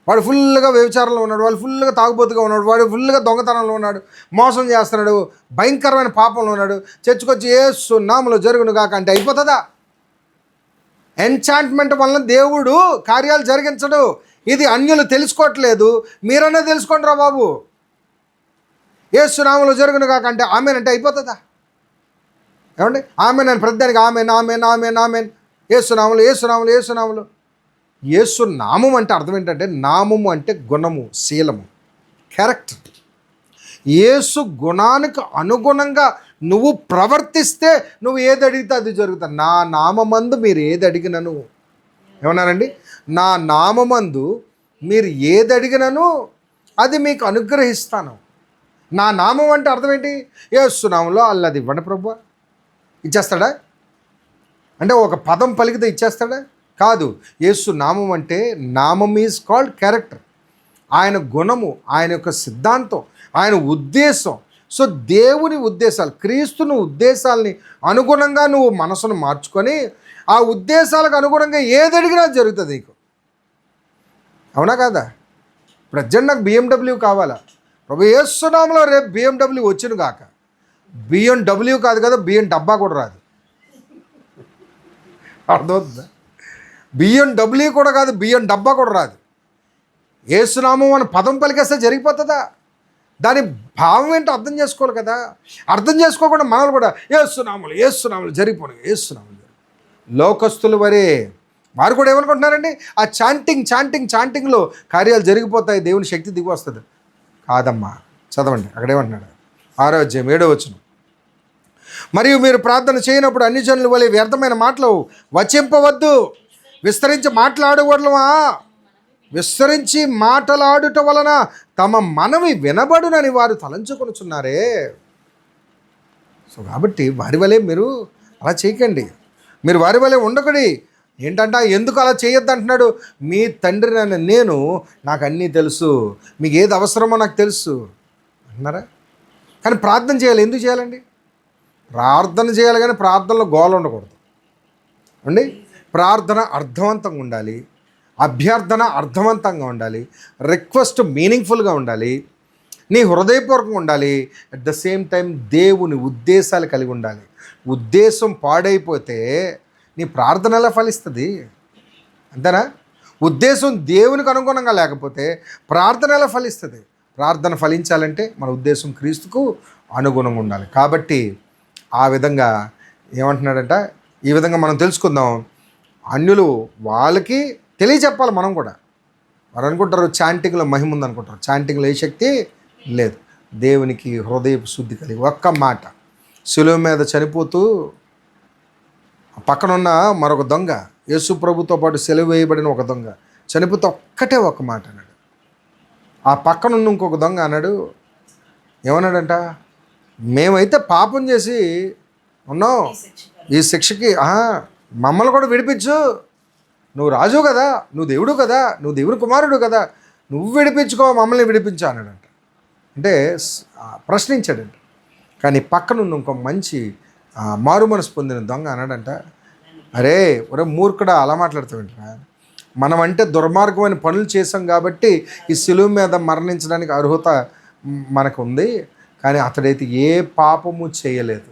వాడు ఫుల్గా వ్యభిచారంలో ఉన్నాడు, వాడు ఫుల్గా తాగుబోతుగా ఉన్నాడు, వాడు ఫుల్గా దొంగతనంలో ఉన్నాడు, మోసం చేస్తున్నాడు, భయంకరమైన పాపంలో ఉన్నాడు, చర్చకొచ్చి యేసు నామములో జరుగును గాక అంటే అయిపోతుందా? ఎంచాంట్మెంట్ వలన దేవుడు కార్యాలు జరిగించడు. ఇది అన్యులు తెలుసుకోవట్లేదు, మీరన్నా తెలుసుకోండి రా బాబు. యేసు నామములో జరుగును గాక అంటే ఆమెన్ అంటే అయిపోతుందా? ఏమండి ఆమెన్ అని ప్రతిదానికి ఆమెన్ ఆమెన్ ఆమెన్ ఆమెన్. యేసు నామములో యేసు నామములో యేసు నామములో. యేసు నామం అంటే అర్థం ఏంటంటే నామము అంటే గుణము, శీలము, క్యారెక్టర్. యేసు గుణానికి అనుగుణంగా నువ్వు ప్రవర్తిస్తే నువ్వు ఏది అడిగితే అది జరుగుతుంది. నా నామందు మీరు ఏది అడిగినను, ఏమన్నారండి? నా నామందు మీరు ఏది అడిగినను అది మీకు అనుగ్రహిస్తాను. నా నామం అంటే అర్థం ఏంటి? యేసు నామంలో అల్లది ఇవ్వండి ప్రభువా, ఇచ్చేస్తాడా? అంటే ఒక పదం పలికితే ఇచ్చేస్తాడా? కాదు. యేసు నామం అంటే నామం ఈజ్ కాల్డ్ క్యారెక్టర్. ఆయన గుణము, ఆయన యొక్క సిద్ధాంతం, ఆయన ఉద్దేశం. సో దేవుని ఉద్దేశాలు, క్రీస్తుని ఉద్దేశాలని అనుగుణంగా నువ్వు మనసును మార్చుకొని ఆ ఉద్దేశాలకు అనుగుణంగా ఏది అడిగినా జరుగుతుంది నీకు. అవునా కాదా? ప్రజెంట్ నాకు BMW కావాలా? ప్రభు యేసు నామములో రేపు BMW వచ్చును గాక. BMW కాదు కదా, బియ్యం డబ్బా కూడా రాదు. అర్థమవుతుందా? BMW కూడా కాదు, బియ్యం డబ్బా కూడా రాదు. యేసునామం అని పదం పలికేస్తే జరిగిపోతుందా? దాని భావం ఏంటో అర్థం చేసుకోవాలి కదా. అర్థం చేసుకోకుండా మనల్ని కూడా యేసునామములు జరిగిపోను, యేసునామములు. లోకస్తులు వరే వారు కూడా ఏమనుకుంటున్నారండి? ఆ చాంటింగ్లో కార్యాలు జరిగిపోతాయి, దేవుని శక్తి దిగి వస్తుంది. కాదమ్మా, చదవండి అక్కడ ఏమంటున్నాడు? 6వ అధ్యాయం 7వ వచనం. మరియు మీరు ప్రార్థన చేయనప్పుడు అన్ని జనుల వలె వ్యర్థమైన మాటలు వచింపవద్దు. విస్తరించి మాటలాడుట వలన తమ మనవి వినబడునని వారు తలంచుకొనుచున్నారే. సో కాబట్టి వారి వలె మీరు అలా చేయకండి, మీరు వారి వలె ఉండకడి. ఏంటంటే ఎందుకు అలా చేయొద్దు అంటున్నాడు? మీ తండ్రి నేను నాకు అన్నీ తెలుసు, మీకు ఏది అవసరమో నాకు తెలుసు అన్నారా? కానీ ప్రార్థన చేయాలి. ఎందుకు చేయాలండి? ప్రార్థన చేయాలి, కానీ ప్రార్థనలో గోల ఉండకూడదు అండి. ప్రార్థన అర్థవంతంగా ఉండాలి, అభ్యర్థన అర్థవంతంగా ఉండాలి, రిక్వెస్ట్ మీనింగ్ఫుల్గా ఉండాలి, నీ హృదయపూర్వకంగా ఉండాలి. అట్ ద సేమ్ టైం దేవుని ఉద్దేశాలు కలిగి ఉండాలి. ఉద్దేశం పాడైపోతే నీ ప్రార్థన ఎలా ఫలిస్తుంది? అంతేనా? ఉద్దేశం దేవునికి అనుగుణంగా లేకపోతే ప్రార్థన ఎలా ఫలిస్తుంది? ప్రార్థన ఫలించాలంటే మన ఉద్దేశం క్రీస్తుకు అనుగుణంగా ఉండాలి. కాబట్టి ఆ విధంగా ఏమంటున్నాడంట, ఈ విధంగా మనం తెలుసుకుందాం. అన్యులు వాళ్ళకి తెలియచెప్పాలి. మనం కూడా, వారు అనుకుంటారు చాంటింగ్లో మహిమ ఉంది అనుకుంటారు. చాంటింగ్లో ఏ శక్తి లేదు. దేవునికి హృదయపు శుద్ధి కలిగి ఒక్క మాట, శిలువ మీద చనిపోతూ పక్కనున్న మరొక దొంగ, యేసు ప్రభుతో పాటు సెలవు వేయబడిన ఒక దొంగ చనిపోతే ఒక్కటే ఒక మాట అన్నాడు. ఆ పక్కనున్న ఇంకొక దొంగ అన్నాడు, ఏమన్నాడంట, మేమైతే పాపం చేసి ఉన్నాం, ఈ శిక్షకి మమ్మల్ని కూడా విడిపించు, నువ్వు రాజు కదా, నువ్వు దేవుడు కదా, నువ్వు దేవుని కుమారుడు కదా, నువ్వు విడిపించుకో, మమ్మల్ని విడిపించా అన్నాడంట. అంటే ప్రశ్నించాడంట. కానీ పక్కనున్న ఇంకో మంచి మారు మనసు పొందిన దొంగ అన్నాడంట, అరే ఒరే మూర్ఖుడా, అలా మాట్లాడుతావేంట్రా, మనం అంటే దుర్మార్గమైన పనులు చేసాం కాబట్టి ఈ శిలువ మీద మరణించడానికి అర్హత మనకు ఉంది, కానీ అతడైతే ఏ పాపము చేయలేదు.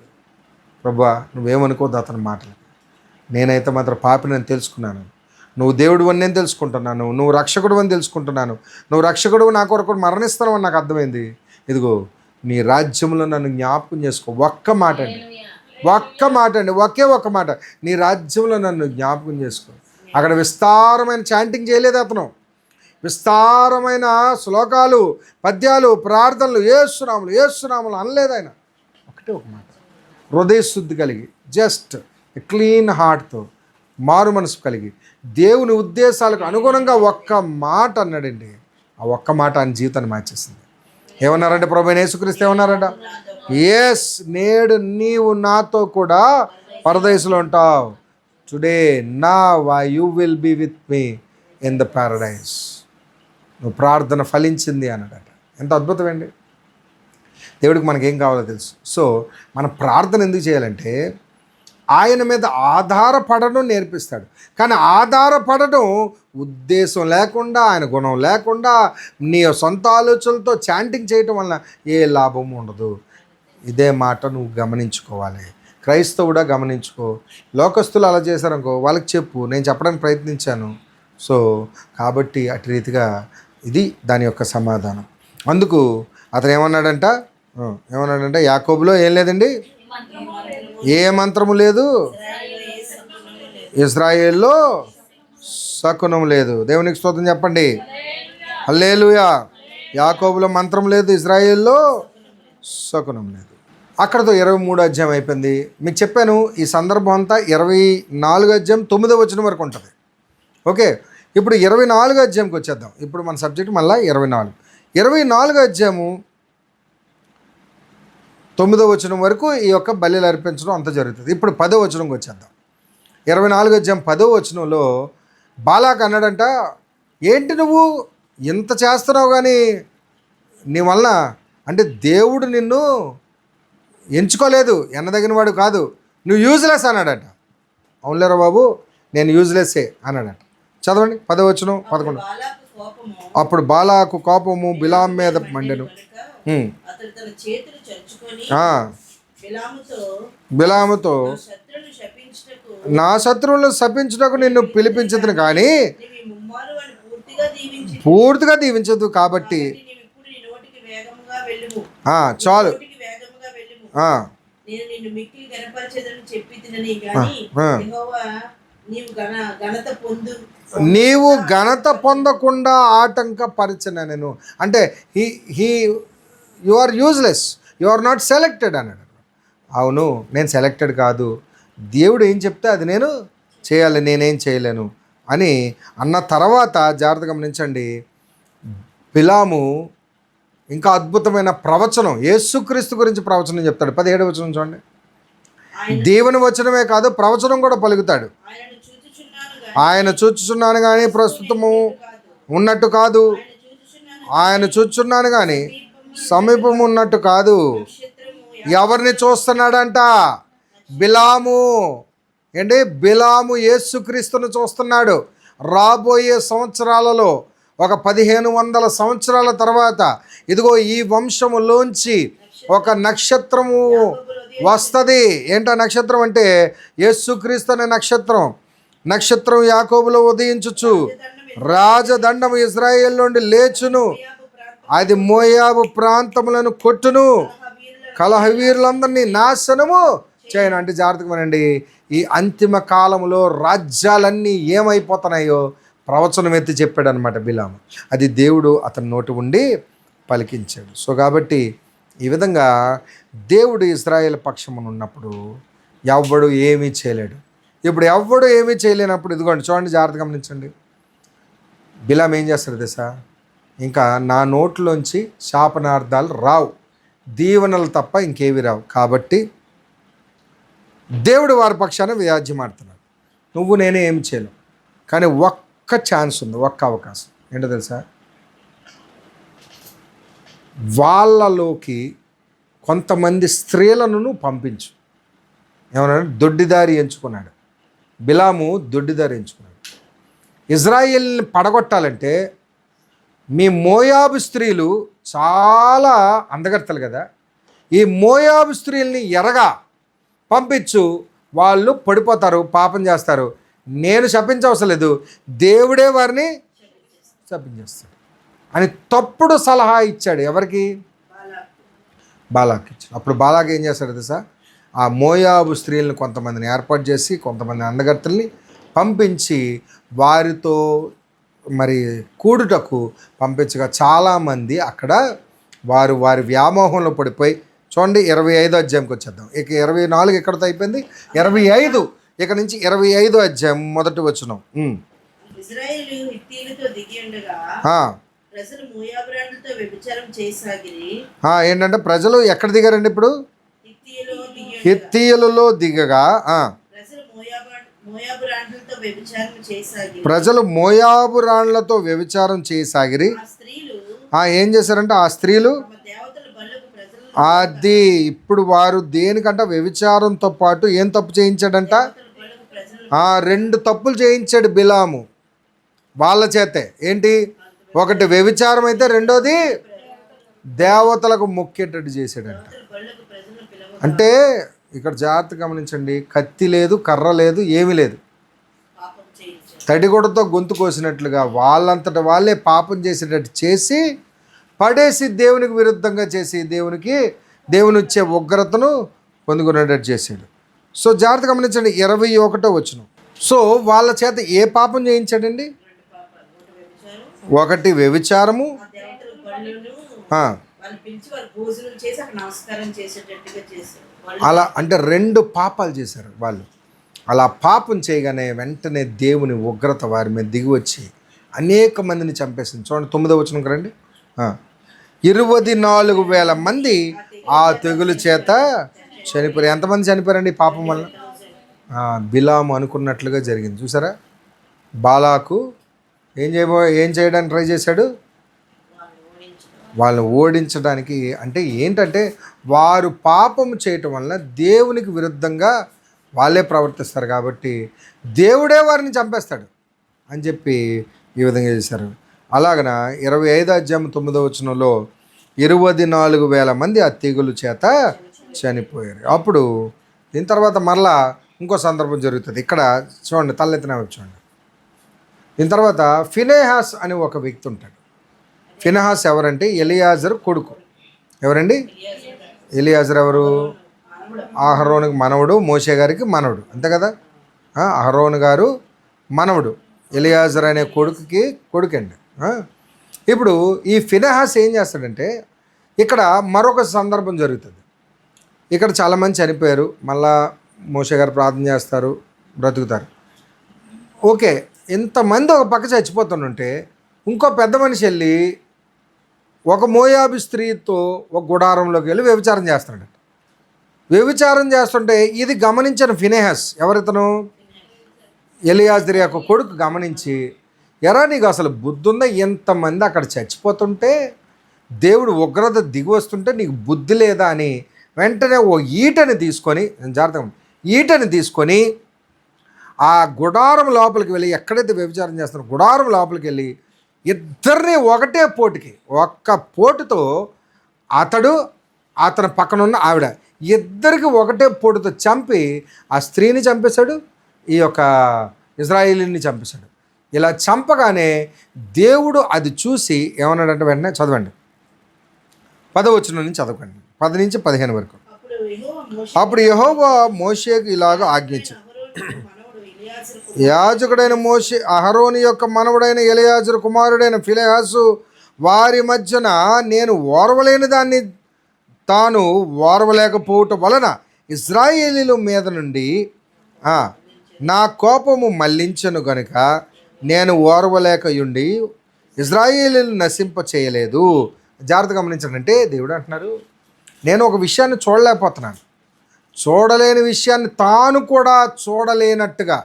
ప్రభువా నువ్వేమనుకోద్దు అతని మాటలు, నేనైతే మాత్రం పాపిని నేను తెలుసుకున్నాను, నువ్వు దేవుడు అని నేను తెలుసుకుంటున్నాను, నువ్వు రక్షకుడు అని తెలుసుకుంటున్నాను, నువ్వు రక్షకుడు నా కొరకు మరణిస్తావు అని నాకు అర్థమైంది. ఇదిగో నీ రాజ్యంలో నన్ను జ్ఞాపకం చేసుకో. ఒక్క మాట అండి, ఒక్క మాట అండి, ఒకే ఒక్క మాట, నీ రాజ్యంలో నన్ను జ్ఞాపకం చేసుకో. అక్కడ విస్తారమైన చాంటింగ్ చేయలేదు అతను, విస్తారమైన శ్లోకాలు, పద్యాలు, ప్రార్థనలు, ఏసునాములు ఏసునాములు అనలేదు ఆయన. ఒకటే ఒక మాట, హృదయశుద్ధి కలిగి, జస్ట్ క్లీన్ హార్ట్తో, మారు మనసు కలిగి, దేవుని ఉద్దేశాలకు అనుగుణంగా ఒక్క మాట అన్నాడండి. ఆ ఒక్క మాట ఆయన జీవితాన్ని మార్చేసింది. ఏమన్నారంటే ప్రభువైన యేసుక్రీస్తు ఏమన్నారంట, ఎస్ నేడు నీవు నాతో కూడా పరదేశంలో ఉంటావు, today now you will be with me in the paradise. నువ్వు ప్రార్థన ఫలించింది అన్నాడట. ఎంత అద్భుతమండి. దేవుడికి మనకేం కావాలో తెలుసు. సో మన ప్రార్థన ఎందుకు చేయాలంటే ఆయన మీద ఆధారపడడం నేర్పిస్తాడు. కానీ ఆధారపడడం ఉద్దేశం లేకుండా, ఆయన గుణం లేకుండా, నీ సొంత ఆలోచనలతో చాంటింగ్ చేయటం వలన ఏ లాభం ఉండదు. ఇదే మాట నువ్వు గమనించుకోవాలి. క్రైస్తవుడా గమనించుకో. లోకస్తులు అలా చేశారనుకో, వాళ్ళకి చెప్పు, నేను చెప్పడానికి ప్రయత్నించాను. సో కాబట్టి అటు రీతిగా ఇది దాని యొక్క సమాధానం. అందుకు అతను ఏమన్నాడంట, యాకోబులో ఏం లేదండి, ఏ మంత్రము లేదు, ఇశ్రాయేల్లో శకునం లేదు. దేవునికి స్తోత్రం చెప్పండి, హల్లెలూయా. యాకోబులో మంత్రం లేదు, ఇశ్రాయేల్లో శకునం లేదు. అక్కడతో 23వ అధ్యాయం అయిపోయింది. మీకు చెప్పాను ఈ సందర్భం అంతా 24వ అధ్యాయం 9వ వచనం వరకు ఉంటుంది. ఓకే, ఇప్పుడు 24వ అధ్యాయంకి వచ్చేద్దాం. ఇప్పుడు మన సబ్జెక్ట్ మళ్ళీ 24వ అధ్యాయము 9వ వచనం వరకు ఈ యొక్క బలిలు అర్పించడం అంతా జరుగుతుంది. ఇప్పుడు 10వ వచనంకి వచ్చేద్దాం. 24వ అధ్యాయం 10వ వచనంలో బాలాక్ అన్నాడంట, ఏంటి నువ్వు ఇంత చేస్తున్నావు కానీ నీ వలన అంటే దేవుడు నిన్ను ఎంచుకోలేదు, ఎన్నదగిన వాడు కాదు, నువ్వు యూజ్లెస్ అన్నాడట. అవునులేరా బాబు, నేను యూజ్లెస్సే అన్నాడట. చదవండి 10వ వచనం 11. అప్పుడు బాలాకు కోపము బిలాం మీద మండెను. బిలాముతో నా శత్రువులను శపించుటకు నిన్ను పిలిపించదును కానీ పూర్తిగా దీవించదు. కాబట్టి చాలు, నీవు ఘనత పొందకుండా ఆటంకపరిచిన నేను అంటే you are useless, you are not selected అన్నాడు. అవును, నేను సెలెక్టెడ్ కాదు, దేవుడు ఏం చెప్తే అది నేను చేయాలి, నేనేం చేయలేను అని అన్న తర్వాత జాగ్రత్తగా గమనించండి, బిలాము ఇంకా అద్భుతమైన ప్రవచనం, యేసుక్రీస్తు గురించి ప్రవచనం చెప్తాడు. 17వ వచనం చూడండి. దేవుని వచనమే కాదు, ప్రవచనం కూడా పలుకుతాడు. ఆయన చూచుచున్నాను కానీ ప్రస్తుతము ఉన్నట్టు కాదు, ఆయన చూచున్నాను కానీ సమీపం ఉన్నట్టు కాదు. ఎవరిని చూస్తున్నాడంట? బిలాము. ఏంటి? బిలాము యేసుక్రీస్తును చూస్తున్నాడు. రాబోయే సంవత్సరాలలో ఒక 1500 సంవత్సరాల తర్వాత ఇదిగో ఈ వంశములోంచి ఒక నక్షత్రము వస్తుంది. ఏంటో నక్షత్రం అంటే యేసుక్రీస్తు అనే నక్షత్రం యాకోబులో ఉదయించుచు రాజదండము ఇజ్రాయేల్ నుండి లేచును, అది మోయాబు ప్రాంతములను కొట్టును, కలహవీరులందరినీ నాశనము చేయను. అంటే జాగ్రత్తగా వినండి, ఈ అంతిమ కాలంలో రాజ్యాలన్నీ ఏమైపోతున్నాయో ప్రవచనం ఎత్తి చెప్పాడు అనమాట బిలాము. అది దేవుడు అతని నోటి ఉండి పలికించాడు. సో కాబట్టి ఈ విధంగా దేవుడు ఇశ్రాయేలు పక్షమున ఉన్నప్పుడు ఎవ్వడు ఏమీ చేయలేడు. ఇప్పుడు ఎవ్వడు ఏమీ చేయలేనప్పుడు ఇదిగోండి చూడండి, జాగ్రత్తగా గమనించండి. బిలాం ఏం చేస్తాడు తెలుసా? ఇంకా నా నోట్లోంచి శాపనార్థాలు రావు, దీవెనలు తప్ప ఇంకేవి రావు. కాబట్టి దేవుడు వారి పక్షాన వ్యాజ్యమాడుతున్నాడు. నువ్వు నేనే ఏమి చేయలేవు. కానీ ఒక్క ఛాన్స్ ఉంది, ఒక్క అవకాశం. ఏంటో తెలుసా? వాళ్ళలోకి కొంతమంది స్త్రీలను పంపించు. ఏమన్నా దొడ్డిదారి ఎంచుకున్నాడు బిలాము, దొడ్డిదారి ఎంచుకున్నాడు. ఇజ్రాయేల్ని పడగొట్టాలంటే మీ మోయాబు స్త్రీలు చాలా అందగత్తలు కదా, ఈ మోయాబు స్త్రీల్ని ఎరగా పంపించు, వాళ్ళు పడిపోతారు, పాపం చేస్తారు. నేను శపించవసరం లేదు, దేవుడే వారిని శపించేస్తాడు అని తప్పుడు సలహా ఇచ్చాడు. ఎవరికి? బాలాకి ఇచ్చాడు. అప్పుడు బాలాకి ఏం చేస్తాడు తెలుసా? ఆ మోయాబు స్త్రీలను కొంతమందిని ఏర్పాటు చేసి కొంతమంది అందగత్తల్ని పంపించి వారితో మరి కూడుటకు పంపించగా చాలామంది అక్కడ వారి వ్యామోహంలో పడిపోయి, చూడండి 25వ అధ్యాయంకి వచ్చేద్దాం. ఇక 24 ఎక్కడితో అయిపోయింది, 25 ఇక నుంచి 25వ అధ్యాయం మొదటి వచనం. ఏంటంటే ప్రజలు ఎక్కడ దిగారండి ఇప్పుడు? హిత్తీయులలో దిగగా ప్రజలు మోయాబు రాణులతో వ్యభిచారం చేయసాగిరి. ఏం చేశారంటే ఆ స్త్రీలు అది ఇప్పుడు వారు దేనికంట వ్యభిచారంతో పాటు ఏం తప్పు చేయించాడంట? 2 తప్పులు చేయించాడు బిలాము వాళ్ళ చేతే. ఏంటి? ఒకటి వ్యభిచారం అయితే, రెండోది దేవతలకు మొక్కేటట్టు చేశాడంట. అంటే ఇక్కడ జాగ్రత్త గమనించండి, కత్తి లేదు, కర్ర లేదు, ఏమీ లేదు, తడిగొడతో గొంతు కోసినట్లుగా వాళ్ళంతట వాళ్ళే పాపం చేసేటట్టు చేసి పడేసి దేవునికి విరుద్ధంగా చేసి దేవుని వచ్చే ఉగ్రతను పొందుకునేటట్టు చేశాడు. సో జాగ్రత్త గమనించండి 21వ వచనం. సో వాళ్ళ చేత ఏ పాపం చేయించాడండి? ఒకటి వ్యభిచారము, అలా అంటే 2 పాపాలు చేశారు వాళ్ళు. అలా పాపం చేయగానే వెంటనే దేవుని ఉగ్రత వారి మీద దిగి వచ్చి అనేక మందిని చంపేసింది. చూడండి 9వ వచనంకి రండి. 24,000 మంది ఆ తెగులు చేత చనిపోయారు. ఎంతమంది చనిపోయారండి పాపం వల్ల? బిలాము అనుకున్నట్లుగా జరిగింది. చూసారా? బాలాకు ఏం చేయడానికి ట్రై చేశాడు? వాళ్ళని ఓడించడానికి. అంటే ఏంటంటే వారు పాపం చేయటం వల్ల దేవునికి విరుద్ధంగా వాళ్ళే ప్రవర్తిస్తారు కాబట్టి దేవుడే వారిని చంపేస్తాడు అని చెప్పి ఈ విధంగా చేశారు. అలాగన 25వ అధ్యాయం 9వ వచనంలో 24,000 మంది ఆ తెగులు చేత చనిపోయారు. అప్పుడు దీని తర్వాత మరలా ఇంకో సందర్భం జరుగుతుంది. ఇక్కడ చూడండి, తలెత్తిన చూడండి. దీని తర్వాత ఫినెహాస్ అని ఒక వ్యక్తి ఉంటాడు. ఫినెహాస్ ఎవరంటే ఎలియాజరు కొడుకు. ఎవరండి? ఎలియాజరు ఎవరు? అహరోనుకి మనవడు, మోషే గారికి మనవడు, అంతే కదా. అహరోను గారు మనవడు, ఎలియాజర్ అనే కొడుకండి. ఇప్పుడు ఈ ఫినెహాస్ ఏం చేస్తాడంటే, ఇక్కడ మరొక సందర్భం జరుగుతుంది. ఇక్కడ చాలామంది చనిపోయారు, మళ్ళా మోషే గారు ప్రార్థన చేస్తారు, బ్రతుకుతారు. ఓకే, ఇంతమంది ఒక పక్క చచ్చిపోతుంటే ఇంకో పెద్ద మనిషి వెళ్ళి ఒక మోయాబు స్త్రీతో ఒక గుడారంలోకి వెళ్ళి వ్యభిచారం చేస్తున్నాడు. వ్యభిచారం చేస్తుంటే ఇది గమనించిన ఫినెహాస్, ఎవరితను? ఎలియాజరు యొక్క కొడుకు, గమనించి, ఎరా నీకు అసలు బుద్ధి ఉందా? ఎంతమంది అక్కడ చచ్చిపోతుంటే దేవుడు ఉగ్రత దిగి వస్తుంటే నీకు బుద్ధి లేదా అని వెంటనే ఓ ఈటని తీసుకొని, జాగ్రత్తగా ఈటని తీసుకొని ఆ గుడారం లోపలికి వెళ్ళి, ఎక్కడైతే వ్యభిచారం చేస్తున్నారో గుడారం లోపలికి వెళ్ళి ఇద్దరిని ఒకటే పోటుకి, ఒక్క పోటుతో అతని పక్కనున్న ఆవిడ ఇద్దరికి ఒకటే పోటుతో చంపి ఆ స్త్రీని చంపేశాడు, ఈ యొక్క ఇజ్రాయేలీని చంపేశాడు. ఇలా చంపగానే దేవుడు అది చూసి ఏమన్నాడంటే, వెంటనే చదవండి 10వ వచనం నుంచి చదవండి, 10 నుంచి 15 వరకు. అప్పుడు యెహోవా మోషేకు ఇలాగ ఆజ్ఞించాడు, యాజకుడైన మోషే అహరోని యొక్క మనవడైన ఎలియాజరు కుమారుడైన ఫినెహాసు వారి మధ్యన నేను ఓర్వలేని దాన్ని తాను ఓర్వలేకపోవటం వలన ఇశ్రాయేలీల మీద నుండి నా కోపము మళ్లించను గనుక నేను ఓర్వలేకయుండి ఇశ్రాయేలీలు నశింప చేయలేదు. జాగ్రత్తగా గమనించండి. దేవుడు అంటున్నారు, నేను ఒక విషయాన్ని చూడలేకపోతున్నాను, చూడలేని విషయాన్ని తాను కూడా చూడలేనట్టుగా,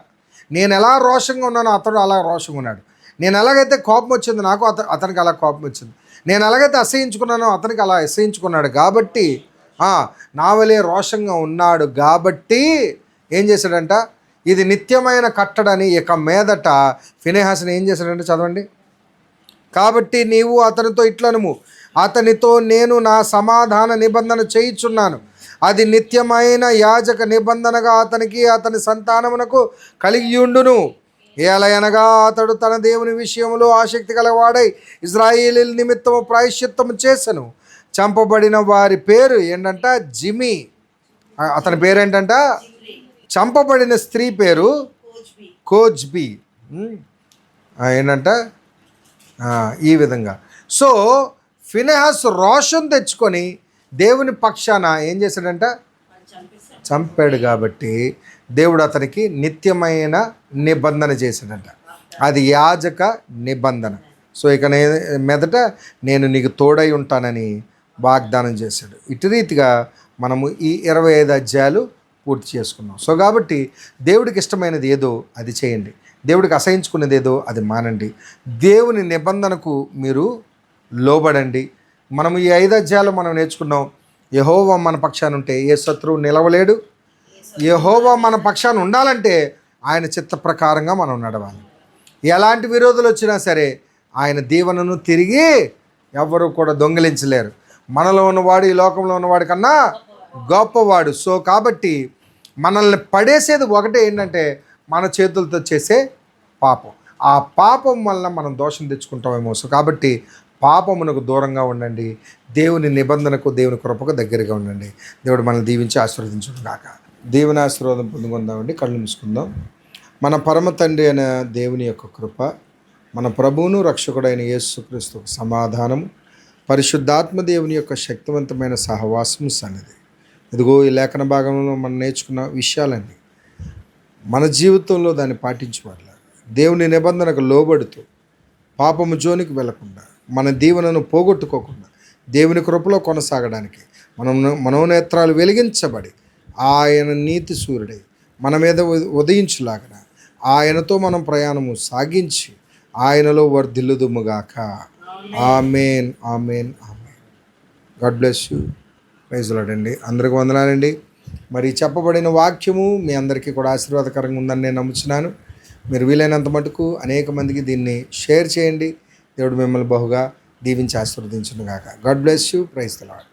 నేను ఎలా రోషంగా ఉన్నానో అతడు అలా రోషంగా ఉన్నాడు. నేను ఎలాగైతే కోపం వచ్చింది నాకు అతనికి అలా కోపం వచ్చింది. నేను ఎలాగైతే అసహించుకున్నానో అతనికి అలా అసహించుకున్నాడు. కాబట్టి నా వలే రోషంగా ఉన్నాడు. కాబట్టి ఏం చేశాడంట, ఇది నిత్యమైన కట్టడని ఇక మీదట ఫినెహాసుని ఏం చేశాడంటే చదవండి. కాబట్టి నీవు అతనితో ఇట్లనుము, అతనితో నేను నా సమాధాన నిబంధన చేయుచున్నాను, అది నిత్యమైన యాజక నిబంధనగా అతనికి అతని సంతానమునకు కలిగియుండును. ఏలయనగా అతడు తన దేవుని విషయంలో ఆసక్తి గలవాడై ఇశ్రాయేలీల నిమిత్తము ప్రాయశ్చిత్తము చేసెను. చంపబడిన వారి పేరు ఏంటంట, జిమి. అతని పేరేంటంట, చంపబడిన స్త్రీ పేరు కోజ్బి. ఏంటంట ఈ విధంగా. సో ఫినెహాసు రోషం తెచ్చుకొని దేవుని పక్షాన ఏం చేశాడంట, చంపాడు. కాబట్టి దేవుడు అతనికి నిత్యమైన నిబంధన చేశాడంట, అది యాజక నిబంధన. సో ఇక మీదట నేను నీకు తోడై ఉంటానని వాగ్దానం చేశాడు. ఇటు రీతిగా మనము ఈ 25 అధ్యాయాలు పూర్తి చేసుకున్నాం. సో కాబట్టి దేవుడికి ఇష్టమైనది ఏదో అది చేయండి, దేవుడికి అసహించుకునేది ఏదో అది మానండి, దేవుని నిబంధనకు మీరు లోబడండి. మనం ఈ 5 అధ్యాయాలు మనం నేర్చుకున్నాం. యెహోవా మన పక్షాన ఉంటే ఏ శత్రువు నిలవలేడు. యెహోవా మన పక్షాన ఉండాలంటే ఆయన చిత్త ప్రకారంగా మనం నడవాలి. ఎలాంటి విరోధులు వచ్చినా సరే ఆయన దీవెనను తిరిగి ఎవరు కూడా దొంగిలించలేరు. మనలో ఉన్నవాడు ఈ లోకంలో ఉన్నవాడి కన్నా గొప్పవాడు. సో కాబట్టి మనల్ని పడేసేది ఒకటే ఏంటంటే, మన చేతులతో చేసే పాపం. ఆ పాపం వల్ల మనం దోషం తెచ్చుకుంటామేమో. సో కాబట్టి పాపమునకు దూరంగా ఉండండి, దేవుని నిబంధనకు దేవుని కృపకు దగ్గరగా ఉండండి. దేవుడు మనల్ని దీవించి ఆశీర్వదించును గాక. దేవుని ఆశీర్వాదం పొందుకుందామండి. కళ్ళు మూసుకుందాం. మన పరమ తండ్రి అయిన దేవుని యొక్క కృప, మన ప్రభువును రక్షకుడైన యేసుక్రీస్తు సమాధానము, పరిశుద్ధాత్మ దేవుని యొక్క శక్తివంతమైన సహవాసము సన్నిధి, ఇదిగో ఈ లేఖన భాగంలో మనం నేర్చుకున్న విషయాలన్నీ మన జీవితంలో దాన్ని పాటించేవాళ్ళ, దేవుని నిబంధనకు లోబడుతూ పాపము జోనికి వెళ్లకుండా, మన దీవెనను పోగొట్టుకోకుండా దేవుని కృపలో కొనసాగడానికి మనోనేత్రాలు వెలిగించబడి ఆయన నీతి సూర్యుడై మన మీద ఉదయించులాగన ఆయనతో మనం ప్రయాణము సాగించి ఆయనలో వర్ధిల్లుదుముగాక. Amen, amen, amen. God bless you. Praise Lord అండి. అందరికి వందనాలండి. మరి చెప్పబడిన వాక్యము మీ అందరికీ కూడా ఆశీర్వాదకరంగా ఉందని నేను నమ్ముతున్నాను. మీరు వీలైనంత మటుకు అనేక మందికి దీన్ని షేర్ చేయండి. దేవుడు మిమ్మల్ని బహుగా దీవించి ఆశీర్వదించును గాక. God bless you. Praise the lord.